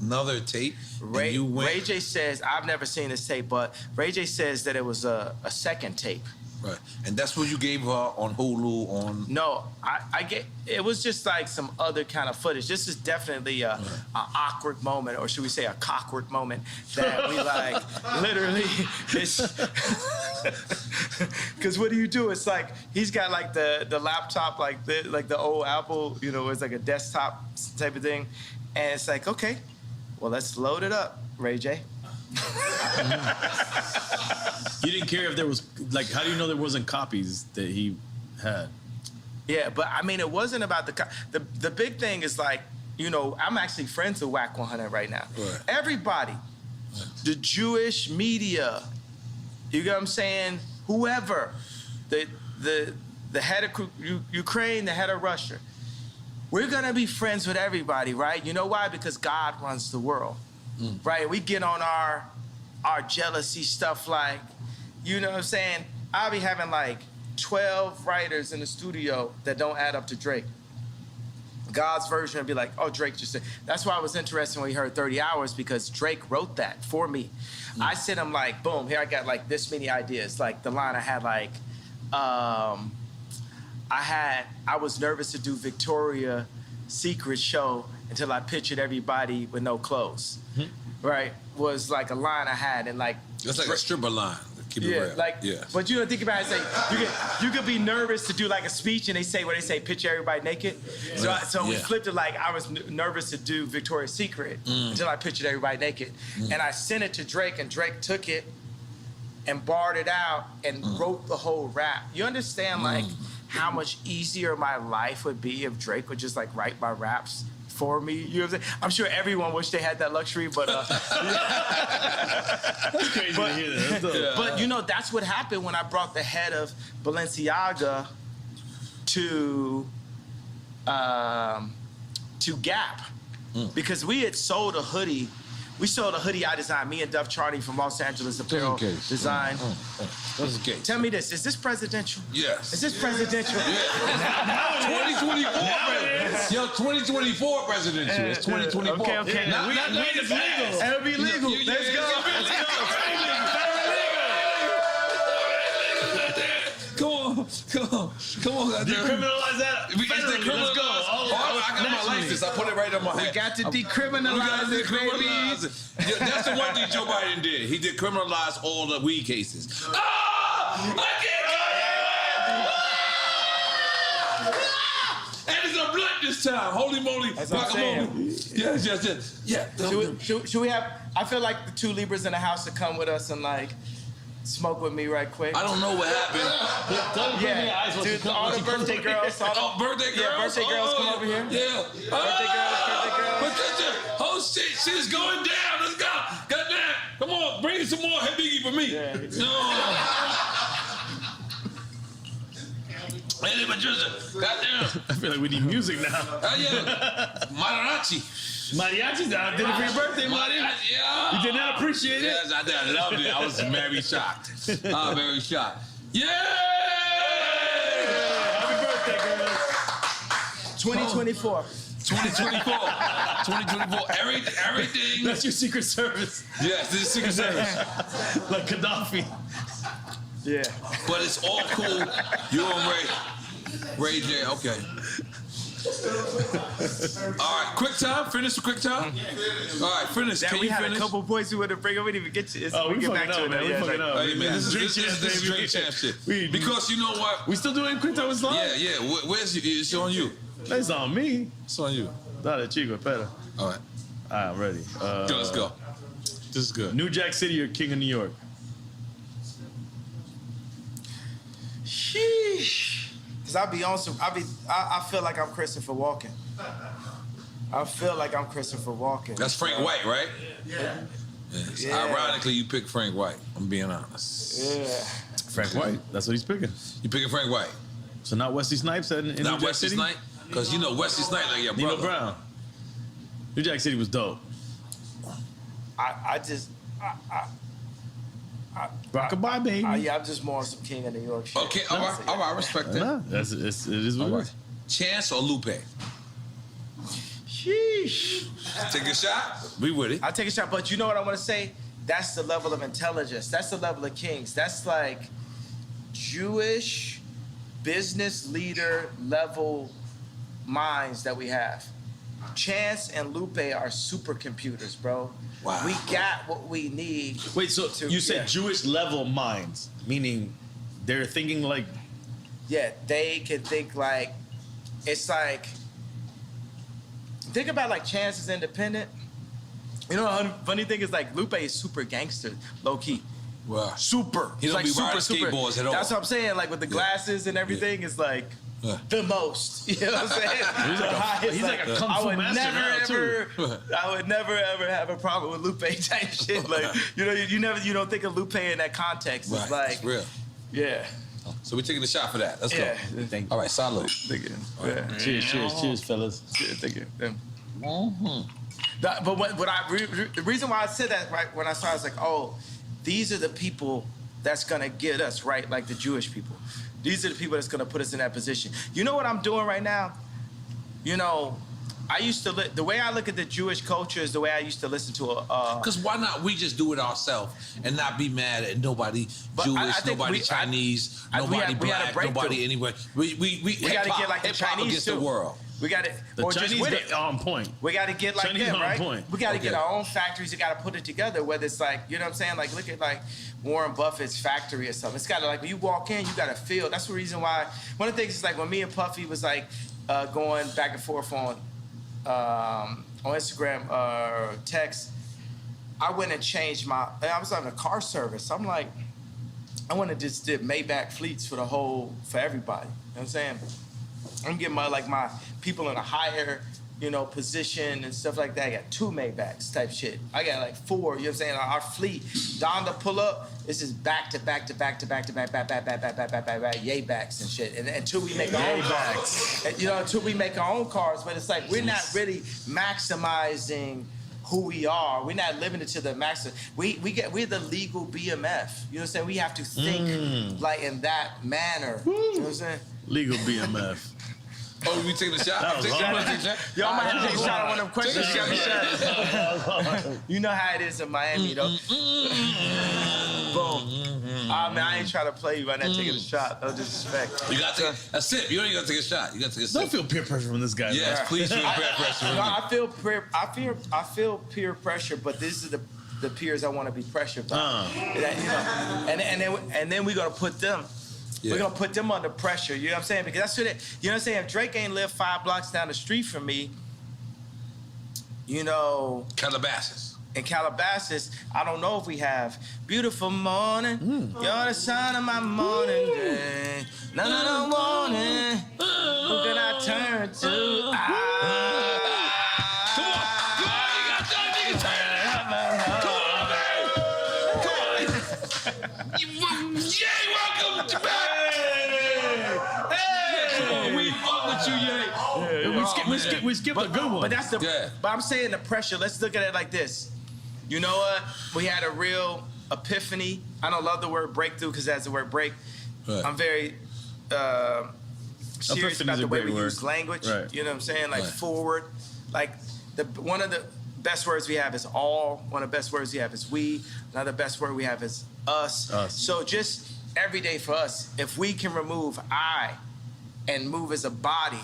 another tape. Ray J says, I've never seen this tape, but Ray J says that it was a second tape. Right, and that's what you gave her on Hulu on. No, I get it was just like some other kind of footage. This is definitely a awkward moment, or should we say a cockward moment that we like literally. Because what do you do? It's like he's got like the laptop like the old Apple, you know, it's like a desktop type of thing, and it's like okay, well let's load it up, Ray J. You didn't care if there was, like, how do you know there wasn't copies that he had? Yeah, but I mean, it wasn't about the big thing is like, you know, I'm actually friends with Whack 100 right now. Right. Everybody, the Jewish media, you get what I'm saying? Whoever, the head of Ukraine, the head of Russia, we're gonna be friends with everybody, right? You know why? Because God runs the world, right? We get on our jealousy stuff like, you know what I'm saying? I'll be having like 12 writers in the studio that don't add up to Drake. God's version would be like, oh, Drake just said. That's why I was interested when he heard 30 Hours, because Drake wrote that for me. I sent him like, boom, here I got like this many ideas. Like the line I had like, I was nervous to do Victoria's Secret show until I pictured everybody with no clothes, right? Was like a line I had, and like. That's like a stripper line. Keep it real. Like, but you don't think about it. Say you could be nervous to do like a speech, and they say picture everybody naked. So we flipped it like I was nervous to do Victoria's Secret until I pictured everybody naked, and I sent it to Drake, and Drake took it and barred it out and wrote the whole rap. You understand like how much easier my life would be if Drake would just like write my raps for me? You know what I'm saying? I'm sure everyone wished they had that luxury, but that's crazy to hear that. But you know, that's what happened when I brought the head of Balenciaga to Gap, because we had sold a hoodie. We sold a hoodie I designed, me and Duff Charney from Los Angeles Apparel Design. What's the case? Tell me this, is this presidential? Yes. Is this presidential? Yeah. 2024, man. Yo, 2024 presidential. It's 2024. Okay. Not it's legal. It'll be legal. Let's go. Come on. Decriminalize that. Let's go. I got my license. I put it right on my head. We got to decriminalize it, baby. Yeah, that's the one thing Joe Biden did. He decriminalized all the weed cases. I can't. And it's a blunt this time. Holy moly. That's what I'm saying. Yes. Yeah. Should we have, I feel like the two Libras in the house to come with us and like smoke with me right quick. I don't know what happened. Dude, all the birthday girls. Birthday girls? Yeah, birthday girls come over here. Yeah. Birthday girls. Patricia, oh shit is going down. Let's go. Goddamn. Come on, bring some more Biggie for me. Yeah. No. Hey, Patricia, goddamn. I feel like we need music now. Yeah. Mariachi. Mariachi's out. Did it for your birthday, Marty. Yeah. You did not appreciate it? Yes, I did. I loved it. I was very shocked. Very shocked. Yeah! Happy birthday, girls. 2024. 2024. Everything. That's your Secret Service. Yes, this is Secret Service. Like Gaddafi. Yeah. But it's all cool. You and Ray J. Okay. All right, quick time. Finish the quick time. All right, finish. Can we you had finish? a couple points we would have bring. We didn't even get to this. Oh, we get back to it, man. Yeah, We fucking up. Hey, man, this is Drink drink champ shit. shit. Because you know what? We still doing quick time slide? Yeah. Where's it's on you? It's on me. It's on you. Dale, chico, espera. All right. I'm ready. Let's go. This is good. New Jack City or King of New York? Sheesh. Cause I feel like I'm Christopher Walken. I feel like I'm Christopher Walken. That's Frank White, right? Yeah. Ironically, you pick Frank White. I'm being honest. Yeah. Frank White. That's what he's picking. You picking Frank White? So not Wesley Snipes in New Not Jack Wesley City? Snipes? Because you know Wesley Snipes like your brother. Nino Brown. New Jack City was dope. Rockabye, baby. I'm just more on some King of New York shit. Okay, all right, I respect that. Nah, it is what it is. Chance or Lupe? Sheesh. Take a shot. We with it. I'll take a shot, but you know what I want to say? That's the level of intelligence. That's the level of kings. That's like Jewish business leader level minds that we have. Chance and Lupe are supercomputers, bro. Wow. We got what we need. Wait, so you said Jewish level minds, meaning they're thinking like... Yeah, they can think like, it's like, think about like Chance is independent. You know, the funny thing is like Lupe is super gangster, low key. Wow. Super. He don't like be riding skateboards at all. That's what I'm saying. Like with the glasses and everything, it's like the most. You know what I'm saying? He's like a kung fu master now, too. I would never ever have a problem with Lupe type shit. Like you don't think of Lupe in that context. It's like it's real. Yeah. So we're taking a shot for that. Let's Yeah. go. Thank you. All right, salute. Thank you. Right. Cheers, fellas. Yeah, thank you. But the reason why I said that right when I started, I was like, oh, these are the people that's gonna get us right, like the Jewish people. These are the people that's gonna put us in that position. You know what I'm doing right now? You know, I used to the way I look at the Jewish culture is the way I used to listen to Because why not we just do it ourselves and not be mad at nobody Jewish, nobody Chinese, nobody black, nobody anywhere. We gotta get like the Chinese against too. the world. We got it. The or Chinese just with it. on point. We got to get like Chinese them, on right? point. We got to get our own factories. We got to put it together. Whether it's like, you know what I'm saying? Like, look at like Warren Buffett's factory or something. It's got to like when you walk in, you got to feel. That's the reason why. One of the things is like when me and Puffy was like going back and forth on Instagram or text. I went and changed I was having a car service. I'm like, I went and just did Maybach fleets for everybody. You know what I'm saying? I'm getting my people in a higher, position and stuff like that. I got 2 Maybachs type shit. I got like 4, you know what I'm saying? Our fleet, Donda pull up, this is back to back yay backs and shit. And until we make our own cars. Until we make our own cars, but it's like we're not really maximizing who we are. We're not living it to the maximum. We're the legal BMF. You know what I'm saying? We have to think like in that manner. You know what I'm saying? Legal BMF. Oh, we taking a shot? That was Take a hard. shot. Y'all might have to take a shot on one of them questions. You got me shot. You know how it is in Miami, though. Boom. Man, I ain't trying to play you by not taking a shot. No disrespect. You got to take a sip. You don't even got to take a shot. You got to take a sip. Don't feel peer pressure from this guy. Yes, man. please feel peer pressure. No, I feel peer pressure, but this is the peers I want to be pressured by. And then we're gonna put them. Yeah. We're gonna put them under pressure. You know what I'm saying? Because that's what you know what I'm saying. If Drake ain't lived 5 blocks down the street from me, Calabasas. In Calabasas, I don't know if we have beautiful morning. You're the sun of my morning day. None warning. Who can I turn to? Come on, you got time, nigga. Come on, man. Yay, welcome back. Hey, we fuck with you, Yay. We skip a good one. But that's But I'm saying the pressure. Let's look at it like this. You know what? We had a real epiphany. I don't love the word breakthrough because that's the word break. Right. I'm very serious about the way we use language. Right. You know what I'm saying? Like forward. Like one of the best words we have is all. One of the best words we have is we. Another best word we have is us. So just every day for us, if we can remove I and move as a body,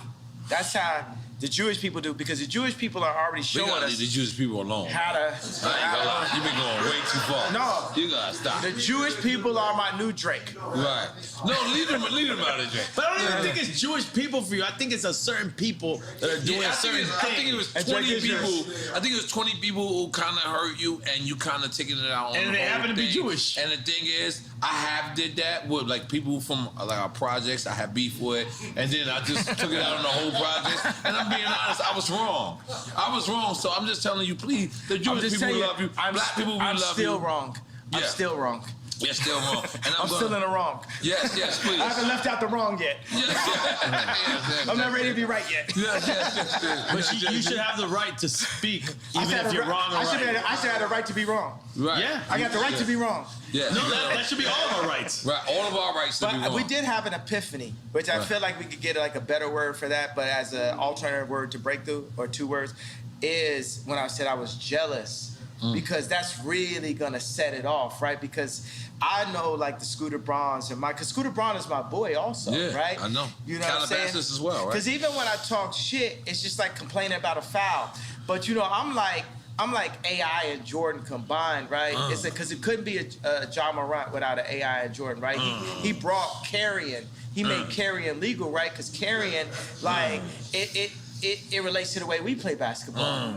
that's how The Jewish people do, because the Jewish people are already showing us. Leave the Jewish people alone. How to. I ain't gonna lie. You've been going way too far. No. You gotta stop. The Jewish people are my new Drake. Right. No, leave them out of Drake. But I don't even think it's Jewish people for you. I think it's a certain people that are doing certain things. I think it was 20 people. I think it was 20 people who kind of hurt you, and you kind of taking it out on and the they whole happen to be thing. Jewish. And the thing is, I have did that with like people from like our projects. I have beef with, and then I just took it out on the whole project. And I'm being honest, I was wrong. So I'm just telling you, please, the Jewish people will love you. Black people will love you. I'm still wrong. I'm still wrong. You're still wrong. And I'm still in the wrong. Yes, please. I haven't left out the wrong yet. Yes, I'm not ready to be right yet. Yes. But you should have the right to speak, even if you're wrong or right. I should have the right to be wrong. Right. Yeah. I got the right to be wrong. Yeah. No, that should be all of our rights. Right, all of our rights to be But wrong. we did have an epiphany, which I feel like we could get like a better word for that, but as an alternative word to breakthrough, or 2 words, is when I said I was jealous. Because that's really gonna set it off, right? Because I know like the Scooter Brauns and because Scooter Braun is my boy also, right? I know. You know what I'm saying? Calabasas as well, right? Because even when I talk shit, it's just like complaining about a foul. But you know, I'm like AI and Jordan combined, right? It's because it couldn't be a John Morant without an AI and Jordan, right? He brought carrying. He made carrying legal, right? Because carrying, like, it relates to the way we play basketball.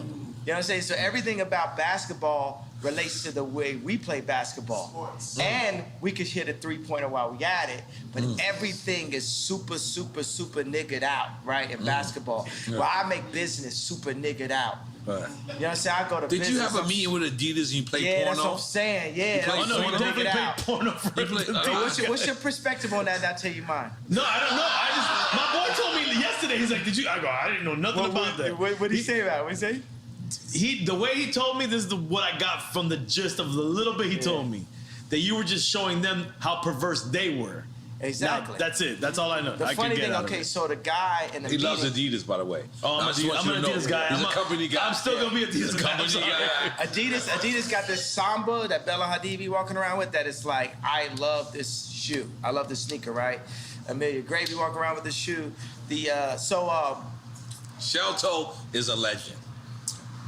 You know what I'm saying? So everything about basketball relates to the way we play basketball. And we could hit a 3-pointer while we at it, but everything is super niggered out, right, in basketball. Well, I make business super niggered out. Right. You know what I'm saying? I go to Did business. you have a meeting with Adidas and you played porno? Yeah, that's what I'm saying. Yeah. You definitely played porno for What's your perspective on that? And I'll tell you mine. No, I don't know. My boy told me yesterday, he's like, I didn't know nothing about that. What did he say about it? What did he say? The way he told me, this is what I got from the gist of the little bit he told me, that you were just showing them how perverse they were. Exactly. Now, that's it. That's all I know. The funny thing, okay, so the guy in the He loves Adidas, by the way. Oh, I'm an Adidas guy. He's a company guy. I'm still gonna be Adidas guy. Adidas got this Samba that Bella Hadid be walking around with. That is like, I love this shoe. I love this sneaker, right? Amelia Gravy walking around with this shoe. Shelto is a legend.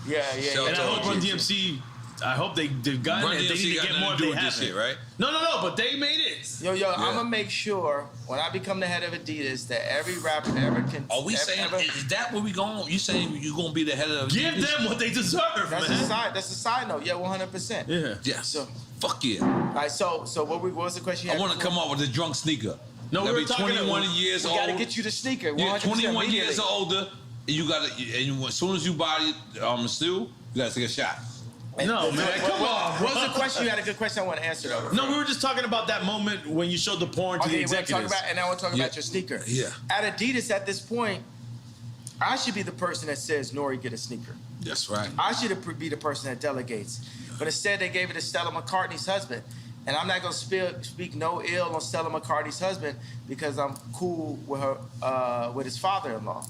Yeah. And I hope Run DMC. I hope they've gotten it. They need to get more if they have shit, right? No, but they made it. Yo, I'm gonna make sure when I become the head of Adidas that every rapper ever can. Are we saying, is that where we going? You saying you gonna be the head of Adidas? Give them what they deserve, that's man. That's a side note. Yeah, 100%. Yeah. Yes. So, fuck yeah. all right, so what was the question? I want to come up with a drunk sneaker. No, we were talking 21 years old. We gotta get you the sneaker. 21 years older. And you gotta, and as soon as you buy it, still, you gotta take a shot. No, man, come on. What was the question? You had a good question I want to answer, though. No, we were just talking about that moment when you showed the porn to the executives. And I want to talk about your sneaker. Yeah. At Adidas, at this point, I should be the person that says, Nori, get a sneaker. That's right. I should be the person that delegates. But instead, they gave it to Stella McCartney's husband. And I'm not going to speak no ill on Stella McCartney's husband because I'm cool with her, with his father-in-law.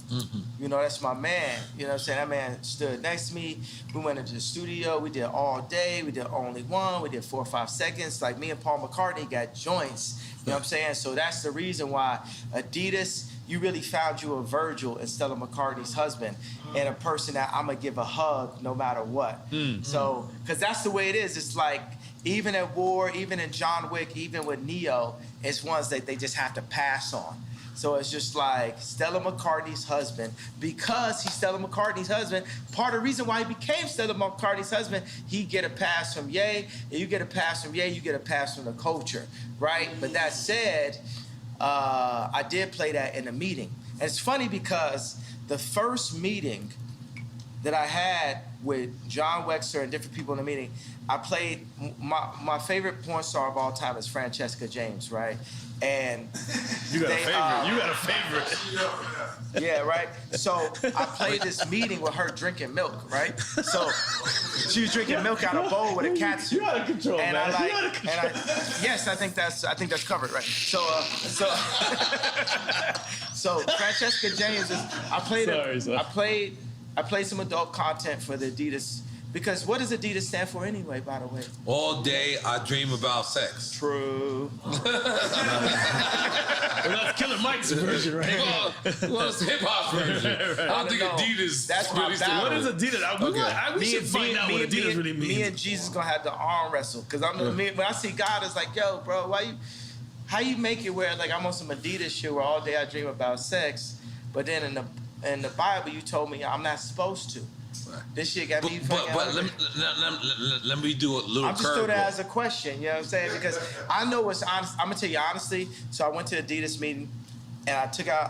You know, that's my man. You know what I'm saying? That man stood next to me. We went into the studio. We did all day. We did only one. We did 4 or 5 seconds. Like me and Paul McCartney got joints. You know what I'm saying? So that's the reason why Adidas, you really found you a Virgil in Stella McCartney's husband and a person that I'm going to give a hug no matter what. So, because that's the way it is. It's like, even at war, even in John Wick, even with Neo, it's ones that they just have to pass on. So it's just like Stella McCartney's husband, because he's Stella McCartney's husband, part of the reason why he became Stella McCartney's husband, he get a pass from Ye, and you get a pass from Ye, you get a pass from the culture, right? But that said, I did play that in a meeting. And it's funny because the first meeting that I had with John Wexler and different people in the meeting, I played, my favorite porn star of all time is Francesca James, right? And you got a favorite. Yeah, right? So I played this meeting with her drinking milk, right? So she was drinking milk out of a bowl with a catsuit. You out of control, and man. Yes, I think that's covered, right? So Francesca James is, I played some adult content for the Adidas Because what does Adidas stand for anyway, by the way? All day I dream about sex. True. Well, that's Killer Mike's version, right? Well, it's hip hop's version. I don't think Adidas. That's my battle. What is Adidas? We should find out what Adidas really means. Me and Jesus gonna have to arm wrestle because when I see God, it's like, yo, bro, how you make it where like I'm on some Adidas shit where all day I dream about sex, but then in the Bible you told me I'm not supposed to. This shit got me fucking. But let me do a little. I'm just throwing that as a question. You know what I'm saying? Because I know what's honest. I'm gonna tell you honestly. So I went to the Adidas meeting, and I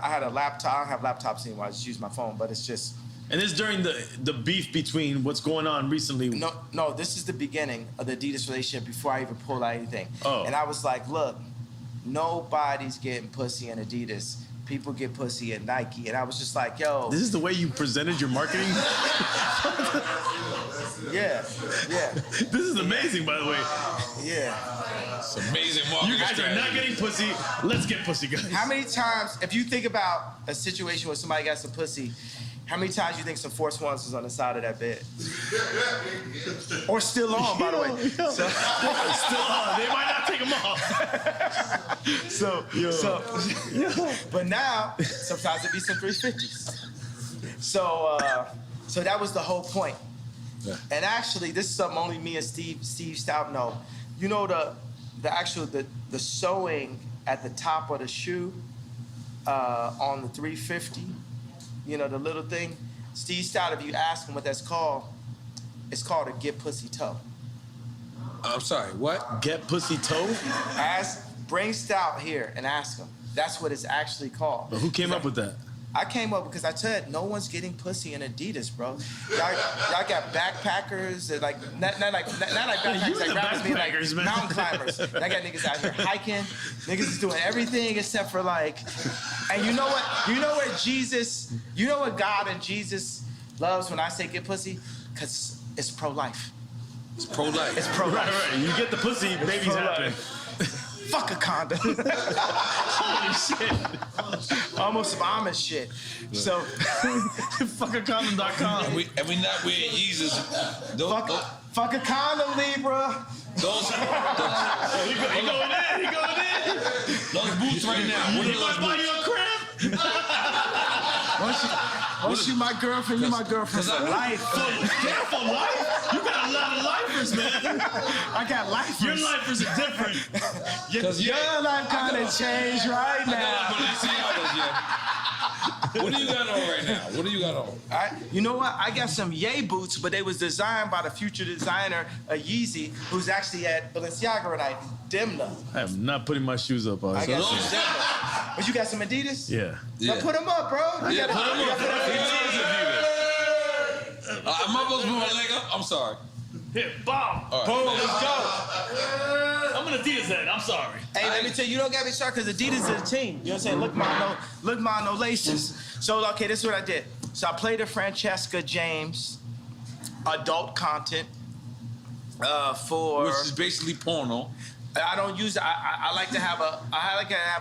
had a laptop. I don't have laptops anymore. I just use my phone. But it's just. And this during the beef between what's going on recently. No. This is the beginning of the Adidas relationship before I even pulled out anything. Oh. And I was like, look, nobody's getting pussy in Adidas. People get pussy at Nike. And I was just like, yo. This is the way you presented your marketing? Yeah. This is amazing, by the way. Yeah. It's amazing marketing. You guys are not getting pussy. Let's get pussy, guys. How many times, if you think about a situation where somebody got some pussy, how many times you think some Force Ones was on the side of that bed? Or still on, by the way. So, still on. They might not take them off. But now, sometimes it be some 350s. So that was the whole point. Yeah. And actually, this is something only me and Steve Stout know. You know the sewing at the top of the shoe on the 350. You know, the little thing. Steve Stout, if you ask him what that's called, it's called a get pussy toe. I'm sorry, what? Get pussy toe? Bring Stout here and ask him. That's what it's actually called. But who came up with that? I came up because I said no one's getting pussy in Adidas, bro. Y'all got backpackers that like not like backpackers like rappers being like mountain climbers. I got niggas out here hiking. Niggas is doing everything except for like. And you know what? You know what Jesus? You know what God and Jesus loves when I say get pussy? Cause it's pro-life. It's pro-life. It's pro-life. Right. You get the pussy, babies happen. Fuck a condom. Holy shit. Almost some Amish shit. So, fuckacondom.com. And we not wearing Yeezys. Fuck a condom, Libra. He going in. Those boots right now. What are those buy boots? you a crib? Once you my girlfriend, you my girlfriend for life. For life? You got a lot of lifers, man. I got lifers. Your lifers are different. Your life kind of changed right now. What do you got on right now? What do you got on? You know what? I got some Ye boots, but they was designed by the future designer, Yeezy, who's actually at Balenciaga tonight. Demna. I am not putting my shoes up. I got some Demna. But you got some Adidas? Yeah. Now put them up, bro. Put them up. Am I supposed to put my leg up? I'm sorry. Here, bomb. Right. Boom, let's go. I'm an Adidas head. I'm sorry. Hey, let me tell you, you don't got me started because Adidas is a team. You know what I'm saying? Look, no laces. So, okay, this is what I did. So I played a Francesca James adult content for... Which is basically porno. I don't use. I like to have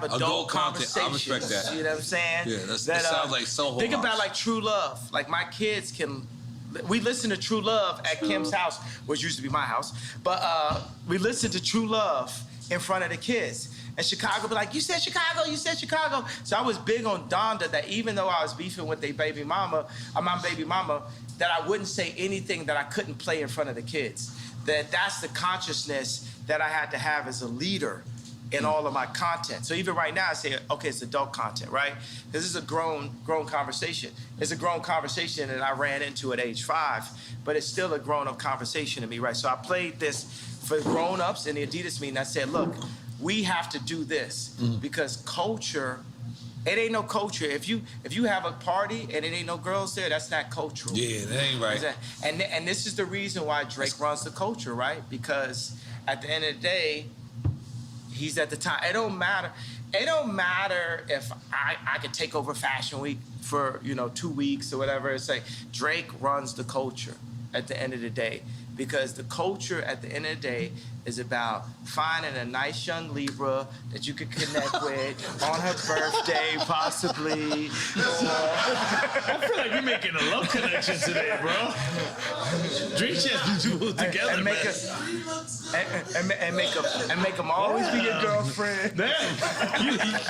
adult conversations. I respect that. You know what I'm saying? Yeah, that sounds like Soho Think House. about like True Love. Like my kids can. We listen to True Love at Kim's house, which used to be my house. But we listen to True Love in front of the kids. And Chicago be like, you said Chicago. So I was big on Donda that even though I was beefing with my baby mama, that I wouldn't say anything that I couldn't play in front of the kids. That's the consciousness that I had to have as a leader in all of my content. So even right now I say, okay, it's adult content, right? This is a grown conversation. It's a grown conversation that I ran into at age 5, but it's still a grown-up conversation to me, right? So I played this for grown-ups in the Adidas meeting. I said, look, we have to do this because culture, it ain't no culture. If you have a party and it ain't no girls there, that's not cultural. Yeah, that ain't right. And this is the reason why Drake runs the culture, right? Because at the end of the day, he's at the top. It don't matter. It don't matter if I could take over Fashion Week for 2 weeks or whatever. It's like Drake runs the culture at the end of the day. Because the culture at the end of the day is about finding a nice young Libra that you could connect with on her birthday, possibly. I feel like you're making a love connection today, bro. Dream Chance do together, and make them always be your girlfriend. They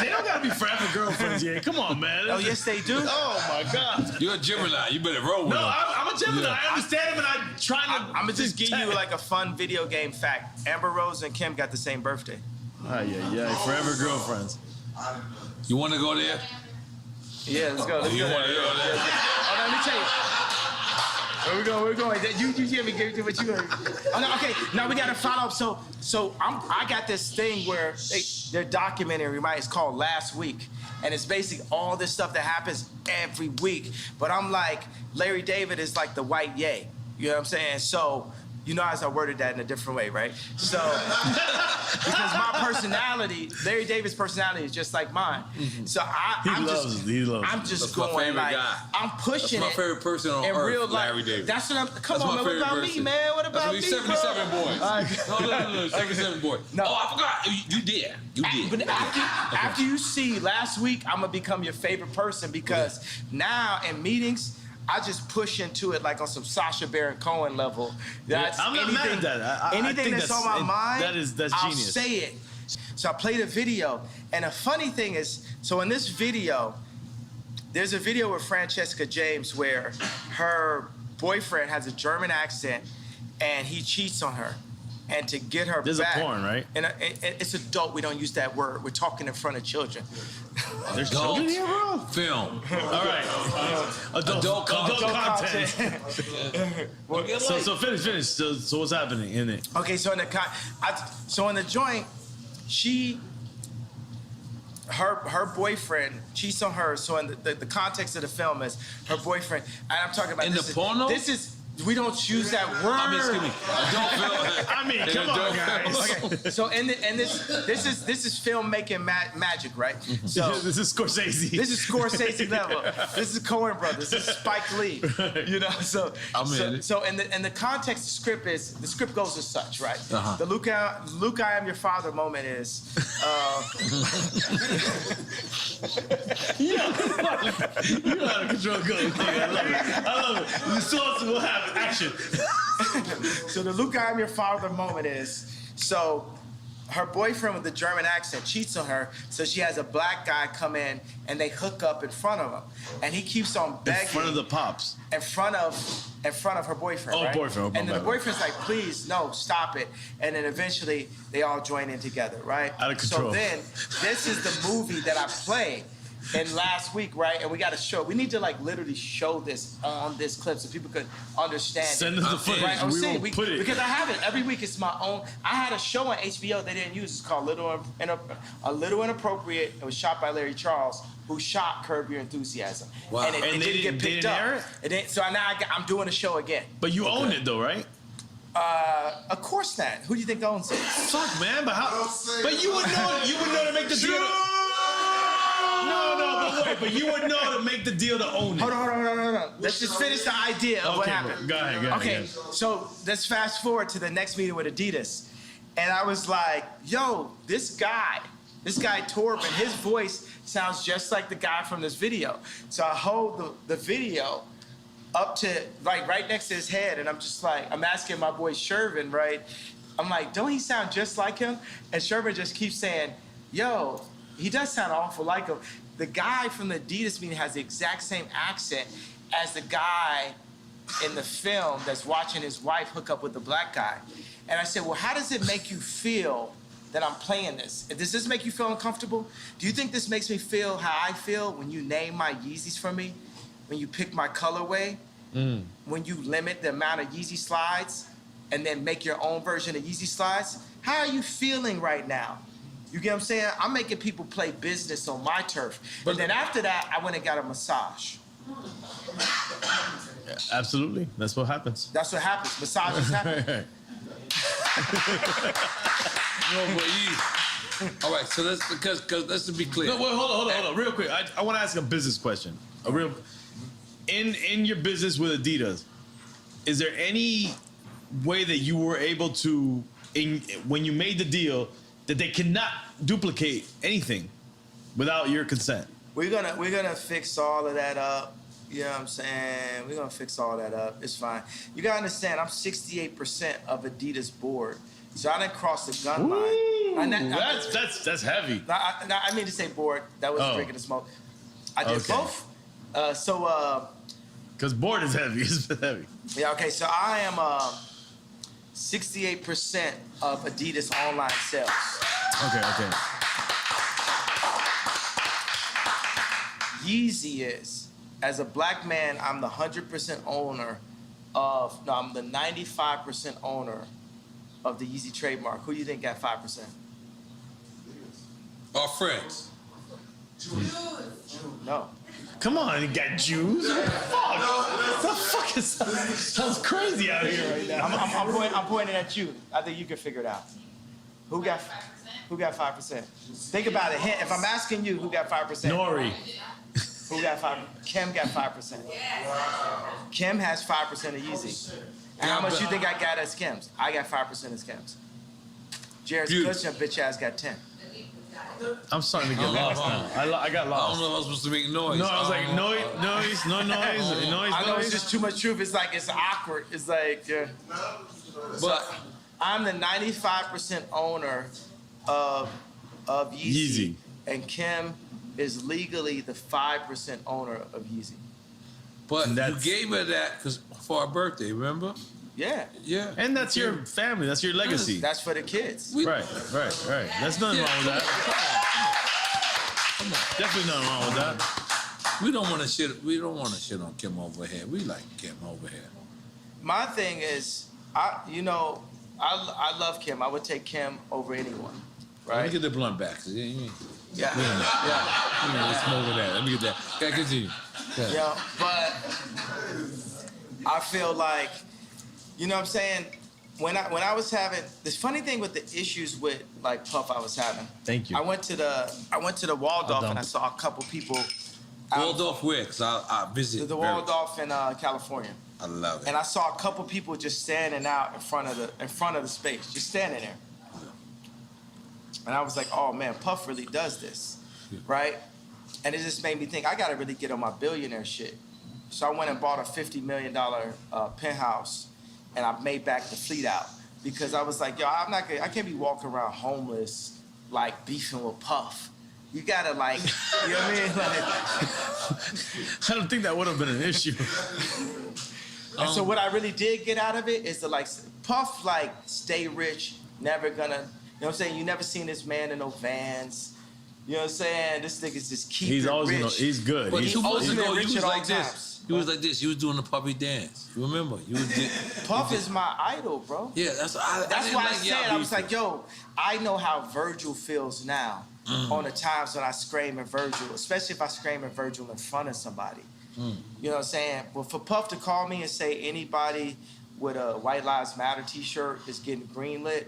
don't gotta be forever girlfriends, yeah. Come on, man. Oh, yes, they do. Oh my God. You're a Gemini. You better roll with them. No, I'm a Gemini. Yeah. I understand him, and I'm trying to. I'm gonna just give you like a fun video game fact. Amber Rose and Kim got the same birthday. Yeah. Forever girlfriends. You want to go there? Yeah, let's go. You want to go there? Oh, let me tell you. Where we going? You hear me? Give what you going? Oh, no, okay. Now we got to follow up. So I got this thing where they're documentary, right? It's called Last Week, and it's basically all this stuff that happens every week. But I'm like, Larry David is like the white Ye. You know what I'm saying? So. You know, as I worded that in a different way, right? So, because my personality, Larry David's personality is just like mine. Mm-hmm. So I'm just going like, guy. I'm pushing it. That's my favorite person on in earth, real life. Larry David. That's what I'm. Come That's on, man. What about person. me, man? What about me, 77 bro? boy. No, 77 boy. No. Oh, I forgot. You did. But after you see Last Week, I'm gonna become your favorite person because now in meetings. I just push into it like on some Sacha Baron Cohen level. I'm not mad at that. Anything that's on my mind, that's I'll genius. say it. So I played a video, and the funny thing is, so in this video, there's a video with Francesca James where her boyfriend has a German accent, and he cheats on her. And to get her There's back. a porn, right? And it's adult. We don't use that word. We're talking in front of children. There's children here, bro? Film. All right. Adult content. So finish. So what's happening in it? Okay, so in the joint, her boyfriend cheats on her. So in the context of the film is her boyfriend, and I'm talking about in the porno. This is. We don't use that word. I mean, excuse me. Come on, guys. Okay, so this is filmmaking magic, right? So this is Scorsese. This is Scorsese level. This is Coen Brothers. This is Spike Lee. You know, so in the context, the script goes as such, right? Uh-huh. The Luke, I am your father moment is. You know how to control goals. I love it. The source will have action. So the Luke, I am your father moment is, so her boyfriend with the German accent cheats on her, so she has a black guy come in and they hook up in front of him. And he keeps on begging. In front of the pops. In front of her boyfriend, right? Boyfriend. And then the boyfriend's like, please, no, stop it. And then eventually they all join in together, right? Out of control. So then, this is the movie that I played in Last Week, right? And we got to show. We need to like literally show this on this clip so people could understand. Send us the footage. Right? I'm saying put it because I have it every week. It's my own. I had a show on HBO they didn't use. It's called A Little Inappropriate. It was shot by Larry Charles, who shot Curb Your Enthusiasm. Wow. And it didn't get picked up. So now I'm doing a show again. But you own it though, right? Of course not. Who do you think owns it? Fuck, man. But how? But you would know. You would know to make the deal. But you would know to make the deal to own it. Hold on. Let's just finish the idea of what happened. Go ahead. Okay, so let's fast forward to the next meeting with Adidas. And I was like, yo, this guy Torben, his voice sounds just like the guy from this video. So I hold the video up to, like, right next to his head, and I'm just like, I'm asking my boy Shervin, right? I'm like, don't he sound just like him? And Shervin just keeps saying, yo, he does sound awful like him. The guy from the Adidas meeting has the exact same accent as the guy in the film that's watching his wife hook up with the black guy. And I said, well, how does it make you feel that I'm playing this? Does this make you feel uncomfortable? Do you think this makes me feel how I feel when you name my Yeezys for me? When you pick my colorway? When you limit the amount of Yeezy slides and then make your own version of Yeezy slides? How are you feeling right now? You get what I'm saying? I'm making people play business on my turf. But then after that, I went and got a massage. Yeah, absolutely. That's what happens. That's what happens. Massages happen. All right, so let's because let's be clear. No, wait, hold on, real quick. I want to ask a business question. In your business with Adidas, is there any way that you were able to, when you made the deal, that they cannot duplicate anything without your consent? We're gonna fix all of that up You know what I'm saying? We're gonna fix all that up. It's fine. You gotta understand, I'm 68% of Adidas board. So I didn't cross the gun line. That's heavy. I mean to say board. That was drinking the smoke. I did both. Because board is heavy. It's heavy. Yeah, okay. So I am 68% of Adidas online sales. Okay. Yeezy is, as a black man, I'm the 100% owner of, no, I'm the 95% owner of the Yeezy trademark. Who do you think got 5%? Our friends. No. Come on, you got Jews. Fuck. The fuck is sounds crazy out here right now. I'm pointing at you. I think you can figure it out. Who got 5%? Think about it. If I'm asking you, who got 5%? Nori. Who got 5%? Kim got 5%. Kim has 5% of Yeezy. And how much you think I got as Kim's? I got 5% as Kim's. Jared's Cushion bitch ass got 10. I'm starting to get lost now. I got lost. I don't know if I was supposed to make noise. No, I was like, noise. I know it's just too much truth. It's like, it's awkward. It's like, But I'm the 95% owner of Yeezy. And Kim is legally the 5% owner of Yeezy. But you gave her that for her birthday, remember? Yeah. Yeah. And that's your family. That's your legacy. That's for the kids. Right. There's nothing wrong with that. Definitely nothing wrong with that. We don't want to shit on Kim over here. We like Kim over here. My thing is, I love Kim. I would take Kim over anyone. Right? Let me get the blunt back. Yeah. Let's smoke with that. Let me get that. Okay, continue. Yeah, but I feel like, you know what I'm saying? When I was having this funny thing with the issues with like Puff I was having. Thank you. I went to the Waldorf and I saw a couple people. Waldorf where? Because I visit the Waldorf in California. I love it. And I saw a couple people just standing out in front of the space, just standing there. And I was like, oh man, Puff really does this, right? And it just made me think, I gotta really get on my billionaire shit. So I went and bought a $50 million penthouse, and I made back the fleet out because I was like, yo, I can't be walking around homeless, like beefing with Puff. You gotta like, you know what I mean? Like, I don't think that would have been an issue. And so what I really did get out of it is to like, Puff like stay rich, never gonna, you know what I'm saying? You never seen this man in no Vans. You know what I'm saying? This nigga's just keep He's it always rich. He's good. But He's 2 months ago, rich you was at all like this. times. You was like this. You was doing the puppy dance. You remember? Puff is my idol, bro. Yeah, that's why I said, I was like, yo, I know how Virgil feels now on the times when I scream at Virgil, especially if I scream at Virgil in front of somebody. You know what I'm saying? But for Puff to call me and say anybody with a White Lives Matter t-shirt is getting greenlit,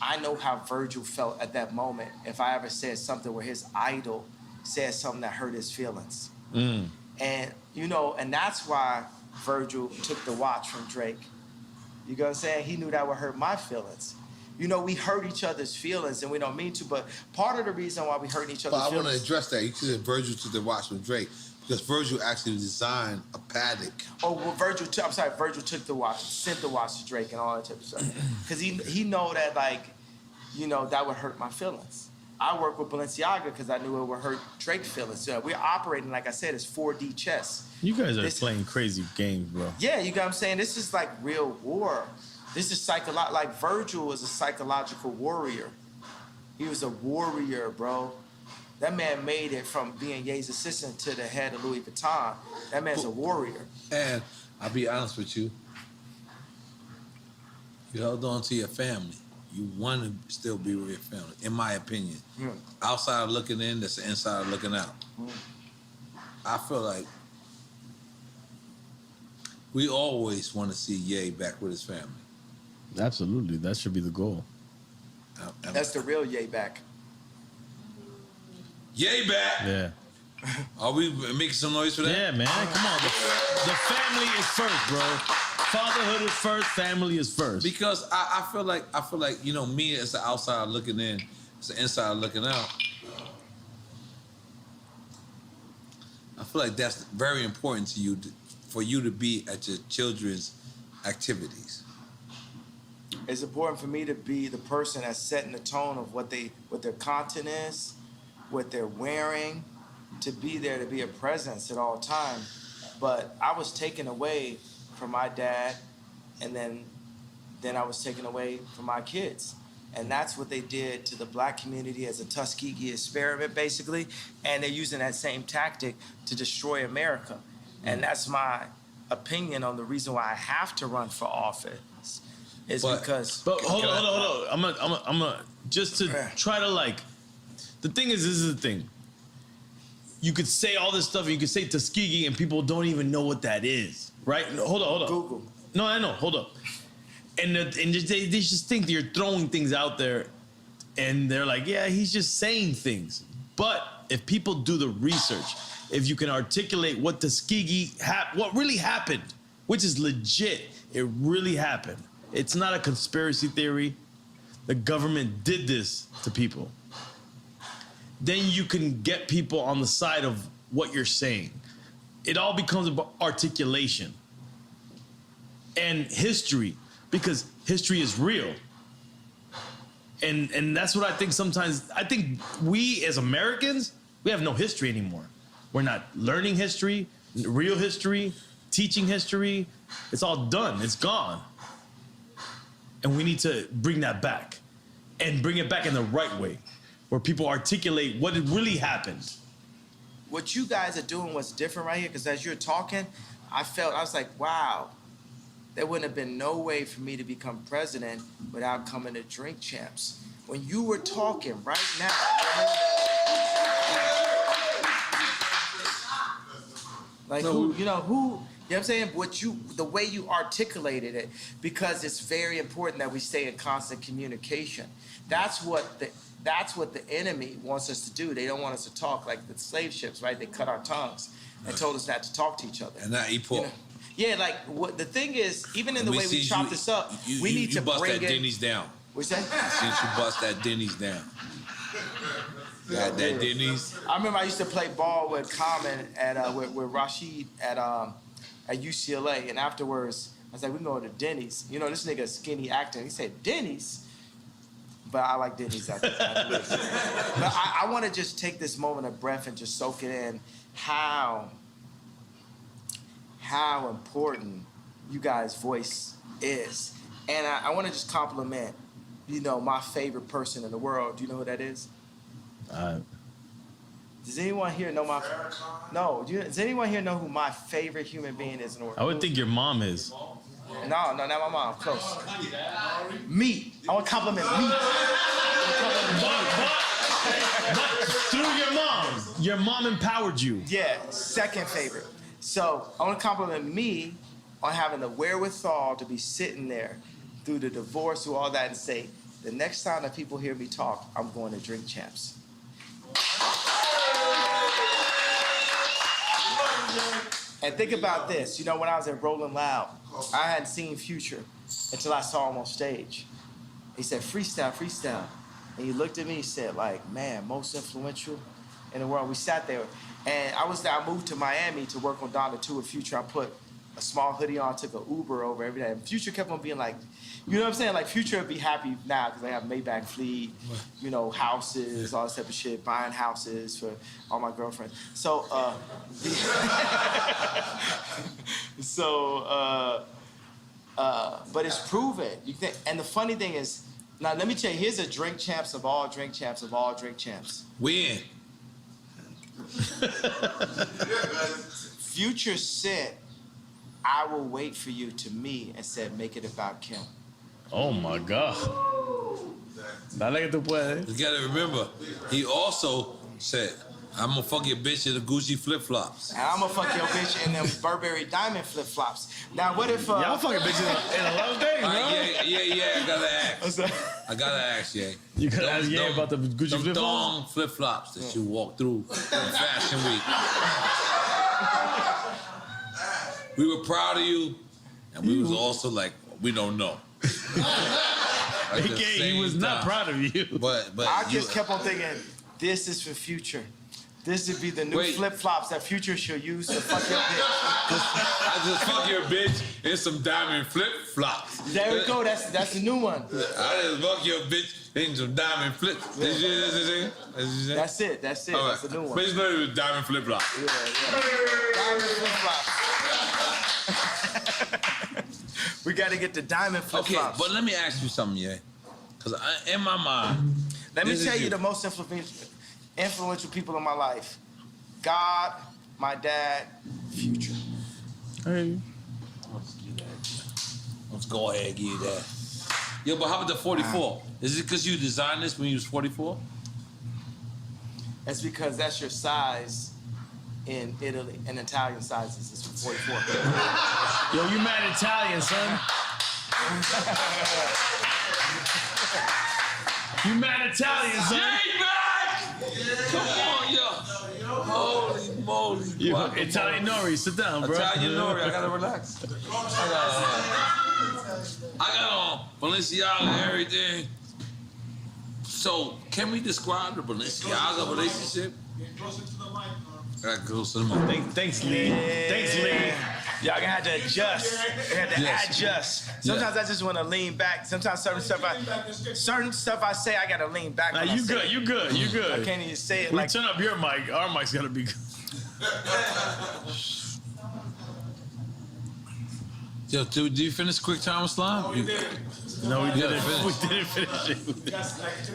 I know how Virgil felt at that moment if I ever said something where his idol said something that hurt his feelings. And, you know, and that's why Virgil took the watch from Drake. You know what I'm saying? He knew that would hurt my feelings. You know, we hurt each other's feelings and we don't mean to, but part of the reason why we hurt each other's feelings... But I want to address that. You said Virgil took the watch from Drake because Virgil actually designed a paddock. Oh, well, Virgil took the watch, sent the watch to Drake and all that type of stuff. Because he know that, like, you know, that would hurt my feelings. I work with Balenciaga because I knew it would hurt Drake's feelings. We're operating, like I said, as 4D chess. You guys are playing crazy games, bro. Yeah, you know what I'm saying? This is like real war. This is like Virgil is a psychological warrior. He was a warrior, bro. That man made it from being Ye's assistant to the head of Louis Vuitton. That man's a warrior. And I'll be honest with you. You held on to your family. You want to still be with your family, in my opinion. Outside looking in, that's the inside looking out. I feel like we always want to see Ye back with his family. Absolutely. That should be the goal. That's the real Ye back. Ye back! Yeah. Are we making some noise for that? Yeah, man. Come on. The family is first, bro. Fatherhood is first, family is first. Because I feel like, you know, me as the outside looking in, as the inside looking out. I feel like that's very important to you, for you to be at your children's activities. It's important for me to be the person that's setting the tone of what their content is, what they're wearing, to be there, to be a presence at all times. But I was taken away from my dad, and then I was taken away from my kids. And that's what they did to the black community as a Tuskegee experiment, basically. And they're using that same tactic to destroy America. And that's my opinion on the reason why I have to run for office. Because. But hold on. I'm gonna just to try to like. The thing is, this is the thing. You could say all this stuff, and you could say Tuskegee, and people don't even know what that is, right? No, hold on. Google. No, I know. Hold up. And they just think that you're throwing things out there, and they're like, yeah, he's just saying things. But if people do the research, if you can articulate what Tuskegee, what really happened, which is legit, it really happened. It's not a conspiracy theory. The government did this to people. Then you can get people on the side of what you're saying. It all becomes about articulation and history, because history is real. And that's what I think sometimes. I think we as Americans, we have no history anymore. We're not learning history, real history, teaching history. It's all done. It's gone. And we need to bring that back, and bring it back in the right way, where people articulate what really happened. What you guys are doing was different right here, because as you're talking, I was like, wow, there wouldn't have been no way for me to become president without coming to Drink Champs. When you were talking right now, like who, you know what I'm saying? The way you articulated it, because it's very important that we stay in constant communication. That's what the enemy wants us to do. They don't want us to talk, like the slave ships, right? They cut our tongues and told us not to talk to each other. And not eat pork. Yeah, like what the thing is, even in the way we chop this up, we need to bust bring that Denny's down. What's that? Since you bust that Denny's down. Got that Denny's. I remember I used to play ball with Common with Rashid at UCLA, and afterwards I was like, we can go to Denny's. You know, this nigga skinny acting. He said Denny's, but I like Denny's after. But I want to just take this moment of breath and just soak it in how important you guys' voice is. And I want to just compliment, my favorite person in the world. Do you know who that is? Does anyone here know does anyone here know who my favorite human being is in the world? I would think your mom is. No, not my mom. Close. Me. I want to compliment me. But through your mom empowered you. Yeah, second favorite. So I want to compliment me on having the wherewithal to be sitting there through the divorce, through all that, and say, the next time that people hear me talk, I'm going to Drink Champs. And think about this. When I was at Rolling Loud, I hadn't seen Future until I saw him on stage. He said, freestyle, freestyle. And he looked at me, he said, like, man, most influential in the world. We sat there. And I moved to Miami to work on Donda 2 with Future. I put a small hoodie on, took an Uber over every day. And Future kept on being like, you know what I'm saying? Like, Future would be happy now because they have Maybach fleet, houses, all this type of shit, buying houses for all my girlfriends. So, but it's proven. And the funny thing is, now let me tell you, here's a Drink Champs of all Drink Champs of all Drink Champs. We in. Future said, I will wait for you to me, and said, make it about Kim. Oh my God. Dale que tú puedes. You gotta remember, he also said, I'm gonna fuck your bitch in the Gucci flip-flops. And I'm gonna fuck your bitch in them Burberry diamond flip-flops. Now, what if... Y'all fucking bitches in a lot of things, bro. Yeah, I gotta ask. I gotta ask, yeah. You gotta ask, about the Gucci flip-flops? Thong flip-flops that you walk through in Fashion Week. We were proud of you, and we was also like, we don't know. He was not proud of you. But I just kept on thinking, this is for Future. This would be the new flip-flops that Future should use to fuck your bitch. I just fuck your bitch in some diamond flip-flops. There we go. That's the new one. I just fuck your bitch in some diamond flip. That's it. That's All right. That's the new one. But it's better with diamond flip-flops. Yeah. Diamond flip-flops. We got to get the diamond flip-flops. Okay, but let me ask you something, yeah. Because in my mind, let me tell you the most influential people in my life: God, my dad, Future. Hey. Let's go ahead and give you that. Yo, but how about the 44? Is it because you designed this when you was 44? That's because that's your size in Italy, and Italian sizes is 44. Yo, you mad Italian, son? You mad Italian, son? Come on, yo. Holy moly. Italian Nori, sit down, bro. Italian Nori, I gotta relax. I got on Balenciaga and everything. So, can we describe the Balenciaga relationship? Gotta go to the mic. Thanks, Lee. Thanks, Lee. Y'all gonna have to adjust. You have to adjust. Sometimes I just want to lean back. Sometimes certain stuff I say, I gotta lean back. Nah, you good. You good. I can't even say it. We turn up your mic. Our mic's gotta be good. Yo, did you finish Quick Time Slime? No, we didn't finish it.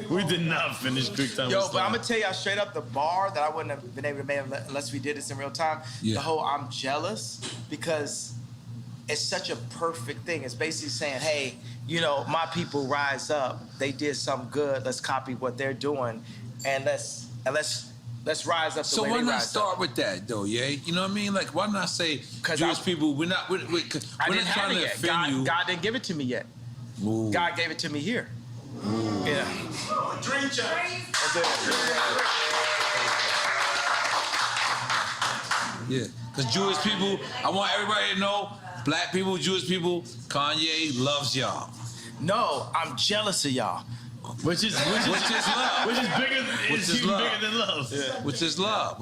We did not finish Quick Time. Yo, but I'm gonna tell y'all straight up, the bar that I wouldn't have been able to make unless we did this in real time. Yeah. The whole I'm jealous because it's such a perfect thing. It's basically saying, hey, you know, my people rise up. They did something good. Let's copy what they're doing, and let's rise up. So why not start with that though, yeah? You know what I mean? Like, why not say Jewish people? We're not trying to offend you. God didn't give it to me yet. Ooh. God gave it to me here. Ooh. Yeah. Dream check. Yeah, because Jewish people, I want everybody to know, black people, Jewish people, Kanye loves y'all. No, I'm jealous of y'all. Which is love. Which is bigger. Bigger than love. Yeah. Which is love.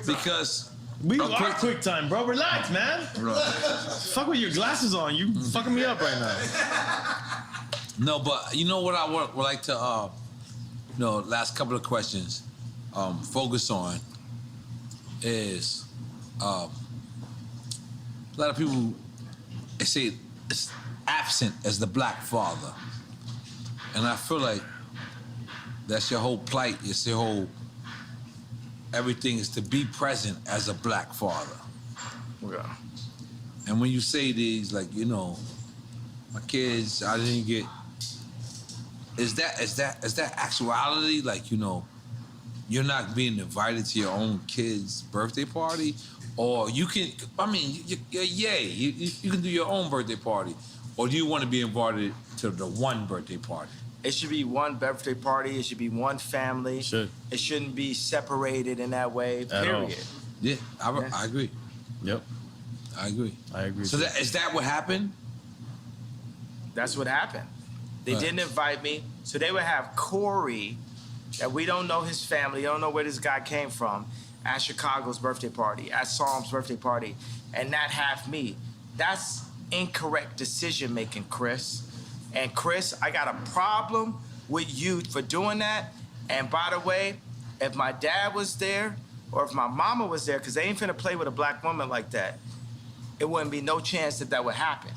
Because we are quick time, bro. Relax, man. Right. Fuck with your glasses on. You fucking me up right now. No, but you know what I would like to, last couple of questions, focus on is a lot of people say it's absent as the black father. And I feel like that's your whole plight. It's your whole, everything is to be present as a black father. Yeah. And when you say these, like, you know, my kids, I didn't get, is that actuality? Like, you know, you're not being invited to your own kid's birthday party? Or you can, I mean, you can do your own birthday party. Or do you want to be invited to the one birthday party? It should be one birthday party. It should be one family. It shouldn't be separated in that way, period. Yeah, I agree. Yep. I agree. So is that what happened? That's what happened. They didn't invite me. So they would have Corey, that we don't know his family, don't know where this guy came from, at Chicago's birthday party, at Psalm's birthday party, and not have me. That's incorrect decision making, Chris. And Chris, I got a problem with you for doing that. And by the way, if my dad was there or if my mama was there, because they ain't finna play with a black woman like that, it wouldn't be no chance that would happen.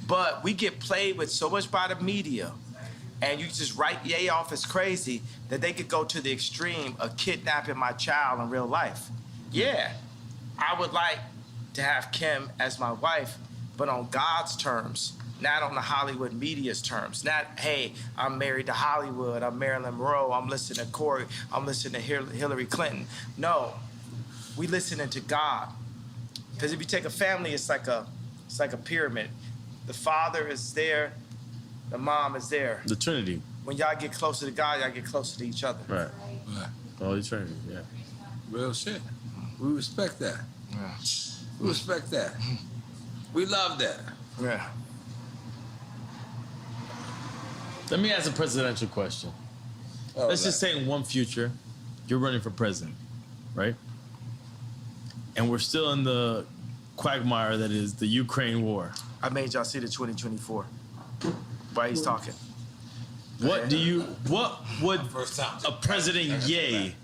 But we get played with so much by the media, and you just write Ye off as crazy that they could go to the extreme of kidnapping my child in real life. Yeah, I would like to have Kim as my wife, but on God's terms, not on the Hollywood media's terms. Not, hey, I'm married to Hollywood, I'm Marilyn Monroe, I'm listening to Corey, I'm listening to Hillary Clinton. No, we listening to God. Because if you take a family, it's like a pyramid. The father is there, the mom is there. The Trinity. When y'all get closer to God, y'all get closer to each other. Right. Oh, the Trinity, yeah. Real shit. We respect that. Yeah. We respect that. We love that. Yeah. Let me ask a presidential question. Let's just say in one future, you're running for president. right? And we're still in the quagmire that is the Ukraine war. I made y'all see the 2024. Why he's talking? What would a President Ye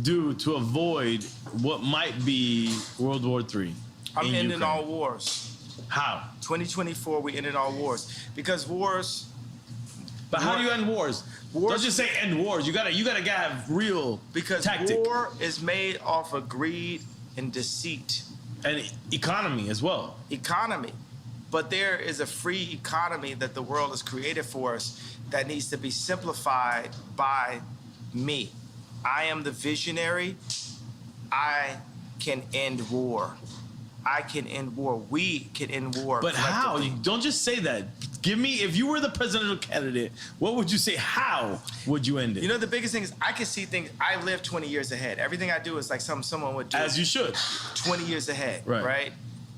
do to avoid what might be World War III? I'm ending Ukraine? all wars. How? 2024, we ended all wars. Because wars... But how do you end wars? Don't just say end wars. You gotta have real tactic. War is made off of greed and deceit. And economy as well. Economy. But there is a free economy that the world has created for us that needs to be simplified by me. I am the visionary. I can end war. I can end war. We can end war. But how? Don't just say that. Give me, if you were the presidential candidate, what would you say? How would you end it? You know, the biggest thing is I can see things. I live 20 years ahead. Everything I do is like someone would do. As you should. 20 years ahead, right?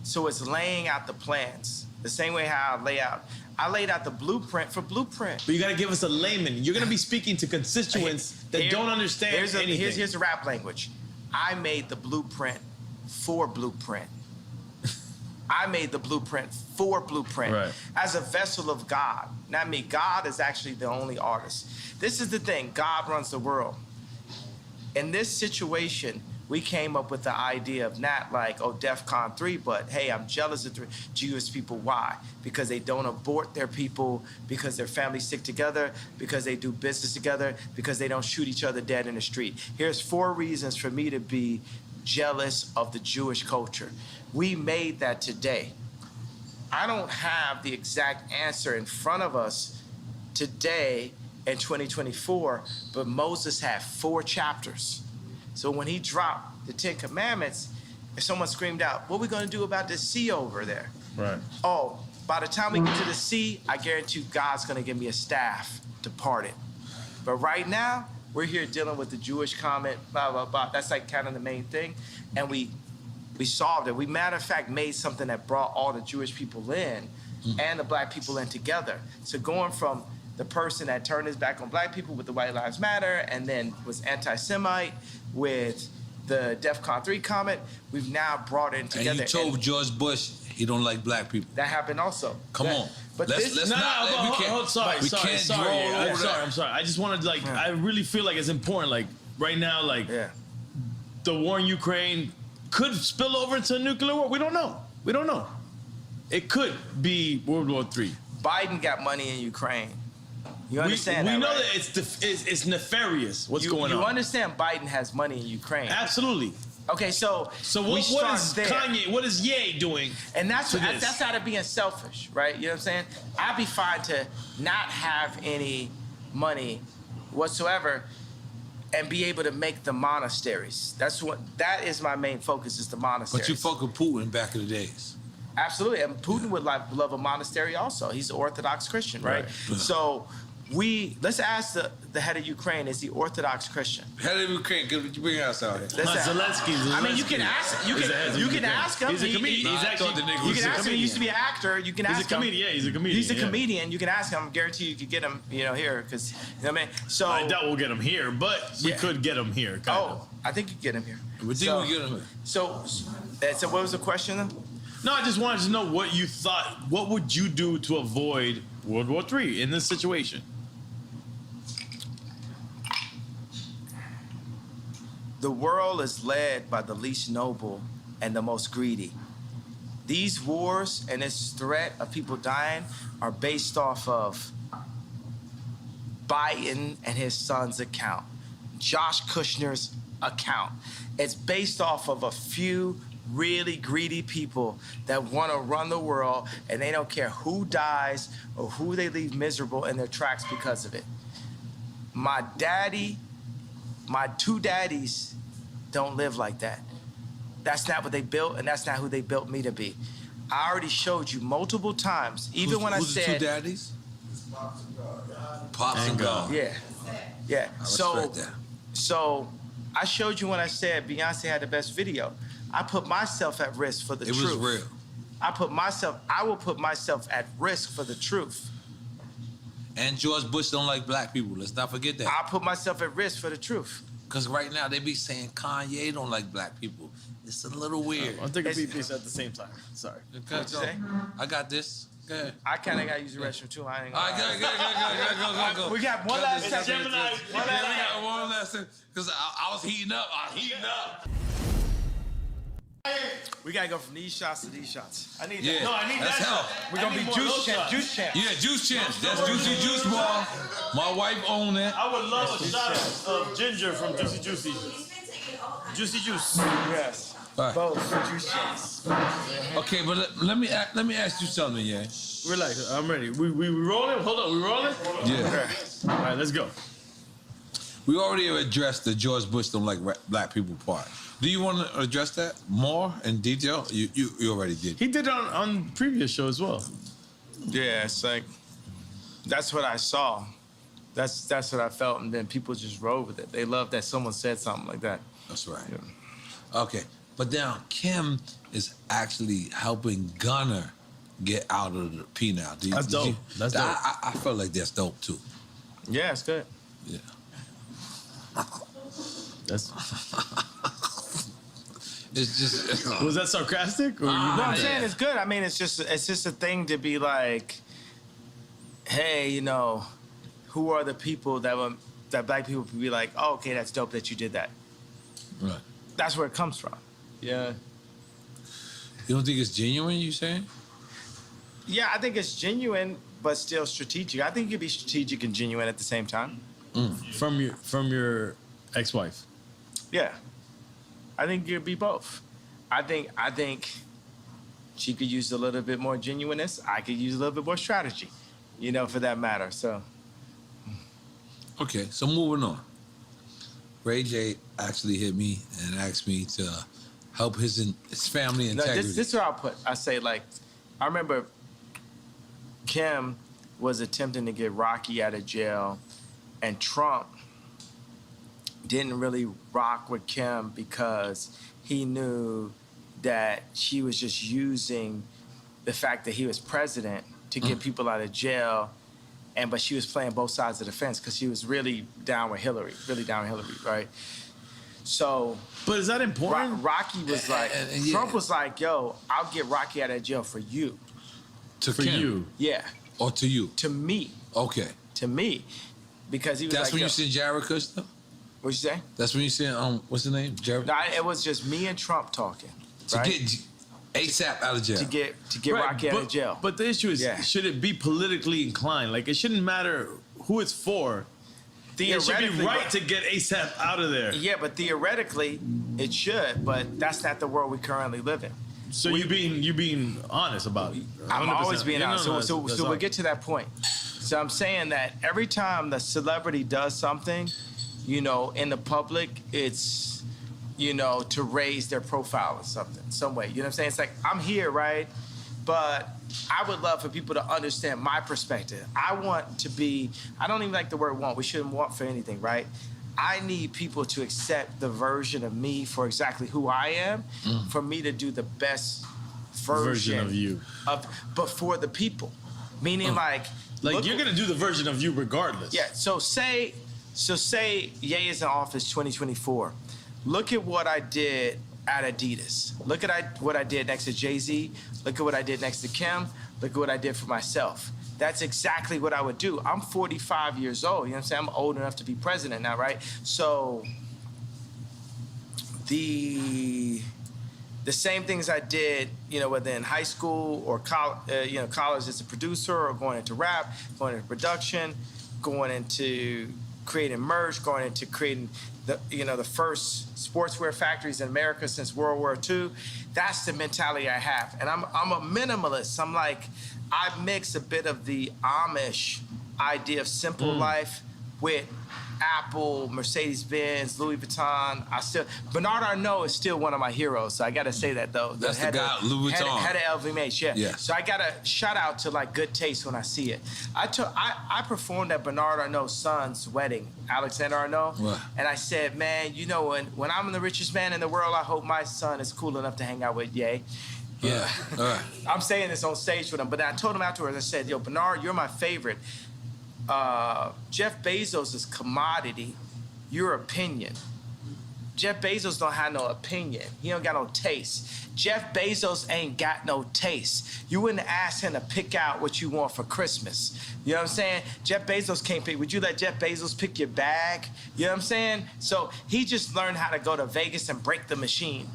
So it's laying out the plans. The same way how I laid out the blueprint for Blueprint. But you got to give us a layman. You're going to be speaking to constituents that don't understand anything. Here's the rap language. I made the blueprint for Blueprint. I made the blueprint for Blueprint. Right. As a vessel of God. Not me. God is actually the only artist. This is the thing. God runs the world. In this situation, we came up with the idea of not like, oh, DEFCON 3, but hey, I'm jealous of the Jewish people. Why? Because they don't abort their people, because their families stick together, because they do business together, because they don't shoot each other dead in the street. Here's 4 reasons for me to be jealous of the Jewish culture. We made that today. I don't have the exact answer in front of us today in 2024, but Moses had 4 chapters. So when he dropped the 10 Commandments, if someone screamed out, what are we going to do about this sea over there? Right. Oh, by the time we get to the sea, I guarantee you God's going to give me a staff to part it. But right now, we're here dealing with the Jewish comment, blah, blah, blah. That's like kind of the main thing. And we solved it. We, matter of fact, made something that brought all the Jewish people in and the black people in together. So going from the person that turned his back on black people with the White Lives Matter and then was anti-Semite with the DEFCON 3 comment, we've now brought it together. And you told George Bush he don't like black people. That happened also. Come on. But let's not. I'm sorry. I just wanted to, like, I really feel like it's important, like, right now, like, the war in Ukraine could spill over into a nuclear war. We don't know. It could be World War III. Biden got money in Ukraine. You understand we that, know right? that it's nefarious what's going on. You understand Biden has money in Ukraine. Absolutely. Okay, so what is Kanye, what is Ye doing? And that's out of being selfish, right? You know what I'm saying? I'd be fine to not have any money whatsoever and be able to make the monasteries. That is my main focus, is the monasteries. But you fuck with Putin back in the days. Absolutely, and Putin would love a monastery also. He's an Orthodox Christian, right? So let's ask the head of Ukraine, is he Orthodox Christian? Head of Ukraine, could you bring us out here? Zelensky. I mean, you can ask him. He's a comedian. You can ask him. He used to be an actor. You can ask him. He's a comedian. He's a comedian. You can ask him. I guarantee you could get him, here, because, you know what I mean? So I doubt we'll get him here, but we could get him here. Kind of. I think you get him here. We think we get him here. So what was the question then? No, I just wanted to know what you thought. What would you do to avoid World War III in this situation? The world is led by the least noble and the most greedy. These wars and this threat of people dying are based off of Biden and his son's account, Josh Kushner's account. It's based off of a few really greedy people that want to run the world, and they don't care who dies or who they leave miserable in their tracks because of it. My 2 daddies don't live like that. That's not what they built, and that's not who they built me to be. I already showed you multiple times, even when I said... Who's the 2 daddies? Pops and God. Yeah. I respect that. So I showed you when I said Beyonce had the best video. I put myself at risk for the truth. It was real. I will put myself at risk for the truth. And George Bush don't like black people. Let's not forget that. I put myself at risk for the truth. Because right now they be saying Kanye don't like black people. It's a little weird. I'm taking pee-pees at the same time. Sorry. What'd you say? I got this. Go ahead. I kind of got to use the restroom too. I ain't All right, go. We got one last session. We got one last thing. Because I was heating up. We got to go from these shots to these shots. I need Yeah, that. No, I need that's that. hell. We're going to be juice champ. Yeah, juice champs. That's Juicy Juice Bar. My wife owned it. I would love a shot of ginger from Juicy Juicy. Juicy Juice. Yes. All right. Both juice champs. Okay, but let me ask you something, yeah. Relax, I'm ready. We rolling? Hold on, we rolling? Yeah. All right, let's go. We already addressed the George Bush don't like black people part. Do you want to address that more in detail? You already did. He did it on previous show as well. Yeah, it's like, that's what I saw. That's what I felt, and then people just rode with it. They loved that someone said something like that. That's right. Yeah. Okay, but now Kim is actually helping Gunner get out of the penal. That's dope. That's dope. I felt like that's dope too. Yeah, it's good. Yeah. That's. It's just. Was that sarcastic? Or No, I'm saying it's good. I mean, it's just a thing to be like, hey, you know, who are the people that black people would be like, oh, okay, that's dope that you did that. Right. That's where it comes from. Yeah. You don't think it's genuine? You saying? Yeah, I think it's genuine, but still strategic. I think you can be strategic and genuine at the same time. From your ex-wife. Yeah. I think you could be both. I think she could use a little bit more genuineness. I could use a little bit more strategy, you know, for that matter. So. Okay, so moving on. Ray J actually hit me and asked me to help his family integrity. No, this is what I'll put. I say, like, I remember Kim was attempting to get Rocky out of jail, and Trump didn't really rock with Kim because he knew that she was just using the fact that he was president to get people out of jail, but she was playing both sides of the fence because she was really down with Hillary, right? So, but is that important? Rocky was like, Trump was like, yo, I'll get Rocky out of jail for you. For you? Yeah. Or to you? To me. Okay. To me. Because he was That's like, when you seen Jared Kushner? What'd you say? That's when you seen, what's his name? Jared? No, it was just me and Trump talking. To right? get ASAP out of jail. To get Rocky out of jail. But the issue is, should it be politically inclined? Like, it shouldn't matter who it's for. It should be right to get ASAP out of there. Yeah, but theoretically, it should. But that's not the world we currently live in. So you being honest about it. 100%. I'm always being honest. So we'll get to that point. So I'm saying that every time the celebrity does something, you know, in the public, it's, you know, to raise their profile or something, some way. You know what I'm saying? It's like, I'm here, right? But I would love for people to understand my perspective. I want to be, I don't even like the word want. We shouldn't want for anything, right? I need people to accept the version of me for exactly who I am, for me to do the best version of you. But for the people. Meaning like you're gonna do the version of you regardless. Yeah, so say Ye is in office 2024. Look at what I did at Adidas. Look at what I did next to Jay-Z. Look at what I did next to Kim. Look at what I did for myself. That's exactly what I would do. I'm 45 years old. You know what I'm saying? I'm old enough to be president now, right? So the same things I did, you know, whether in high school or college as a producer, or going into rap, going into production, going into creating merch, going into creating the first sportswear factories in America since World War II. That's the mentality I have. And I'm a minimalist. I'm like, I mix a bit of the Amish idea of simple life with Apple, Mercedes-Benz, Louis Vuitton. Bernard Arnault is still one of my heroes, so I gotta say that though. That's the guy, Louis Vuitton. Head of LVMH, yeah. Yeah. So I gotta shout out to like good taste when I see it. I performed at Bernard Arnault's son's wedding, Alexander Arnault, Right. and I said, man, you know, when I'm the richest man in the world, I hope my son is cool enough to hang out with Ye. Yeah. All right. I'm saying this on stage with him, but I told him afterwards, I said, yo, Bernard, you're my favorite. Jeff Bezos' commodity, your opinion Jeff Bezos don't have no opinion. He don't got no taste. Jeff Bezos ain't got no taste. You wouldn't ask him to pick out what you want for Christmas. You know what I'm saying? Jeff Bezos can't pick. Would you let Jeff Bezos pick your bag? You know what I'm saying? So he just learned how to go to Vegas and break the machine.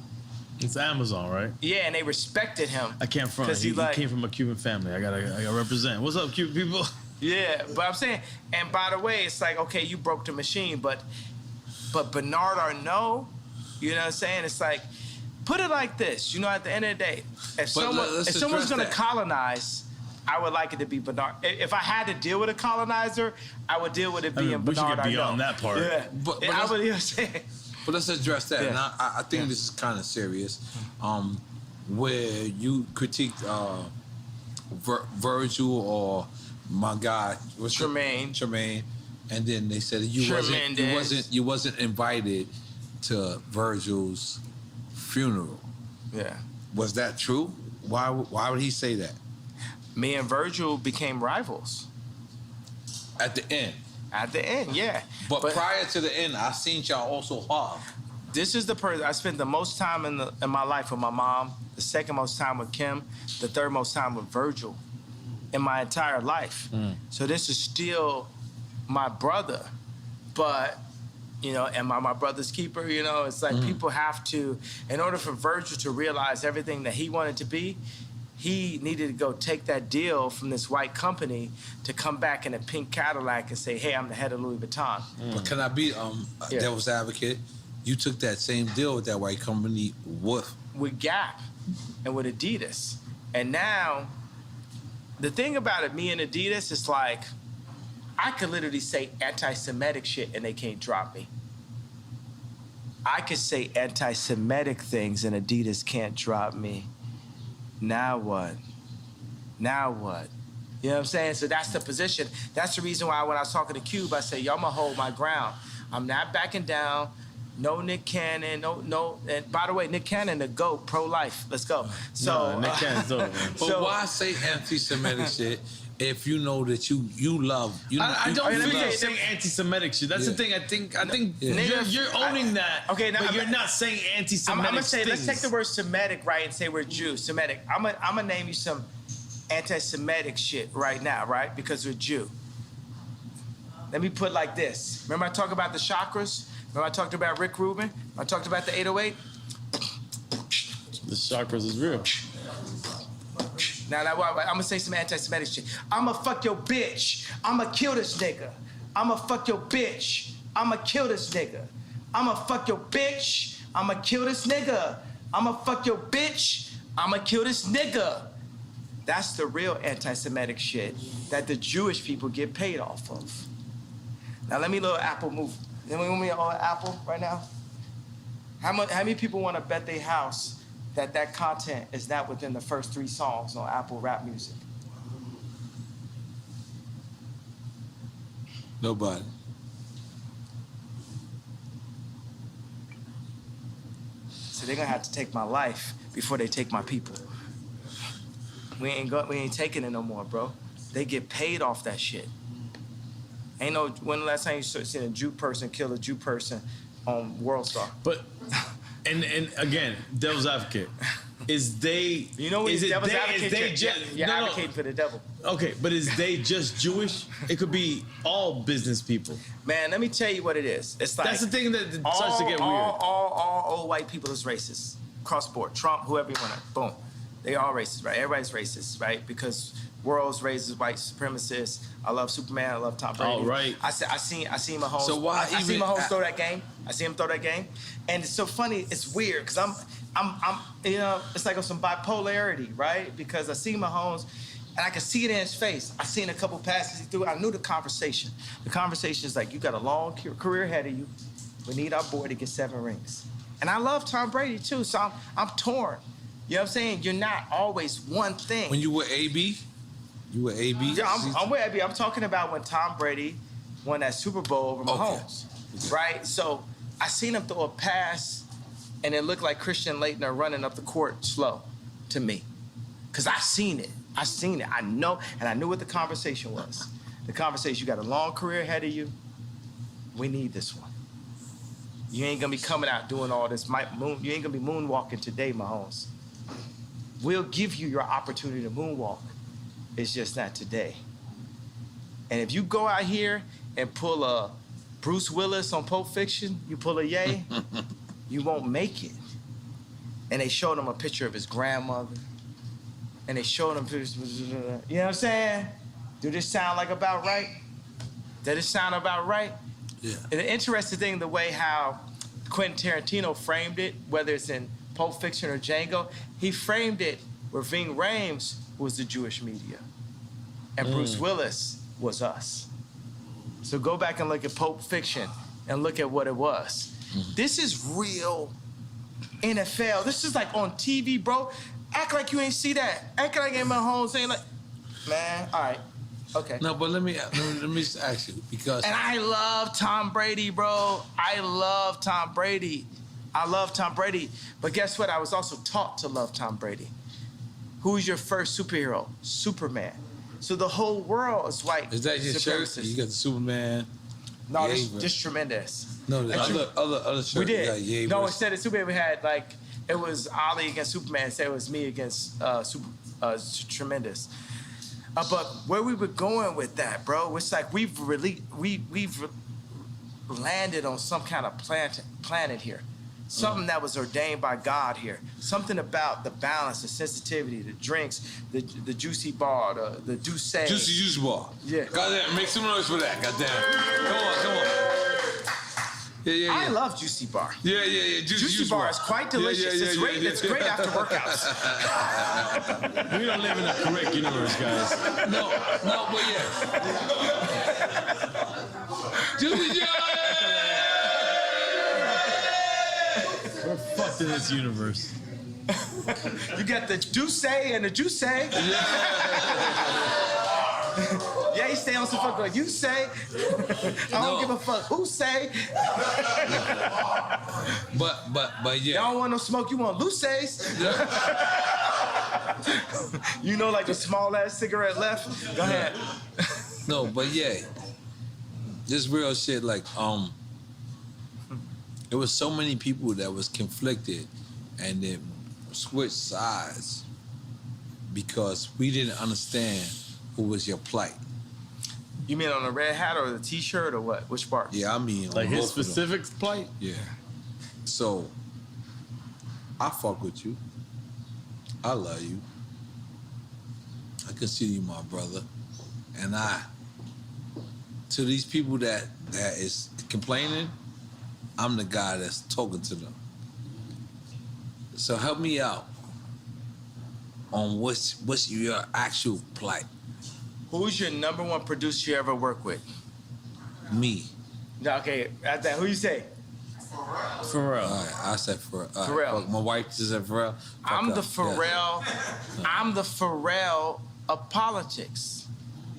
It's Amazon, right? Yeah, and they respected him. I can't front. He came from a Cuban family. I gotta represent. What's up, Cuban people? Yeah, but I'm saying, and by the way, it's like, okay, you broke the machine, but Bernard Arnault, you know what I'm saying? It's like, put it like this, you know, at the end of the day, if someone's gonna colonize, I would like it to be Bernard. If I had to deal with a colonizer, I would deal with it being Bernard Arnault. We should get beyond that part. Yeah, but I would, you know what I'm saying? But let's address that. Yeah. And I think this is kind of serious, where you critiqued Virgil or my guy, Tremaine, and then they said you wasn't invited to Virgil's funeral. Yeah. Was that true? Why would he say that? Me and Virgil became rivals. At the end. At the end, yeah. But prior to the end, I seen y'all also hug. This is the person I spent the most time in my life with my mom, the second most time with Kim, the third most time with Virgil in my entire life. So this is still my brother, but, you know, am I my brother's keeper? You know, it's like people have to, in order for Virgil to realize everything that he wanted to be, he needed to go take that deal from this white company to come back in a pink Cadillac and say, hey, I'm the head of Louis Vuitton. But can I be devil's advocate? You took that same deal with that white company with Gap and with Adidas. And now, the thing about it, me and Adidas, is like, I could literally say anti-Semitic shit and they can't drop me. I could say anti-Semitic things and Adidas can't drop me. Now what? Now what? You know what I'm saying? So that's the position. That's the reason why when I was talking to Cube, I said, yo, I'm gonna hold my ground. I'm not backing down. No Nick Cannon, no. And by the way, Nick Cannon, the GOAT, pro-life. Let's go. So Nick Cannon's dope, man. But why say anti-Semitic shit if you know that you love? I don't feel you're saying anti-Semitic shit. That's the thing. I think you're owning that. Okay, now, but you're not saying anti-Semitic. I'm gonna say, things. let's take the word Semitic, right, and say we're Jew. Semitic. I'm gonna name you some anti-Semitic shit right now, right? Because we're Jew. Let me put it like this. Remember I talked about the chakras? Remember I talked about Rick Rubin? I talked about the 808? The chakras is real. Now, I'm gonna say some anti-Semitic shit. I'ma fuck your bitch. I'ma kill this nigga. I'ma fuck your bitch. I'ma kill this nigga. I'ma fuck your bitch. I'ma kill this nigga. I'ma fuck your bitch. I'ma kill this nigga. That's the real anti-Semitic shit that the Jewish people get paid off of. Now let me little Apple move. You want me on Apple right now? How many people want to bet their house that content is not within the first 3 songs on Apple Rap Music? Nobody. So they're gonna have to take my life before they take my people. We ain't taking it no more, bro. They get paid off that shit. Ain't no, when the last time you seen a Jew person kill a Jew person on World Star? But, and again, devil's advocate. Is they, you know, is devil's advocate? You're advocating for the devil. Okay, but is they just Jewish? It could be all business people. Man, let me tell you what it is. It's like, that's the thing that starts to get weird. All old white people is racist. Cross board. Trump, whoever you want to, boom. They all racist, right? Everybody's racist, right? Because world's racist, white supremacists. I love Superman. I love Tom Brady. All right. I seen Mahomes. So why I seen Mahomes throw that game. I see him throw that game, and it's so funny. It's weird because I'm, you know, it's like on some bipolarity, right? Because I see Mahomes, and I can see it in his face. I seen a couple passes he threw. I knew the conversation. The conversation is like, you got a long career ahead of you. We need our boy to get 7 rings. And I love Tom Brady too, so I'm torn. You know what I'm saying? You're not always one thing. When you were AB? You were AB? Yeah, I'm with AB. I'm talking about when Tom Brady won that Super Bowl over Mahomes, right? So I seen him throw a pass, and it looked like Christian Laettner running up the court slow to me. Because I seen it. I know, and I knew what the conversation was. The conversation, you got a long career ahead of you. We need this one. You ain't gonna be coming out doing all this. You ain't gonna be moonwalking today, Mahomes. We'll give you your opportunity to moonwalk. It's just not today. And if you go out here and pull a Bruce Willis on Pulp Fiction, you pull a Ye, you won't make it. And they showed him a picture of his grandmother. And they showed him pictures, you know what I'm saying? Do this sound like about right? Does it sound about right? Yeah. And the interesting thing, the way how Quentin Tarantino framed it, whether it's in Pulp Fiction or Django, he framed it where Ving Rhames was the Jewish media. And Bruce Willis was us. So go back and look at Pulp Fiction and look at what it was. This is real NFL. This is like on TV, bro. Act like you ain't see that. Act like I'm at home saying like, man, all right, okay. No, but let me just ask you because. And I love Tom Brady, bro. I love Tom Brady. But guess what? I was also taught to love Tom Brady. Who's your first superhero? Superman. So the whole world is white. Is that your shirt? You got the Superman. No, this tremendous. No, the other shirt. We did. Yeah, no, instead of Superman, we had like it was Ali against Superman. Instead, it was me against Tremendous. But where we were going with that, bro, it's like we've landed on some kind of planet here. Something that was ordained by God here. Something about the balance, the sensitivity, the drinks, the juicy bar, the douce. Juicy bar. Yeah. Goddamn, make some noise for that. Goddamn. Come on. Yeah. I love juicy bar. Yeah. Juicy bar is quite delicious. It's great after workouts. We don't live in a correct universe, guys. No, but yeah. Juicy jar. We're fucked in this universe. You got the douce and the juice. Yeah, you stay on some fuck like you say. I don't give a fuck who say. But yeah. Y'all don't want no smoke, you want Luces. You know, like a small ass cigarette left. Go ahead. No, but yeah. This real shit, like, there was so many people that was conflicted and then switched sides because we didn't understand who was your plight. You mean on the red hat or the t-shirt or what? Which part? Yeah, I mean like his specific plight? Yeah. So I fuck with you. I love you. I consider you my brother. And to these people that is complaining, I'm the guy that's talking to them. So help me out on what's your actual plight. Who's your number one producer you ever worked with? Me. Okay, at that, who you say? Pharrell. All right, I said Pharrell. Pharrell. My wife just said Pharrell. I'm the Pharrell of politics.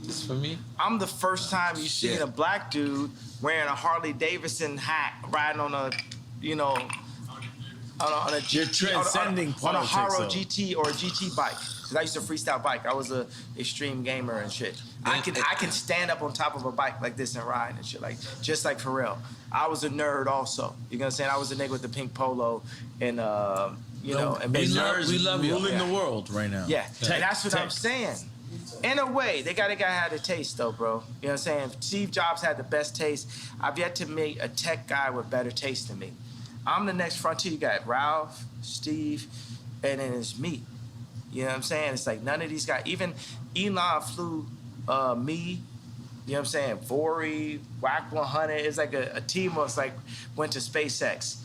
Just for me? I'm the first time you seen a black dude wearing a Harley Davidson hat, riding on a, on a You're transcending on a politics, Haro though. GT or a GT bike. Cause I used to freestyle bike. I was a extreme gamer and shit. I can stand up on top of a bike like this and ride and shit, like just like Pharrell. I was a nerd also. You know what I'm saying? I was a nigga with the pink polo and and we love you. Ruling the world right now. Yeah, and that's what I'm saying. In a way, they gotta have a taste though, bro. You know what I'm saying? Steve Jobs had the best taste. I've yet to meet a tech guy with better taste than me. I'm the next frontier. You got Ralph, Steve, and then it's me. You know what I'm saying? It's like none of these guys, even Elon flew me, you know what I'm saying? Vori, Wack 100. It's like a team was like went to SpaceX.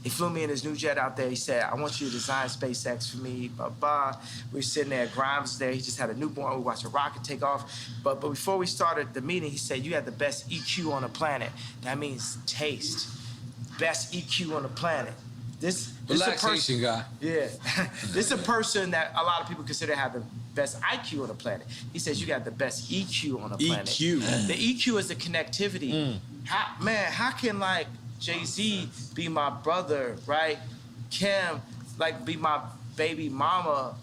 He flew me in his new jet out there. He said, I want you to design SpaceX for me, blah, blah. We were sitting there, Grimes was there. He just had a newborn. We watched a rocket take off. But before we started the meeting, he said, you have the best EQ on the planet. That means taste. Best EQ on the planet. This relaxation guy. Yeah. This is a person that a lot of people consider have the best IQ on the planet. He says you got the best EQ on the planet. EQ. The EQ is the connectivity. How can like Jay-Z be my brother, right? Kim, like be my baby mama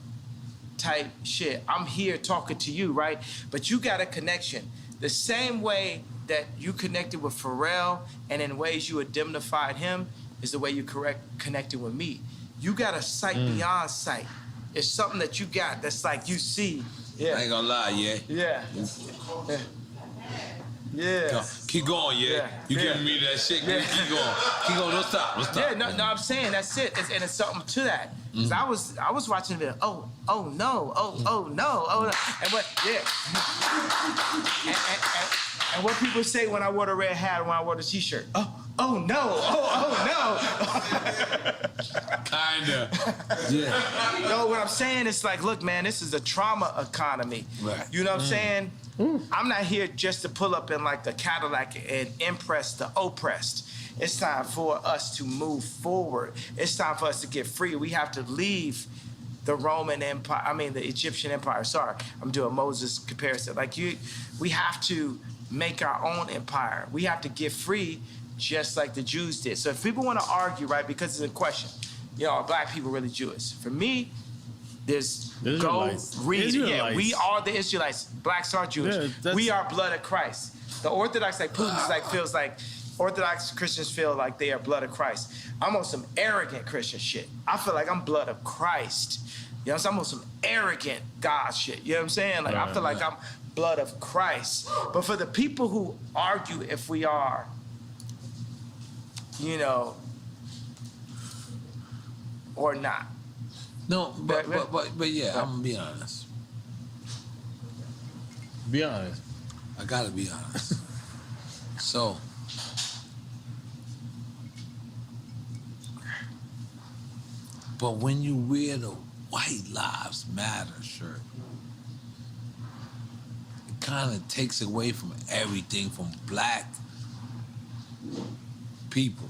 type shit. I'm here talking to you, right? But you got a connection. The same way that you connected with Pharrell and in ways you indemnified him is the way you connected with me. You got a sight beyond sight. It's something that you got that's like you see. Yeah. I ain't gonna lie, yeah. Yeah. Yeah. Keep going, yeah. You giving me that shit. Yeah. Keep going. Keep going. Don't stop. Don't stop. Yeah, no, I'm saying that's it. And it's something to that. Cause I was watching the oh no. And what and what people say when I wore the red hat, when I wore the t-shirt. Oh no. Kinda. Yeah. No, what I'm saying is like, look, man, this is a trauma economy. Right. You know what I'm saying? I'm not here just to pull up in like the Cadillac and impress the oppressed. It's time for us to move forward. It's time for us to get free. We have to leave the Roman Empire, the Egyptian Empire. Sorry, I'm doing Moses comparison. We have to make our own empire. We have to get free just like the Jews did. So if people want to argue, right, because it's a question, are black people really Jewish? For me, go read it. Yeah, we are the Israelites. Blacks are Jewish. Yeah, we are blood of Christ. The Orthodox, like Putin's, feels like Orthodox Christians feel like they are blood of Christ. I'm on some arrogant Christian shit. I feel like I'm blood of Christ. You know what I'm saying? I'm on some arrogant God shit. You know what I'm saying? I feel like I'm blood of Christ. But for the people who argue if we are, or not. No, but yeah, I'm gonna be honest. Be honest. I gotta be honest. So, but when you wear the White Lives Matter shirt, it kind of takes away from everything from black people.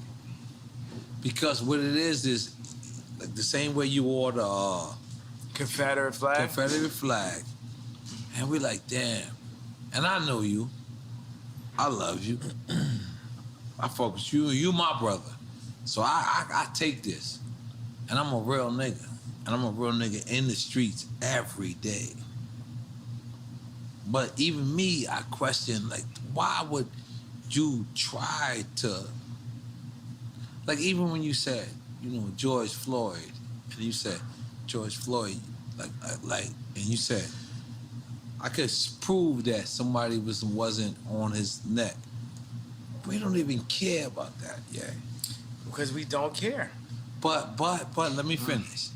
Because what it is like the same way you wore the Confederate flag. And we're like, damn. And I know you. I love you. I fuck with you. You my brother. So I take this. And I'm a real nigga. And I'm a real nigga in the streets every day. But even me, I question, why would you try to... even when you said, George Floyd, and you said, George Floyd, and you said, I could prove that somebody wasn't on his neck. We don't even care about that, yeah. Because we don't care. But let me finish.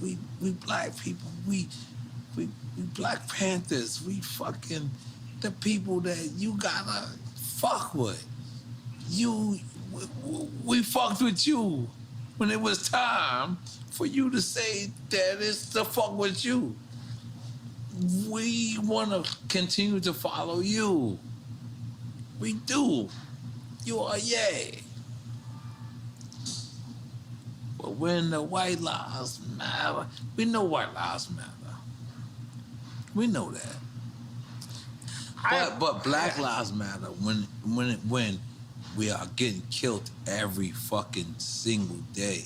We black people, we Black Panthers, we fucking the people that you gotta fuck with. We fucked with you when it was time for you to say that it's to fuck with you. We want to continue to follow you. We do. You are yay. But when the White Lives Matter, we know White Lives Matter. We know that. But Black Lives Matter when we are getting killed every fucking single day.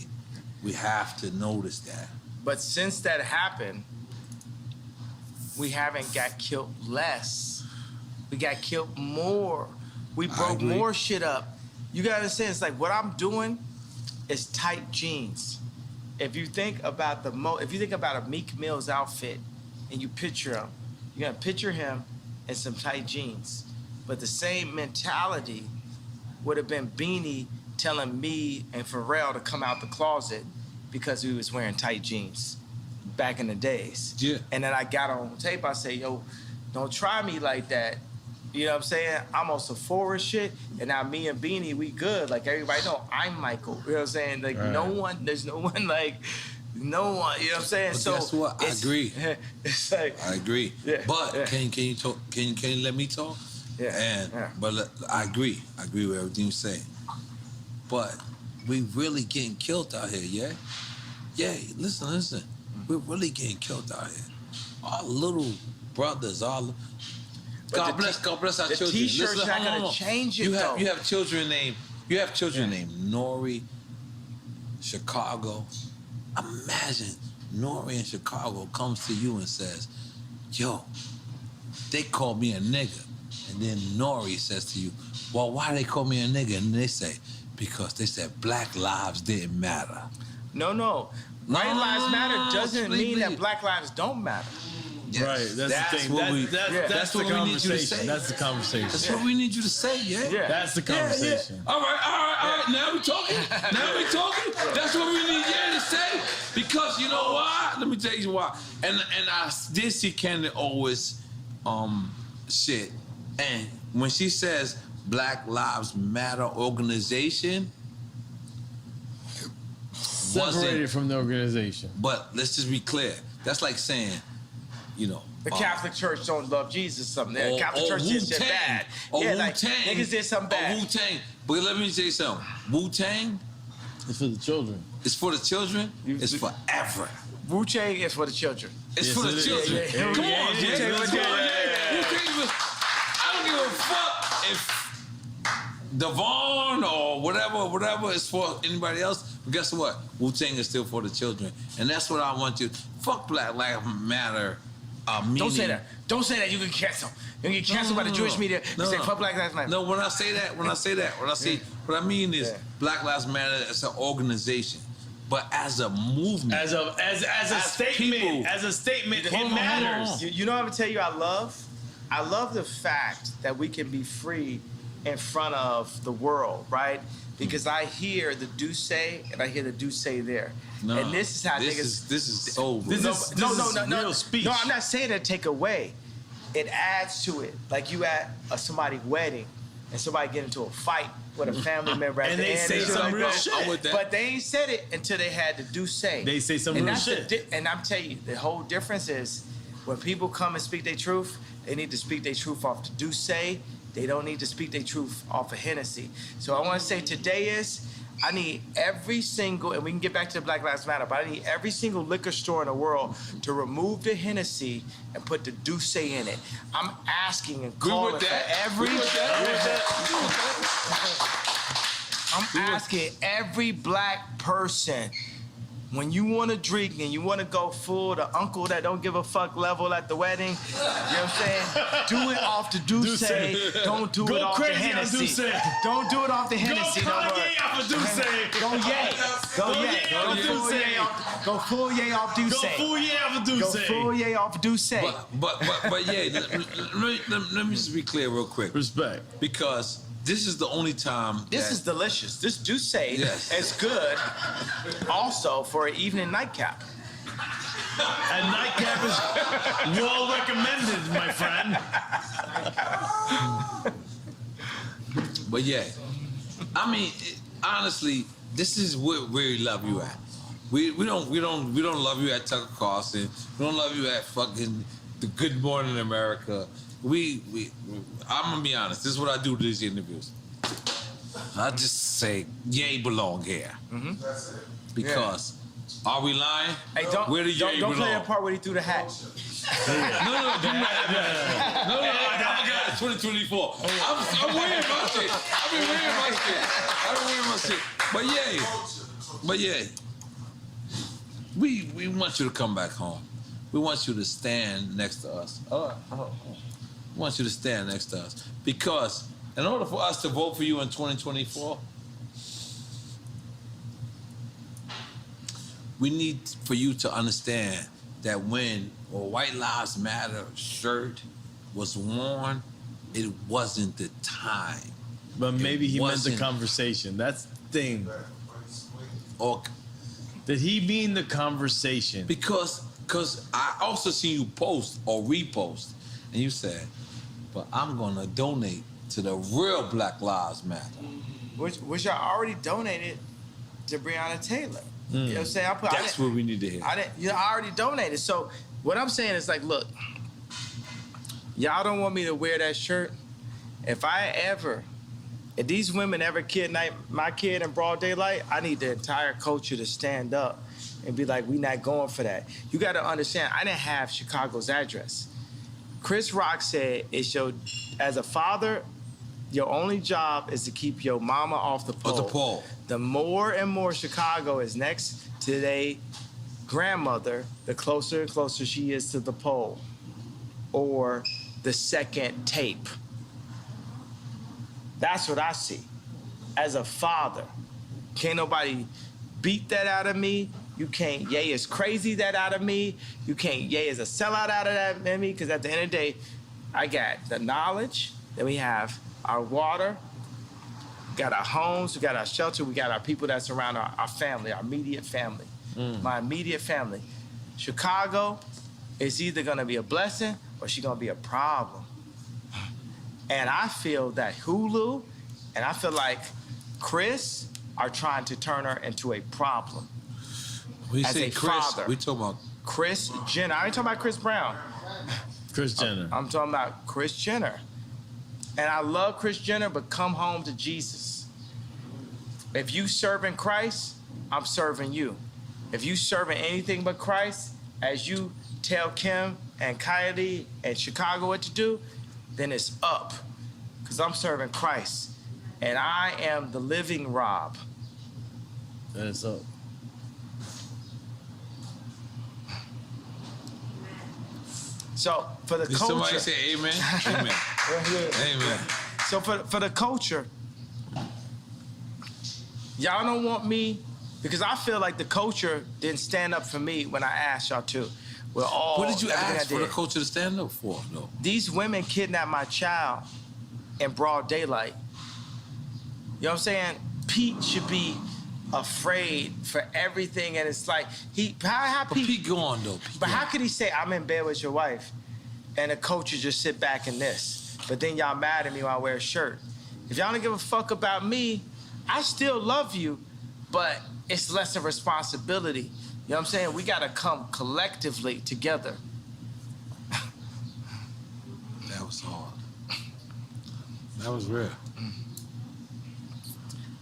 We have to notice that. But since that happened, we haven't got killed less. We got killed more. We broke more shit up. You gotta understand, it's like what I'm doing is tight jeans. If you think about if you think about a Meek Mill's outfit and you picture him, you're gonna picture him in some tight jeans. But the same mentality would have been Beanie telling me and Pharrell to come out the closet because we was wearing tight jeans back in the days. Yeah. And then I got on tape, I say, yo, don't try me like that. You know what I'm saying? I'm on some forward shit, and now me and Beanie, we good. Like everybody know, I'm Michael. You know what I'm saying? Like there's no one, you know what I'm saying? But so guess what? I agree. It's like I agree. Yeah, but yeah. Can you talk? Can you let me talk? Yeah. But I agree. I agree with everything you say. But we really getting killed out here, yeah? Yeah, listen. We're really getting killed out here. Our little brothers, God bless our children. The T-shirt's listen, not gonna change it, though. You have children named Nori, Chicago. Imagine Nori in Chicago comes to you and says, yo, they call me a nigga. And then Nori says to you, well, why they call me a nigga? And they say, because they said black lives didn't matter. No. White lives matter doesn't mean that black lives don't matter. Yes. Right, that's the thing. That's the conversation. That's the conversation. That's what we need you to say, yeah? That's the conversation. Yeah. All right. Now we talking. That's what we need to say. Because you know why? Let me tell you why. And I did see Candy always shit. And when she says Black Lives Matter organization, separated from the organization. But let's just be clear. That's like saying, you know, the Catholic Church don't love Jesus. Something. The Catholic Church did shit bad. Like niggas did something bad. Wu-Tang. But let me tell you something. Wu-Tang. It's for the children. It's for the children. It's forever. Wu-Tang is for the children. It's for the children. Yeah. Come on, Jay. I don't give a fuck if Devon or whatever is for anybody else. But guess what? Wu-Tang is still for the children. And that's what I want you. Fuck Black Lives Matter. Don't say that. Don't say that. You can cancel. You can get canceled by the Jewish media. You say fuck Black Lives Matter. No, when I say that, what I mean is Black Lives Matter as an organization. But as a movement, as a statement, it matters. You know what I'm gonna tell you? I love the fact that we can be free in front of the world, right? Because I hear the do say and I hear the do say there. No, and this is how this niggas. This is so. No. Real speech. No, I'm not saying to take away. It adds to it. Like you at somebody's wedding and somebody get into a fight with a family member at and the they end. say some real shit. But they ain't said it until they had to do say. They say some real shit. And I'm telling you, the whole difference is when people come and speak their truth, they need to speak their truth off the do say. They don't need to speak their truth off of Hennessy. So I want to say today is, I need every single, and we can get back to the Black Lives Matter, but I need every single liquor store in the world to remove the Hennessy and put the Douce in it. I'm asking and calling for every... I'm asking every black person, when you want to drink and you want to go full, the uncle that don't give a fuck level at the wedding, you know what I'm saying? Do it off the Douce. Don't do it off the Hennessy. Don't do it off the Hennessy. Go Kanye off of Douce. Go yay. Go full yay off Douce. Go full yay off of Douce. Go full yay off Douce. But yeah, let me just be clear real quick. Respect. Because this is the only time. This is delicious. This Douce is good also for an evening nightcap. And nightcap is well recommended, my friend. But yeah, I mean, honestly, this is where we love you at. We don't love you at Tucker Carlson. We don't love you at fucking the Good Morning America. I'm gonna be honest. This is what I do to these interviews. I just say, Ye belong here. Mm-hmm. Because are we lying? Hey, don't play that part where he threw the hat. No, I got it. 2024. I'm wearing my shit. I've been wearing my shit. But yeah, we want you to come back home. We want you to stand next to us. We want you to stand next to us. Because in order for us to vote for you in 2024, we need for you to understand that when a White Lives Matter shirt was worn, it wasn't the time. But maybe he meant the conversation. That's the thing. Or did he mean the conversation? Because I also see you post or repost, and you said, but I'm gonna donate to the real Black Lives Matter. Which I already donated to Breonna Taylor. You know what I'm saying? That's what we need to hear. I already donated. So what I'm saying is like, look, y'all don't want me to wear that shirt. If these women ever kidnap my kid in broad daylight, I need the entire culture to stand up and be like, we not going for that. You got to understand, I didn't have Chicago's address. Chris Rock said, as a father, your only job is to keep your mama off the pole. The more and more Chicago is next to their grandmother, the closer and closer she is to the pole or the second tape. That's what I see. As a father, can't nobody beat that out of me. You can't Ye is crazy that out of me. You can't Ye is a sellout out of that in me, because at the end of the day, I got the knowledge, then we have our water, we got our homes, we got our shelter, we got our people that surround our family, our immediate family. My immediate family. Chicago is either gonna be a blessing or she's gonna be a problem. And I feel that Hulu, and I feel like Chris are trying to turn her into a problem. When you as say a Chris, father. we talking about Kris Jenner. I ain't talking about Chris Brown. Kris Jenner. I'm talking about Kris Jenner. And I love Kris Jenner, but come home to Jesus. If you serving Christ, I'm serving you. If you serving anything but Christ, as you tell Kim and Kylie and Chicago what to do, then it's up. Because I'm serving Christ. And I am the living Rob. That is up. So for the Did culture. somebody say amen? Amen. Amen. So for the culture, y'all don't want me, because I feel like the culture didn't stand up for me when I asked y'all to. We're all. What did you everything ask I for the did. culture to stand up for? No. These women kidnapped my child in broad daylight. You know what I'm saying? Pete should be afraid for everything, and it's like how But Pete gone though. But how could he say I'm in bed with your wife, and the culture just sit back in this? But then y'all mad at me when I wear a shirt. If y'all don't give a fuck about me, I still love you, but it's less of responsibility. You know what I'm saying? We gotta come collectively together. That was hard. That was real.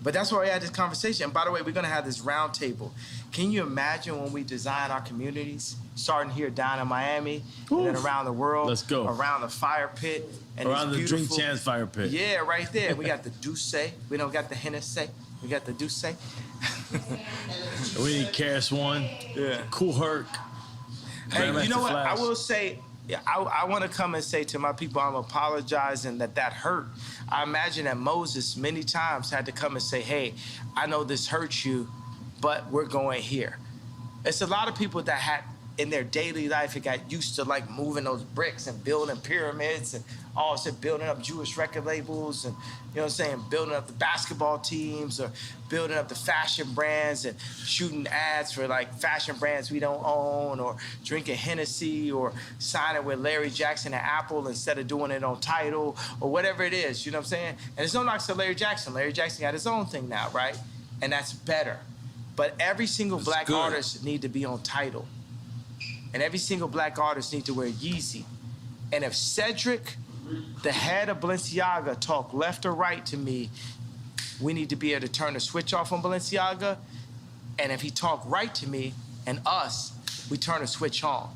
But that's why we had this conversation. And by the way, we're gonna have this round table. Can you imagine when we design our communities, starting here down in Miami, and then around the world, Let's go. around the fire pit, and Around the these Drink beautiful- Chance fire pit. Yeah, right there. We got the Douce. We don't got the Hennessy. We got the Douce. We need Karis One. Yeah. Cool Herc. Hey, you know what? Flash. I will say, I want to come and say to my people, I'm apologizing that hurt. I imagine that Moses many times had to come and say, hey, I know this hurts you, but we're going here. It's a lot of people that had in their daily life, it got used to like moving those bricks and building pyramids and also building up Jewish record labels and, you know what I'm saying, building up the basketball teams or building up the fashion brands and shooting ads for like fashion brands we don't own or drinking Hennessy or signing with Larry Jackson and Apple instead of doing it on Tidal or whatever it is, you know what I'm saying? And it's no knocks to Larry Jackson. Larry Jackson got his own thing now, right? And that's better. But every single black artist need to be on Tidal. And every single black artist need to wear Yeezy. And if Cedric, the head of Balenciaga, talk left or right to me, we need to be able to turn the switch off on Balenciaga. And if he talk right to me and us, we turn the switch on.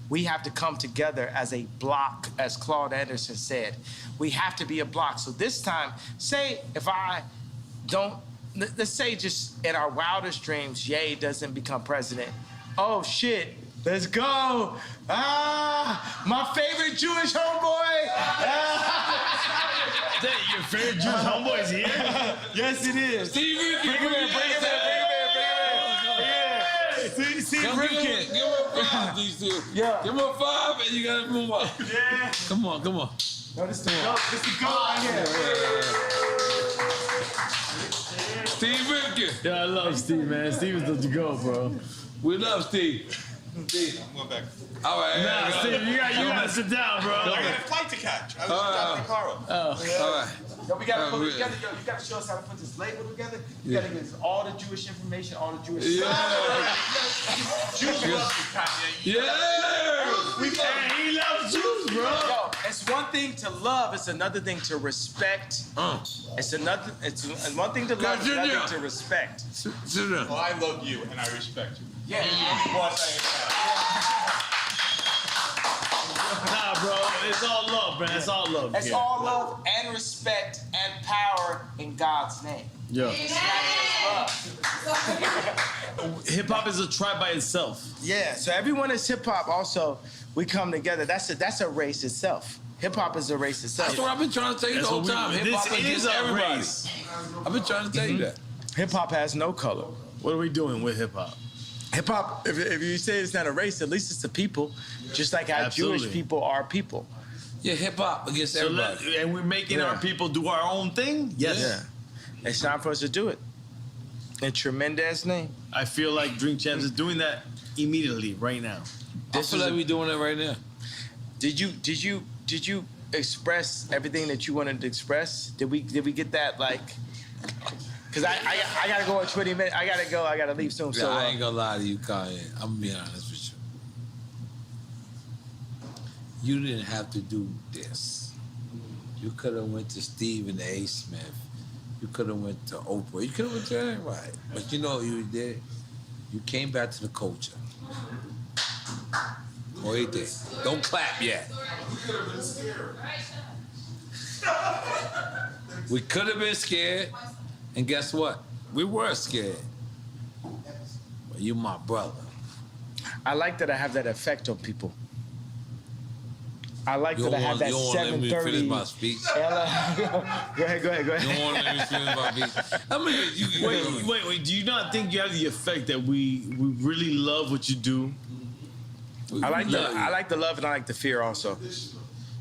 We have to come together as a block, as Claude Anderson said. We have to be a block. So this time, say if I don't, let's say just in our wildest dreams, Ye doesn't become president. Oh shit. Let's go. My favorite Jewish homeboy. Your favorite Jewish homeboy is here? Yes, it is. Steve Rifkin. Bring him in. Steve Rifkin. Give him a 5, these two. Yeah. Give him a 5 and you gotta move up. Yeah. Come on. No, this the goat. This the goat right here. Steve Rifkin. Yeah, I love Steve, man. Steve is the go, bro. We love Steve. Steve. I'm going back. All right. Nah, Steve, you gotta sit down, bro. I got a flight to catch. I was dropping the car up. All right. Yo, we gotta put it together. Yo, you gotta show us how to put this label together. You gotta give us all the Jewish information, all the Jewish stuff. Jews love you, Kanye. Yeah. And he loves Jews, bro. Yo, it's one thing to love, it's another thing to respect. It's one thing to love, it's another thing to respect. Sit down. Well, I love you and I respect you. Yeah. Boss, I Nah, bro. It's all love, man. It's all love. It's all love and respect and power in God's name. Yeah. It's not just love. Hip hop is a tribe by itself. Yeah. So everyone is hip hop. Also, we come together. That's a race itself. Hip hop is a race itself. That's what I've been trying to tell you the whole time. Hip hop is everybody. Race. I've been trying to tell you that. Hip hop has no color. What are we doing with hip hop? Hip hop, if you say it's not a race, at least it's a people. Just like how Jewish people are people. Yeah, hip hop against everybody. And we're making our people do our own thing? Yes. Yeah. It's time for us to do it. In tremendous name. I feel like Drink Champs is doing that immediately, right now. I feel like we're doing it right now. Did you express everything that you wanted to express? Did we get that, like? Because I gotta go in 20 minutes. I gotta leave soon. Yeah, So I ain't gonna lie to you, Kanye. I'm gonna be honest with you. You didn't have to do this. You could have went to Stephen A. Smith. You could have went to Oprah. You could have went to anybody. But you know what you did? You came back to the culture. Oh, he did. Don't clap yet. We could have been scared. And guess what? We were scared. But you my brother. I like that I have that effect on people. I like that I have that 7:30. You don't want to let me finish my speech? Go ahead. You don't want to let me finish my speech? I mean, Wait. Do you not think you have the effect that we really love what you do? I like the love and I like the fear also.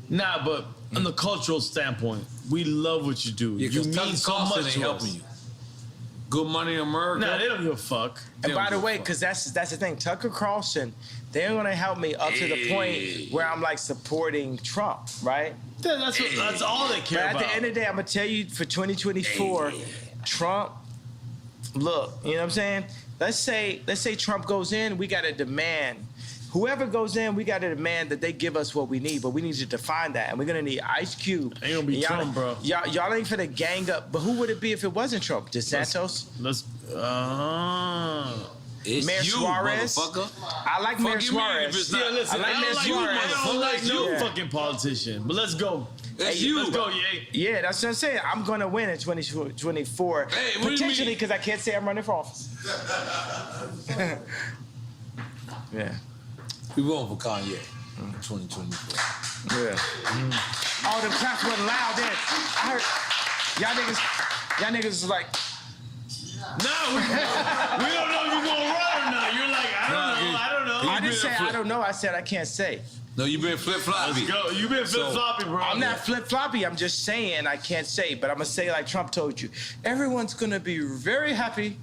Nah, but on the cultural standpoint, we love what you do. Yeah, you mean so much to helping us. You. Good Money in America. Nah, they don't give a fuck. And by the way, because that's the thing, Tucker Carlson, they're gonna help me up to the point where I'm like supporting Trump, right? That's all they care but about. At the end of the day, I'm gonna tell you for 2024, Trump. Look, you know what I'm saying? Let's say Trump goes in, we gotta demand. Whoever goes in, we got to demand that they give us what we need, but we need to define that. And we're going to need Ice Cube. Ain't going to be Trump, bro. Y'all ain't finna gang up. But who would it be if it wasn't Trump? DeSantos? It's Mayor you, Suarez? motherfucker. I like Mayor Suarez. Yeah, listen, I like Mayor Suarez. I don't like no fucking politician. But let's go. It's you. Let's go, Ye. Yeah, that's what I'm saying. I'm going to win in 2024. Hey, what do you potentially, mean? because I can't say I'm running for office. Yeah. We going for Kanye in 2024. Yeah. All them claps wasn't loud then. I heard y'all niggas is like. No, we don't know if you're gonna run or not. You're like, I don't know. I didn't say I don't know. I said I can't say. No, you been flip-floppy. Let's go. You been flip-floppy, bro. I'm not flip-floppy. I'm just saying I can't say, but I'm gonna say like Trump told you. Everyone's gonna be very happy.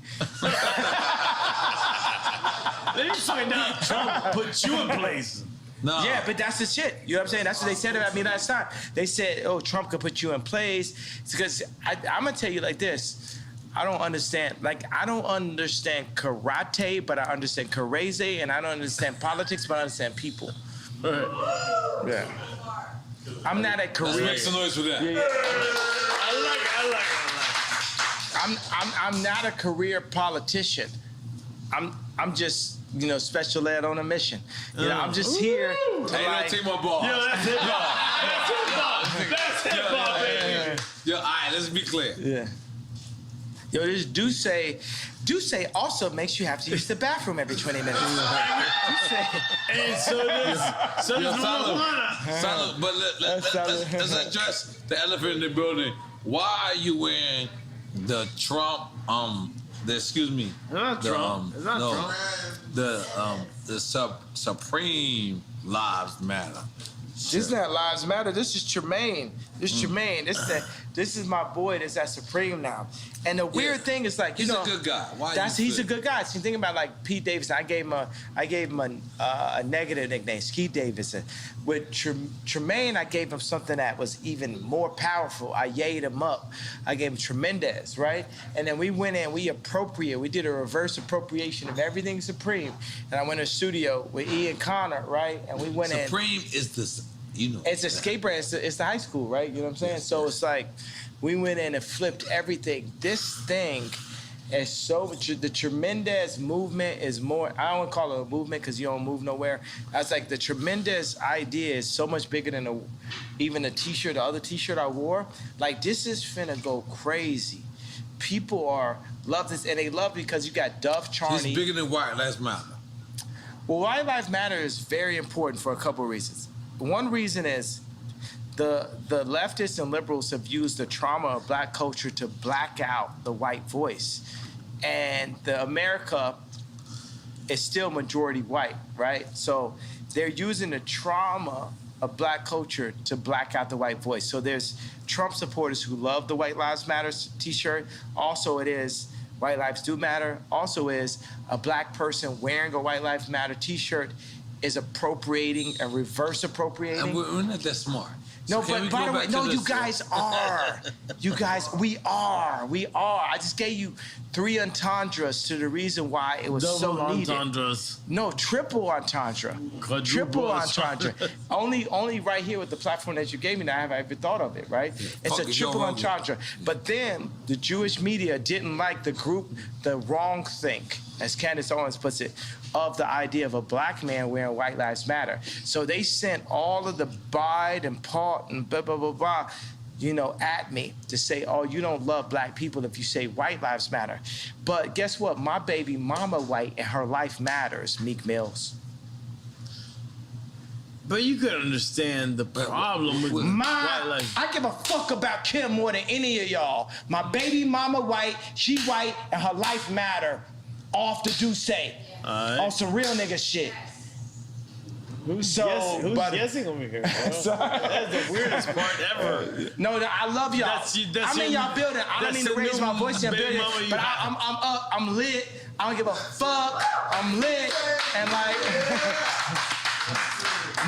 Then you find out Trump put you in place. No. Yeah, but that's the shit. You know what I'm saying? That's what they said about me last time. They said, oh, Trump could put you in place. It's because I'm going to tell you like this. I don't understand karate, but I understand karate, and I don't understand politics, but I understand people. Yeah. I'm not a career. Let's make some noise for that. Yeah. I like it. I'm not a career politician. I'm just, you know, special ed on a mission. You know, I'm just here to don't take my ball. Yo, that's hip hop. That's hip hop, baby. Yo, all right, let's be clear. Yeah. Yo, this Duce also makes you have to use the bathroom every 20 minutes. And so does Solid, but let's address the elephant in the building. Why are you wearing the Trump, excuse me. It's not Trump. It's not Trump. The Supreme Lives Matter. This is not Lives Matter. This is Tremaine. Tremaine. This is my boy that's at Supreme now. And the weird thing is like, you know, he's a good guy. He's a good guy. So you think about like Pete Davidson. I gave him a negative nickname, Ski Davidson. With Tremaine, I gave him something that was even more powerful. I yayed him up. I gave him Tremendous, right? And then we went in, we did a reverse appropriation of everything Supreme. And I went to the studio with Ian Connor, right? And we went in. Supreme is this, you know. It's a skate brand. It's the high school, right? You know what I'm saying? So it's like, we went in and flipped everything. This thing It's so the tremendous movement is more. I don't want to call it a movement because you don't move nowhere. That's like the tremendous idea is so much bigger than even the T-shirt, the other T-shirt I wore. Like this is finna go crazy. People love this, and they love it because you got Duff Charney. It's bigger than White Lives Matter. Well, White Lives Matter is very important for a couple of reasons. One reason is the leftists and liberals have used the trauma of black culture to black out the white voice. And the America is still majority white, right? So they're using the trauma of black culture to black out the white voice. So there's Trump supporters who love the White Lives Matter t-shirt. Also it is White Lives Do Matter. Also is a black person wearing a White Lives Matter t-shirt is appropriating and reverse appropriating. And we're not that smart. No, So but by the way, no, you guys are. You guys, we are. I just gave you 3 entendres to the reason why it was Double so needed. entendres. No, triple entendre. Triple entendre. only right here with the platform that you gave me now have I ever thought of it, right? It's a triple entendre. But then the Jewish media didn't like the group, the wrong think, as Candace Owens puts it, of the idea of a black man wearing White Lives Matter. So they sent all of the Bide and Paul and blah, blah, blah, blah, at me to say, oh, you don't love black people if you say White Lives Matter. But guess what? My baby mama white and her life matters, Meek Mills. But you could understand the problem with white life. I give a fuck about Kim more than any of y'all. My baby mama white, she white, and her life matter. Off the Duce. On some real nigga shit. Who's guessing over here, bro? That's the weirdest part ever. No, I love y'all. I'm in y'all building. I don't mean to raise my voice in your building, but I'm up. I'm lit. I don't give a fuck. I'm lit. And like,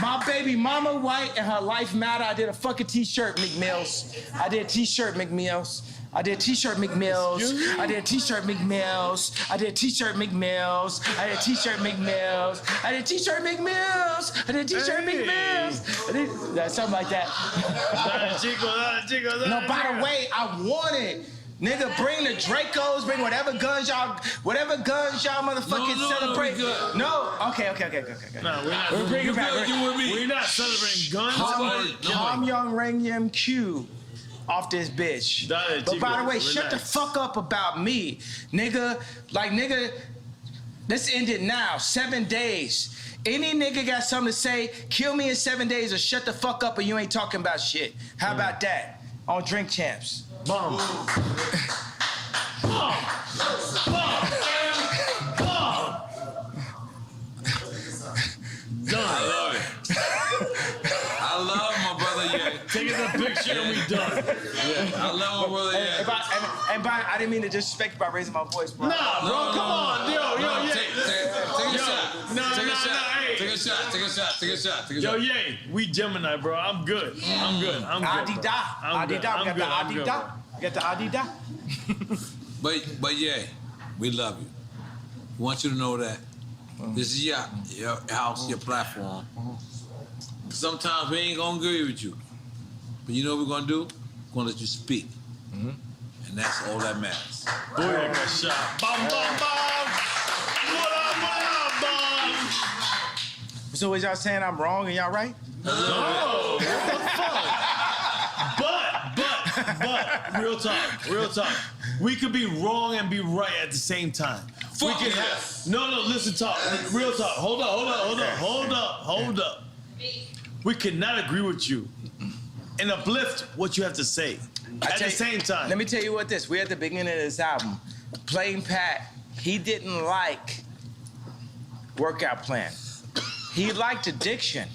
my baby mama white and her life matter. I did a fucking t-shirt, Meek Mills. I did a t-shirt, Meek Mills. I did a t-shirt, Meek Mills. I did a t-shirt, Meek Mills. I did a t-shirt, Meek Mills. I did a t-shirt, Meek Mills. I did a t-shirt, Meek Mills. I did a t-shirt, Meek Mills. That's something like that. No, by the way, I want it. Nigga, bring the Dracos, bring whatever guns y'all motherfucking celebrate. No, okay. No, we're not. We're bringing back. We're not celebrating guns. Ham Young Rang Yam Q. Off this bitch. But by the way, shut the fuck up about me. Nigga, let's end it now. 7 days. Any nigga got something to say, kill me in 7 days or shut the fuck up or you ain't talking about shit. How about that? On Drink Champs. Bomb. Done. I love my brother, yeah. Taking a picture and we done. I love my brother, yeah. I didn't mean to disrespect by raising my voice, bro. Nah, bro, come on. Yo. Take a shot. Yo, yay, we Gemini, bro. I'm good. Adidas. We got the Adidas. But yeah, we love you. We want you to know that this is your house, your platform. Sometimes we ain't gonna agree with you. But you know what we're gonna do? We're gonna let you speak. And that's all that matters. Boy, I got shot. Bum. What up, bum? So was y'all saying I'm wrong and y'all right? No. What the fuck? But, real talk. We could be wrong and be right at the same time. Fuck we can No, listen, talk. Real talk. Hold up. We cannot agree with you and uplift what you have to say at the same time. Let me tell you what this. We're at the beginning of this album. Plain Pat, he didn't like workout plan. He liked addiction.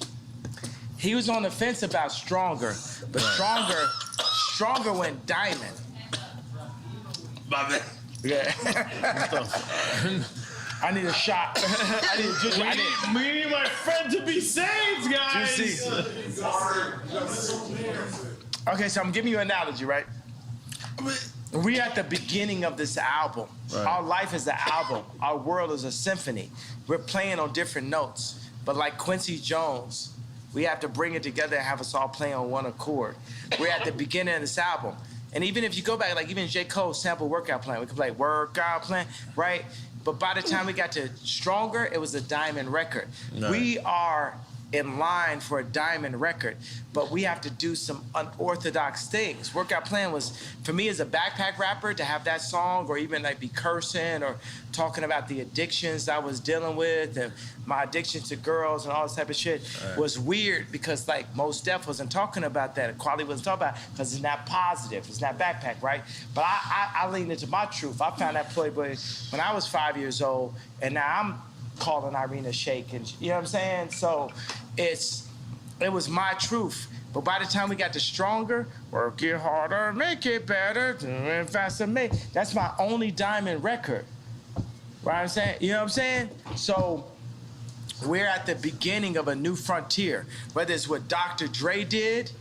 He was on the fence about Stronger, but Stronger went diamond. My man. Yeah. I need a shot. We need my friend to be saved, guys. Okay, so I'm giving you an analogy, right? We're at the beginning of this album. Right. Our life is an album. Our world is a symphony. We're playing on different notes. But like Quincy Jones, we have to bring it together and have us all play on one accord. We're at the beginning of this album. And even if you go back, like even J. Cole sample Workout Plan, we could play Workout Plan, right? But by the time we got to Stronger, it was a diamond record. Right. We are in line for a diamond record, but we have to do some unorthodox things. Workout Plan was, for me as a backpack rapper, to have that song or even like be cursing or talking about the addictions I was dealing with and my addiction to girls and all this type of shit was weird because like Mos Def wasn't talking about that. Quality wasn't talking about it because it's not positive. It's not backpack, right? But I leaned into my truth. I found that Playboy when I was 5 years old, and now I'm calling Irina Shayk, and you know what I'm saying? So it was my truth. But by the time we got to Stronger, work it harder, make it better, and faster, make. That's my only diamond record. Right? I'm saying, you know what I'm saying? So we're at the beginning of a new frontier. Whether it's what Dr. Dre did,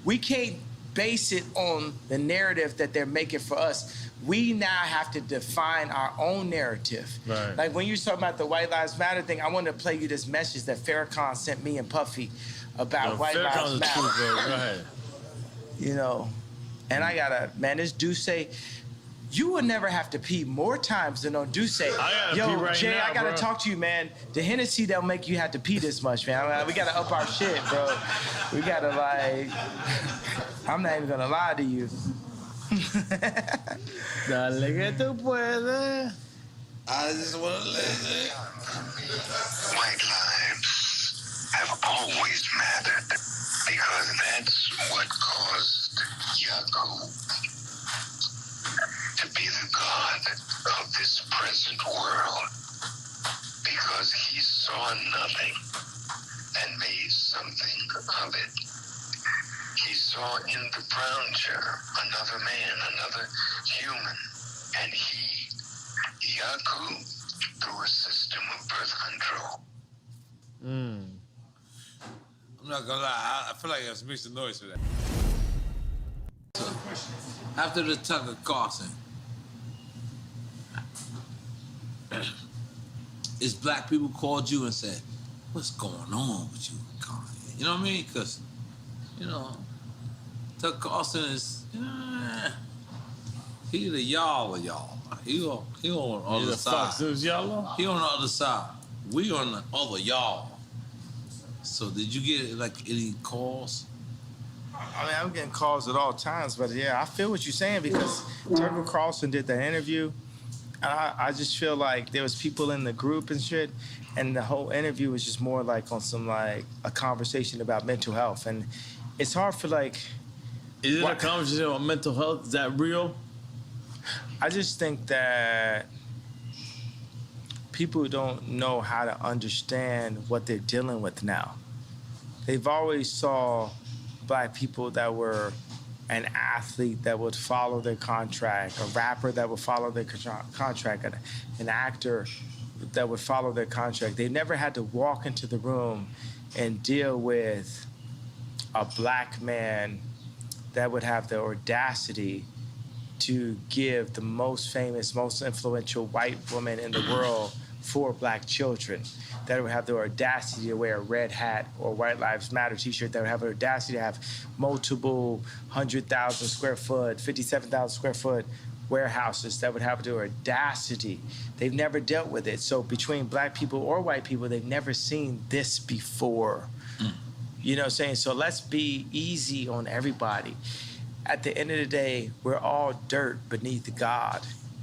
we can't base it on the narrative that they're making for us. We now have to define our own narrative. Right. Like when you talking about the White Lives Matter thing, I wanted to play you this message that Farrakhan sent me and Puffy about White Lives Matter. Truth, bro. Go ahead. You know, and I gotta, man, this Duce, you will never have to pee more times than on Duce. Yo, right Jay, now, I gotta talk to you, man. The Hennessy don't make you have to pee this much, man. I mean, we gotta up our shit, bro. We gotta like, I'm not even gonna lie to you. Dale que tú puedes. I just want to listen. White lives have always mattered because that's what caused Yaku to be the god of this present world, because he saw nothing and made something of it. He saw in the brown chair another man, another human, and he, Yaku, through a system of birth control. I'm not gonna lie, I feel like I was mixing noise for that. So, after the Tucker Carlson, is black people called you and said, what's going on with you, Kanye? You know what I mean? Because, you know, Tucker Carlson is, he the y'all of y'all. He on the other side. He on the other side. We on the other y'all. So did you get like any calls? I mean, I'm getting calls at all times, but yeah, I feel what you're saying because Tucker Carlson did that interview. And I just feel like there was people in the group and shit, and the whole interview was just more like on some like a conversation about mental health. And it's hard for like... Is it a conversation about mental health? Is that real? I just think that people don't know how to understand what they're dealing with now. They've always saw black people that were an athlete that would follow their contract, a rapper that would follow their contract, an actor that would follow their contract. They never had to walk into the room and deal with a black man that would have the audacity to give the most famous, most influential white woman in the world 4 black children, that would have the audacity to wear a red hat or White Lives Matter t-shirt, that would have the audacity to have multiple 100,000 square foot, 57,000 square foot warehouses, that would have the audacity. They've never dealt with it. So between black people or white people, they've never seen this before. You know what I'm saying? So let's be easy on everybody. At the end of the day, we're all dirt beneath God.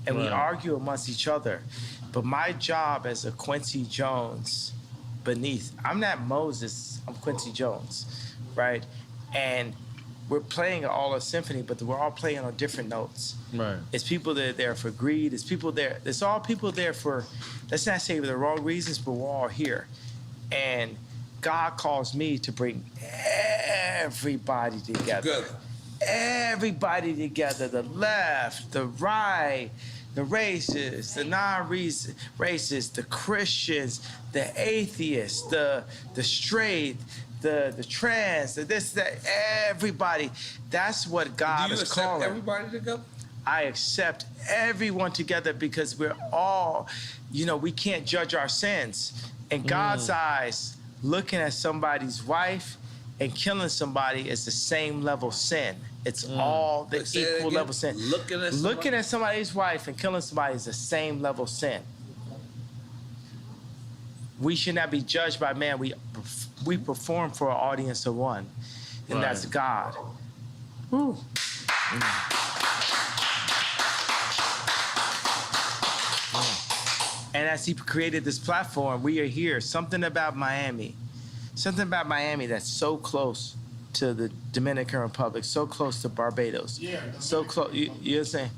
And we argue amongst each other. But my job as a Quincy Jones beneath, I'm not Moses, I'm Quincy Jones, right? And we're playing all a symphony, but we're all playing on different notes. Right. It's people that are there for greed. It's people there. It's all people there for, let's not say for the wrong reasons, but we're all here. And God calls me to bring everybody together. Good. Everybody together, the left, the right, the racists, the non-racists, the Christians, the atheists, the straight, the trans, the this, that, everybody. That's what God is calling. Do you accept everybody together? I accept everyone together because we're all, we can't judge our sins. In God's eyes, looking at somebody's wife and killing somebody is the same level sin. It's all the equal level sin. Looking at somebody's wife and killing somebody is the same level sin. We should not be judged by man. We perform for an audience of one, and that's God. Woo. And as he created this platform, we are here. Something about Miami that's so close to the Dominican Republic, so close to Barbados, so close. You know what I'm saying?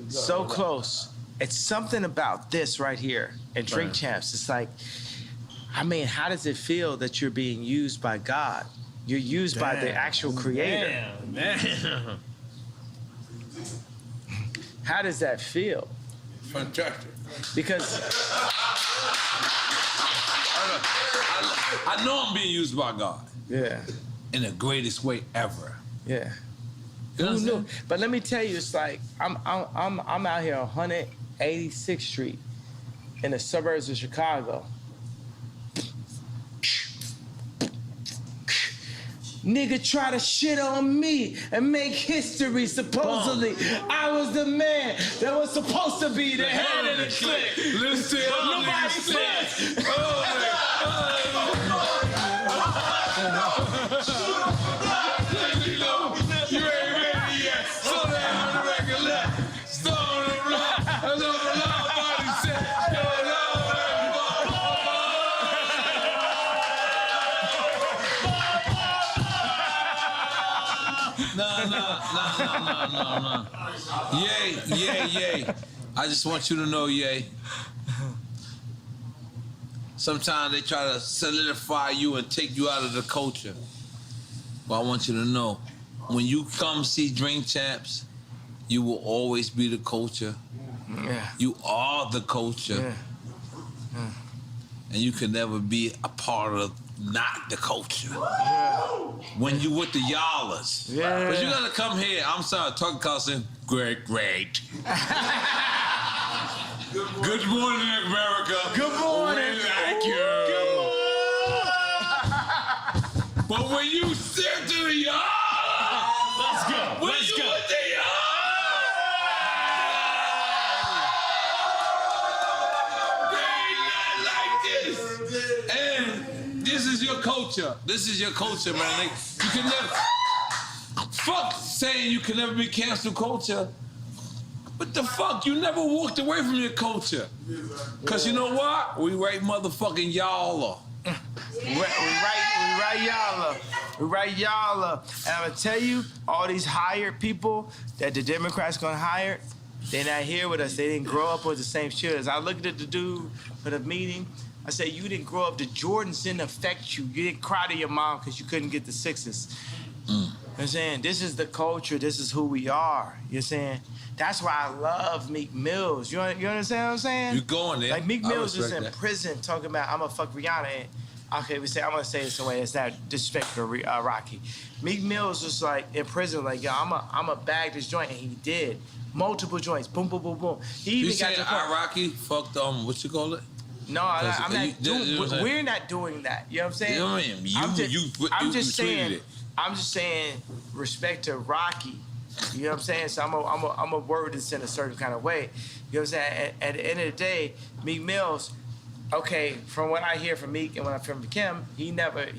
So close. It's something about this right here and Drink Champs. It's like, I mean, how does it feel that you're being used by God? You're used by the actual creator. Man. How does that feel? Fantastic. Because I know I'm being used by God. Yeah. In the greatest way ever. Yeah. You know what I'm saying? But let me tell you, it's like I'm out here on 186th Street in the suburbs of Chicago. Nigga try to shit on me and make history. Supposedly, I was the man that was supposed to be the head of the clique. Listen, nobody says. You ain't ready yet. Slow down on the record left. Stone on the block. That's what a lot of bodies say. No. Yay. I just want you to know, Yay. Sometimes they try to solidify you and take you out of the culture. But I want you to know, when you come see Drink Champs, you will always be the culture. Yeah. You are the culture. Yeah. And you can never be a part of not the culture. Yeah. When you with the y'allers. Yeah. But you gotta come here. I'm sorry, talking cussing. Great. Good morning, America. Good morning. Thank you. Good morning. But when you sit to the yard, Let's go. With the yard, they ain't nothing like this. And this is your culture. This is your culture, man. Like, you can never. Fuck saying you can never be cancel culture. What the fuck? You never walked away from your culture. Cause you know what? We right motherfucking y'all. We right y'all. And I'm gonna tell you, all these hired people that the Democrats gonna hire, they're not here with us. They didn't grow up with the same shit. As I looked at the dude for the meeting, I said, you didn't grow up. The Jordans didn't affect you. You didn't cry to your mom because you couldn't get the sixes. You know what I'm saying? This is the culture. This is who we are. You know what I'm saying? That's why I love Meek Mills. You understand what I'm saying? You going there. Like Meek Mills is in prison talking about, I'm gonna fuck Rihanna. And, okay, I'm gonna say this in a way that's not disrespectful to Rocky. Meek Mills was like in prison, like, yo, I'm a bag this joint, and he did. Multiple joints, boom. He even got to Rocky fucked what you call it? No, I'm not doing. We're not doing that. You know what I'm saying? You know what I mean? I'm just saying, respect to Rocky. You know what I'm saying? So I'm a word this in a certain kind of way. You know what I'm saying? At the end of the day, Meek Mills, okay, from what I hear from Meek and when I hear from Kim, he never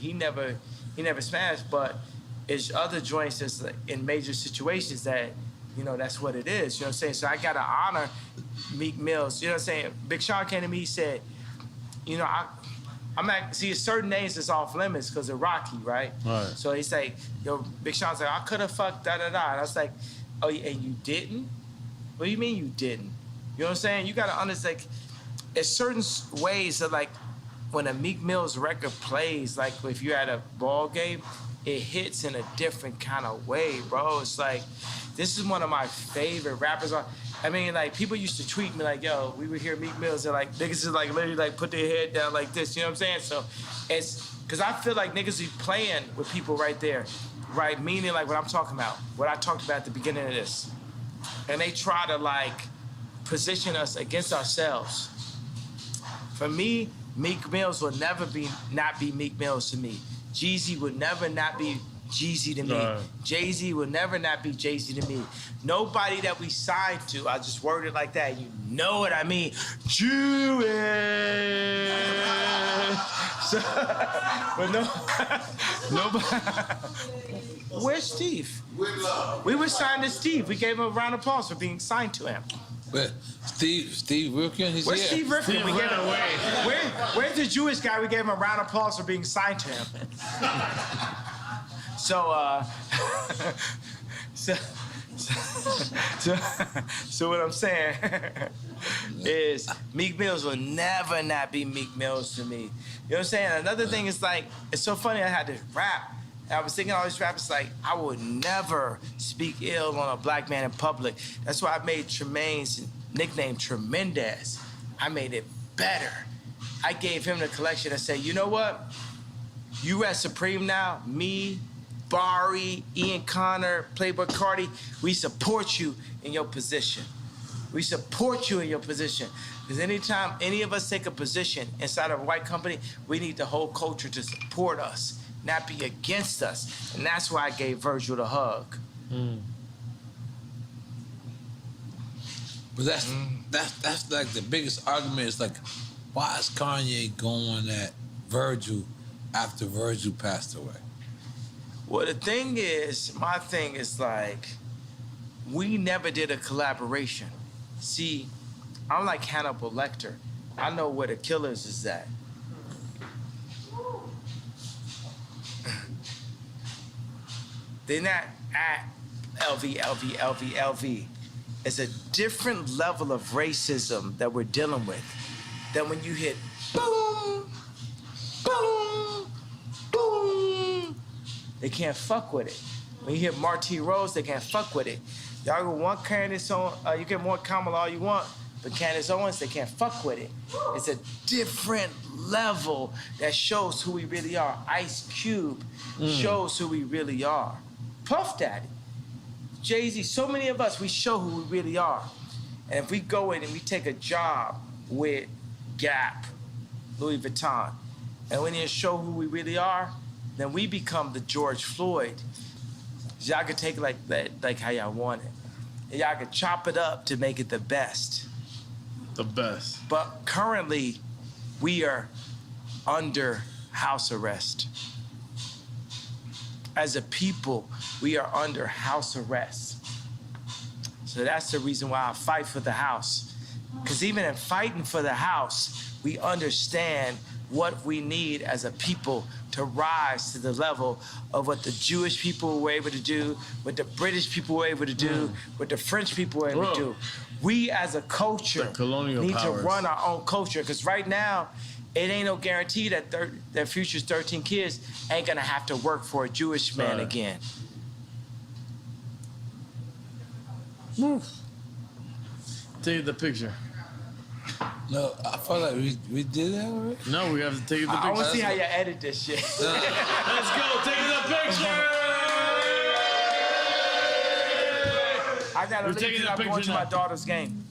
smashed, but it's other joints that's in major situations that, you know, that's what it is. You know what I'm saying? So I gotta honor Meek Mills. You know what I'm saying? Big Sean came to me, he said, you know, I'm at, see, certain names that's off limits because of Rocky, right? So he's like, yo, Big Sean's like, I could have fucked da-da-da. And I was like, oh, and you didn't? What do you mean you didn't? You know what I'm saying? You gotta understand, like, it's certain ways that, like, when a Meek Mill's record plays, like, if you're at a ball game, it hits in a different kind of way, bro. It's like, this is one of my favorite rappers. I mean, like, people used to tweet me like, yo, we would hear Meek Mills and, like, niggas is, like, literally, like, put their head down like this, you know what I'm saying? So it's, because I feel like niggas be playing with people right there, right? Meaning, like, what I'm talking about, what I talked about at the beginning of this. And they try to, like, position us against ourselves. For me, Meek Mills will never not be Meek Mills to me. Jeezy would never not be Jeezy to me. Jay-Z will never not be Jay-Z to me. Nobody that we signed to, I just worded it like that, you know what I mean. Jewish. So, but nobody. Where's Steve? We were signed to Steve. We gave him a round of applause for being signed to him. Where? Steve Rifkin? He's Where's here. Steve Rifkin? Where's the Jewish guy? We gave him a round of applause for being signed to him. So what I'm saying is Meek Mills will never not be Meek Mills to me. You know what I'm saying? Another thing is like, it's so funny I had to rap. And I was thinking all these rappers like, I would never speak ill on a black man in public. That's why I made Tremaine's nickname Tremendous. I made it better. I gave him the collection and said, you know what? You at Supreme now, me, Barry, Ian Connor, Playboy Cardi, we support you in your position. We support you in your position. Because anytime any of us take a position inside of a white company, we need the whole culture to support us, not be against us. And that's why I gave Virgil the hug. But that's like the biggest argument. It's like, why is Kanye going at Virgil after Virgil passed away? Well, the thing is, my thing is like, we never did a collaboration. See, I'm like Hannibal Lecter. I know where the killers is at. They're not at LV. It's a different level of racism that we're dealing with than when you hit boom, boom, boom. They can't fuck with it. When you hit Marty Rose, they can't fuck with it. Y'all want Candace on, you can want Kamala all you want, but Candace Owens, they can't fuck with it. It's a different level that shows who we really are. Ice Cube shows who we really are. Puff Daddy, Jay-Z, so many of us, we show who we really are. And if we go in and we take a job with Gap, Louis Vuitton, and we need to show who we really are, then we become the George Floyd. Y'all can take it like that, like how y'all want it. And y'all can chop it up to make it the best. The best. But currently, we are under house arrest. As a people, we are under house arrest. So that's the reason why I fight for the house. Because even in fighting for the house, we understand what we need as a people to rise to the level of what the Jewish people were able to do, what the British people were able to do, what the French people were able to do. We as a culture need to run our own culture, because right now, it ain't no guarantee that that Future's 13 kids ain't gonna have to work for a Jewish man again. Take the picture. No, I felt like we did that already. No, we have to take the picture. I want to see how you edit this shit. Let's go, take the picture! I gotta leave because I'm going to my daughter's game.